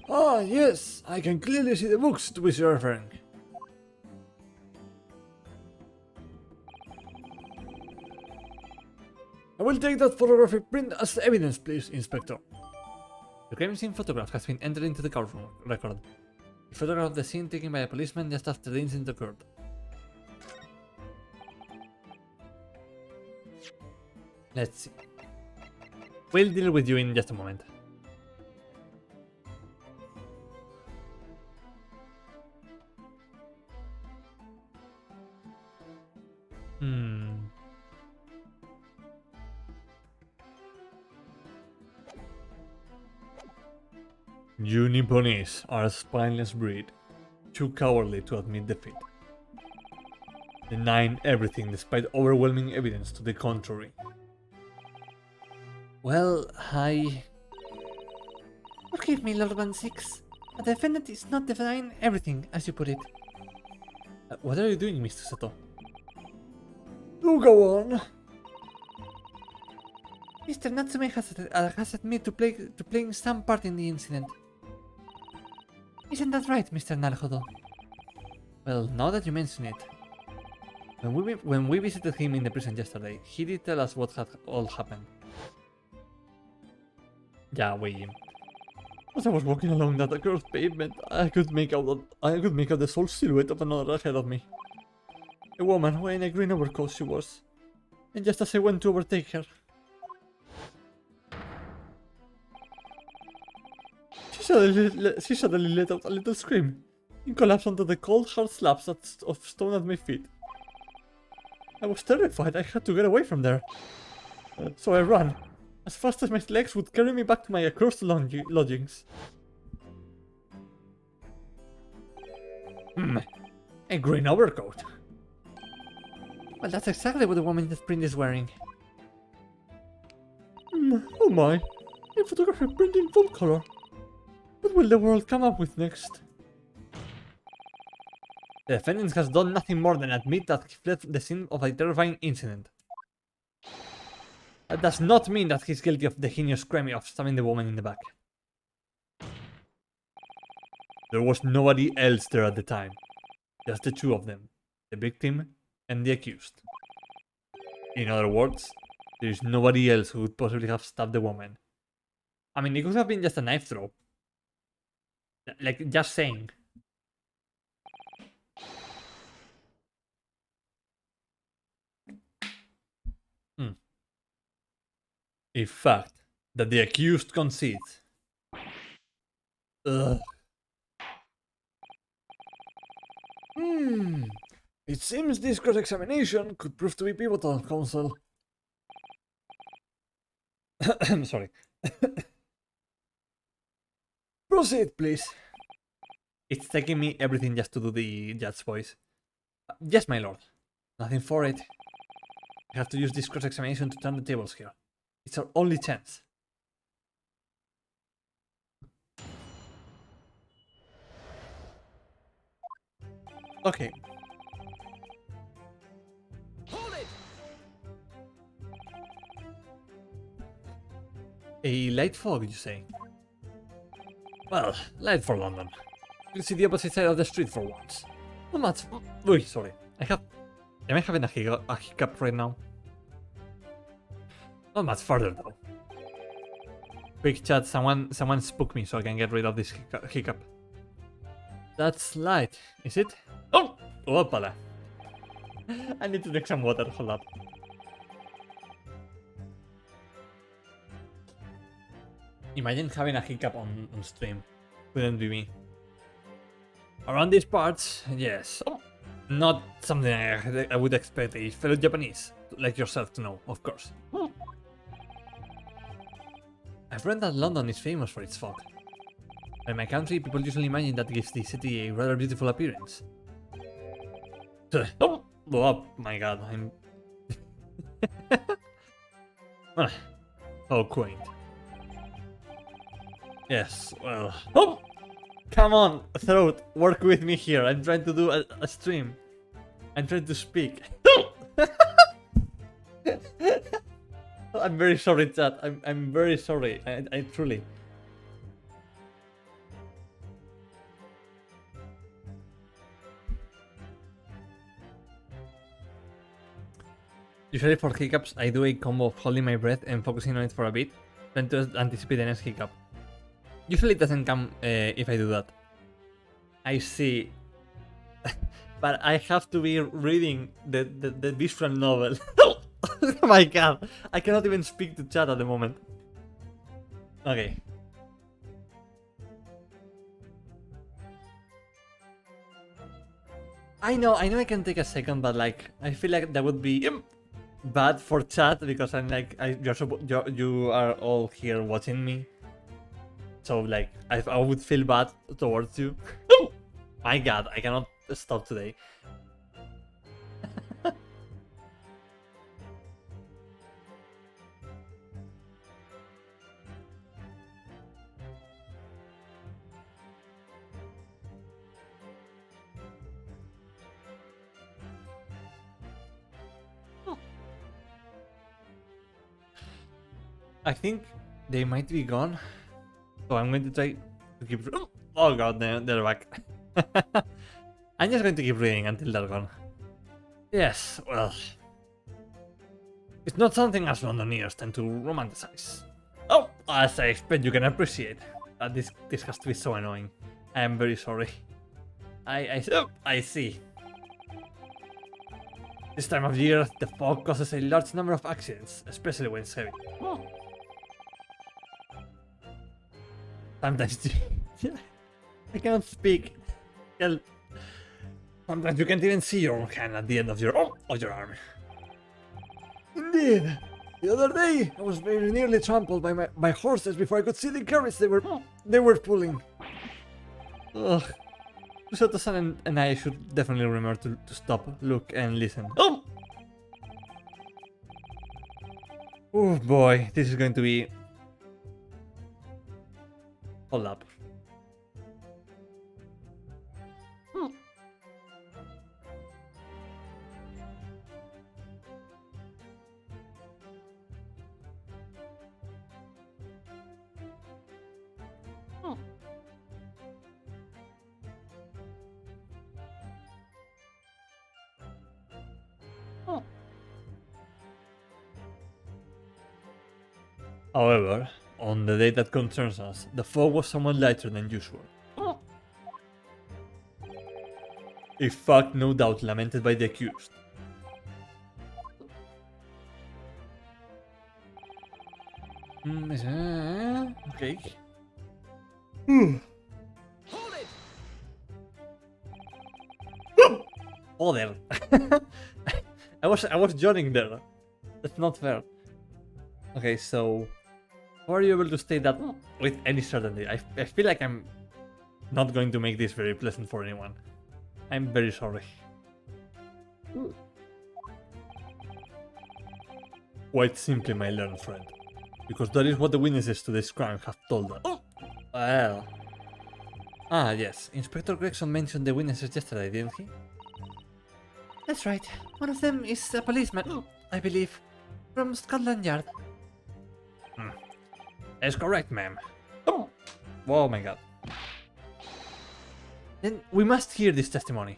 Ah, yes, I can clearly see the books to which you're referring. I will take that photographic print as evidence, please, Inspector. The crime scene photograph has been entered into the courtroom record. A photograph of the scene taken by a policeman just after the incident occurred. Let's see. We'll deal with you in just a moment. You Nipponese are a spineless breed, too cowardly to admit defeat, denying everything despite overwhelming evidence to the contrary. Well, Forgive me, Lord 1-6. A defendant is not denying everything, as you put it. What are you doing, Mr. Sato? Do go on. Mr. Natsume has admitted to playing some part in the incident. Isn't that right, Mr. Naruhodo? Well, now that you mention it, when we visited him in the prison yesterday, he did tell us what had all happened. Yeah, as I was walking along that accursed pavement, I could make out the sole silhouette of another ahead of me. A woman wearing a green overcoat she was, and just as I went to overtake her, she suddenly let out a little scream and collapsed onto the cold, hard slabs of stone at my feet. I was terrified. I had to get away from there. So I ran, as fast as my legs would carry me back to my accursed lodgings. A green overcoat. Well, that's exactly what the woman in the print is wearing. Oh my, a photography print in full color. What will the world come up with next? The defendant has done nothing more than admit that he fled the scene of a terrifying incident. That does not mean that he's guilty of the heinous crime of stabbing the woman in the back. There was nobody else there at the time. Just the two of them, the victim and the accused. In other words, there is nobody else who would possibly have stabbed the woman. I mean, it could have been just a knife throw. Like, just saying. A fact that the accused concedes. Ugh. It seems this cross-examination could prove to be pivotal, Counsel. I'm sorry. Proceed, please. It's taking me everything just to do the judge's voice. Yes, my lord. Nothing for it. I have to use this cross-examination to turn the tables here. It's our only chance. Okay. Hold it! A light fog, you say? Well, light for London. You'll see the opposite side of the street for once. Not much. Oi, sorry. Am I having a hiccup right now? Not much further though. Quick chat, someone spook me so I can get rid of this hiccup. That's light, is it? Oh! Opala! I need to drink some water, hold up. Imagine having a hiccup on stream. Couldn't be me. Around these parts, yes. Oh, not something I would expect a fellow Japanese like yourself to know, of course. I've read that London is famous for its fog. In my country, people usually imagine that gives the city a rather beautiful appearance. Oh my god, I'm... How quaint. Yes, well... Oh! Come on, throat, work with me here. I'm trying to do a stream. I'm trying to speak. I'm very sorry, chat. I'm very sorry. I truly... Usually for hiccups, I do a combo of holding my breath and focusing on it for a bit, then to anticipate the next hiccup. Usually it doesn't come if I do that. I see. But I have to be reading the visual novel. Oh my god, I cannot even speak to chat at the moment. Okay. I know I can take a second, but like, I feel like that would be bad for chat because I'm like, you are all here watching me. So like, I would feel bad towards you. My God, I cannot stop today. I think they might be gone. So I'm going to try to keep. Oh God, they're back. I'm just going to keep reading until they're gone. Yes, well, it's not something us Londoners tend to romanticize. Oh, as I expect you can appreciate. This has to be so annoying. I am very sorry. I see. This time of year, the fog causes a large number of accidents, especially when it's heavy. Sometimes I cannot speak. Help. Sometimes you can't even see your own hand at the end of your arm. Indeed. The other day, I was very nearly trampled by horses before I could see the carriage they were pulling. Ugh. Usoto-san and I should definitely remember to stop, look, and listen. Oh boy, this is going to be... Hold up. However, on the day that concerns us, the fog was somewhat lighter than usual. A fact no doubt lamented by the accused. Okay. Oh, there. I was yawning there. That's not fair. Okay, so how are you able to state that with any certainty? I feel like I'm not going to make this very pleasant for anyone. I'm very sorry. Quite simply, my learned friend. Because that is what the witnesses to this crime have told us. Well... Ah, yes. Inspector Gregson mentioned the witnesses yesterday, didn't he? That's right. One of them is a policeman, I believe, from Scotland Yard. That's correct, ma'am. Oh my God. Then we must hear this testimony.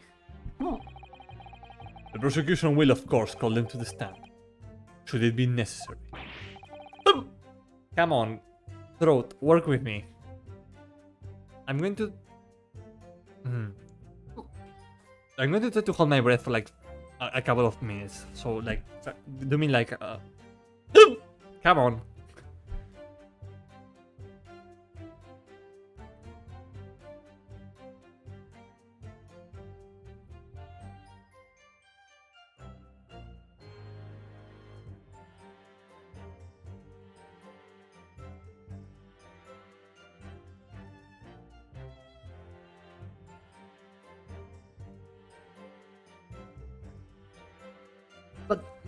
The prosecution will, of course, call them to the stand, should it be necessary. Come on, throat, work with me. I'm going to try to hold my breath for like a couple of minutes. So like, do me like, come on.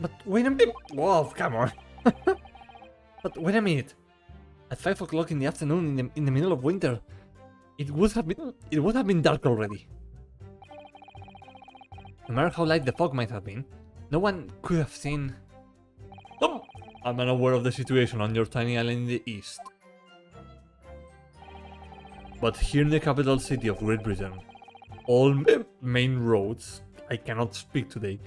But wait a minute. Whoa, come on. But wait a minute. At 5 o'clock in the afternoon, in the middle of winter, it would have been dark already. No matter how light the fog might have been, no one could have seen. I'm unaware of the situation on your tiny island in the east. But here in the capital city of Great Britain, all main roads, I cannot speak today,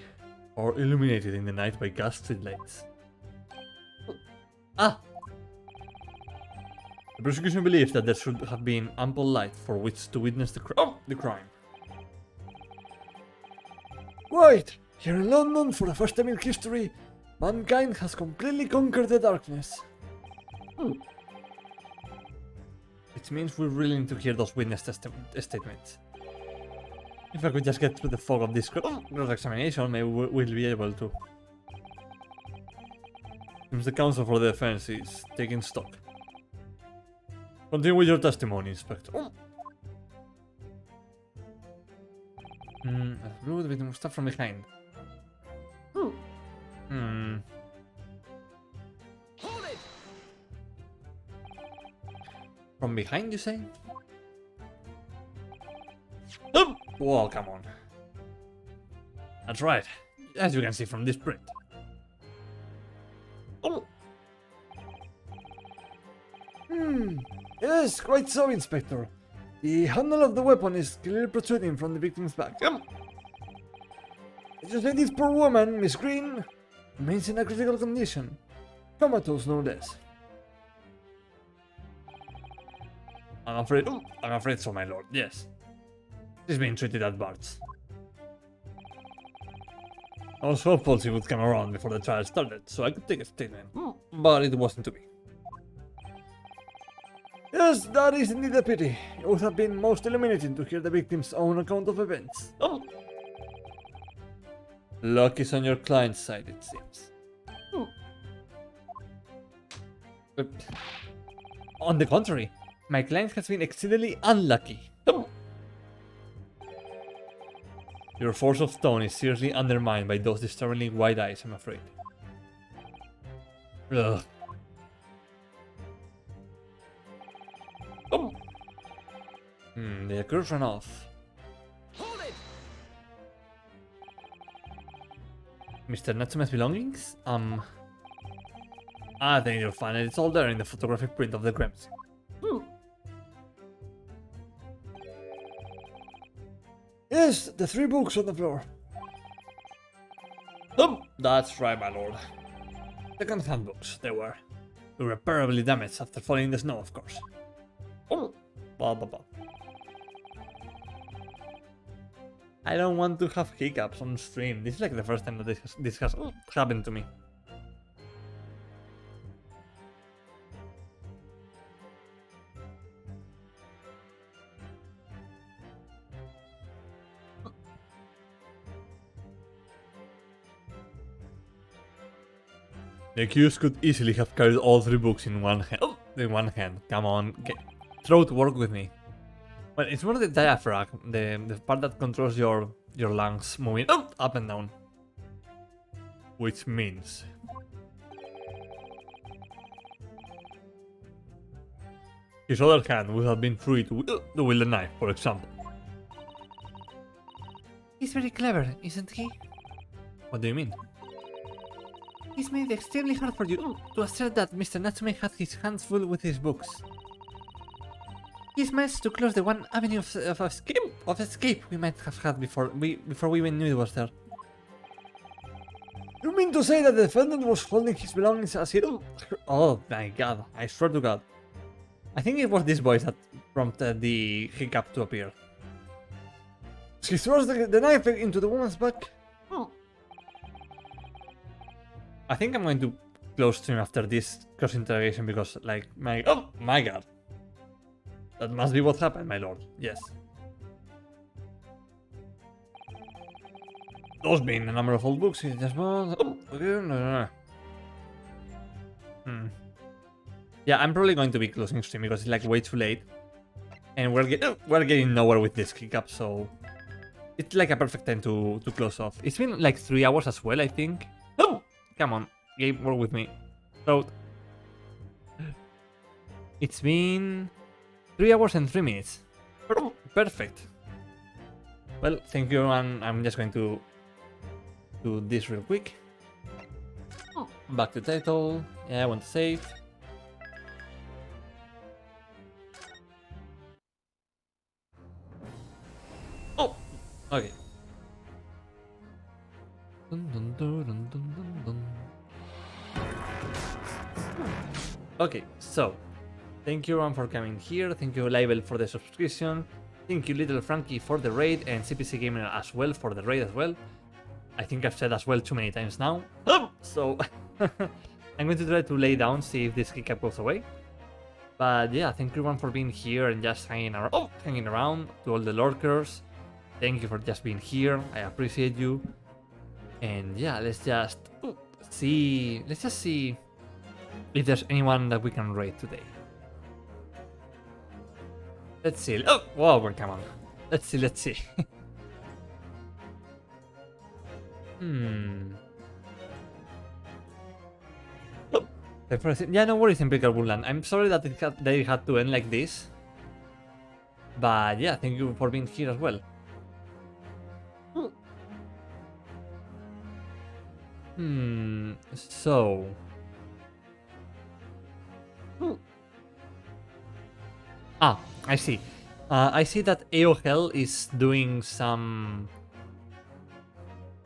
are illuminated in the night by gas streetlights. Ah! The prosecution believes that there should have been ample light for which to witness the crime. Right! Here in London, for the first time in history, mankind has completely conquered the darkness. Which means we really need to hear those witness statements. If I could just get through the fog of this cross-examination, maybe we'll be able to. Seems the counsel for the defense is taking stock. Continue with your testimony, Inspector. Through the victim stuff from behind. From behind, you say? Whoa, come on. That's right, as you can see from this print. Yes, quite so, Inspector. The handle of the weapon is clearly protruding from the victim's back. As you say, this poor woman, Miss Green, remains in a critical condition. Comatose, no less. I'm afraid so, my lord, yes. She's being treated at Bart's. I was hopeful she would come around before the trial started, so I could take a statement. But it wasn't to be. Yes, that is indeed a pity. It would have been most illuminating to hear the victim's own account of events. Luck is on your client's side, it seems. On the contrary, my client has been exceedingly unlucky. Your force of tone is seriously undermined by those disturbingly wide eyes, I'm afraid. Ugh. The curve ran off. Mr. Natsume's belongings? I think you'll find it. It's all there in the photographic print of the Crimson. Yes, the 3 books on the floor. That's right, my lord. Second-hand books, they were. Irreparably damaged after falling in the snow, of course. I don't want to have hiccups on stream. This is like the first time that this has happened to me. The accused could easily have carried all 3 books in one hand. Come on, throw to work with me. Well, it's more the diaphragm, the part that controls your lungs moving up and down. Which means... his other hand would have been free to wield a knife, for example. He's very clever, isn't he? What do you mean? He's made it extremely hard for you to assert that Mr. Natsume had his hands full with his books. He's managed to close the one avenue of escape we might have had before we even knew it was there. You mean to say that the defendant was holding his belongings as he... Oh my god, I swear to god. I think it was this voice that prompted the hiccup to appear. He throws the knife into the woman's back. I think I'm going to close stream after this cross interrogation because, like, my god. That must be what happened, my lord. Yes. Those being a number of old books, it's just... Yeah, I'm probably going to be closing stream because it's like way too late. And we're getting nowhere with this hiccup, so... It's like a perfect time to close off. It's been like 3 hours as well, I think. Come on, Gabe, work with me. So... It's been... 3 hours and 3 minutes. Perfect. Well, thank you, and I'm just going to do this real quick. Back to title. Yeah, I want to save. Oh, okay. Okay, so thank you everyone for coming here. Thank you Label for the subscription. Thank you Little Frankie for the raid, and CPC Gamer as well for the raid as well. I think I've said as well too many times now. So I'm going to try to lay down, see if this hiccup goes away. But yeah, thank you everyone for being here and just hanging around. To all the lurkers, thank you for just being here. I appreciate you. And yeah, let's just see if there's anyone that we can raid today. Let's see. Oh, whoa, come on. Let's see. Yeah, no worries, Empirical Woodland. I'm sorry that they had to end like this. But yeah, thank you for being here as well. So... Ah, I see. I see that AOL is doing some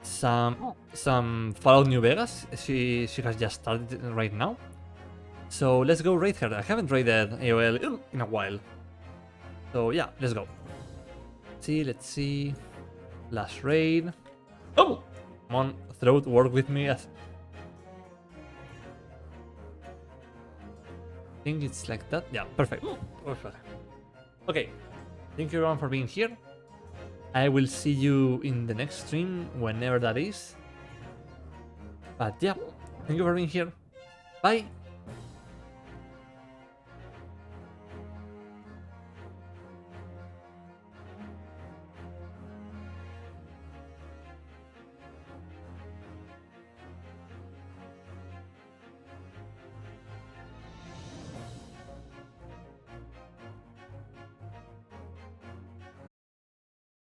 Fallout New Vegas. She has just started right now. So let's go raid her. I haven't raided AOL in a while. So yeah, let's go. Let's see. Last raid. Oh! Come on, Throat, work with me. I think it's like that. Yeah, perfect. Perfect. Okay, thank you everyone for being here. I will see you in the next stream, whenever that is. But yeah, thank you for being here. Bye!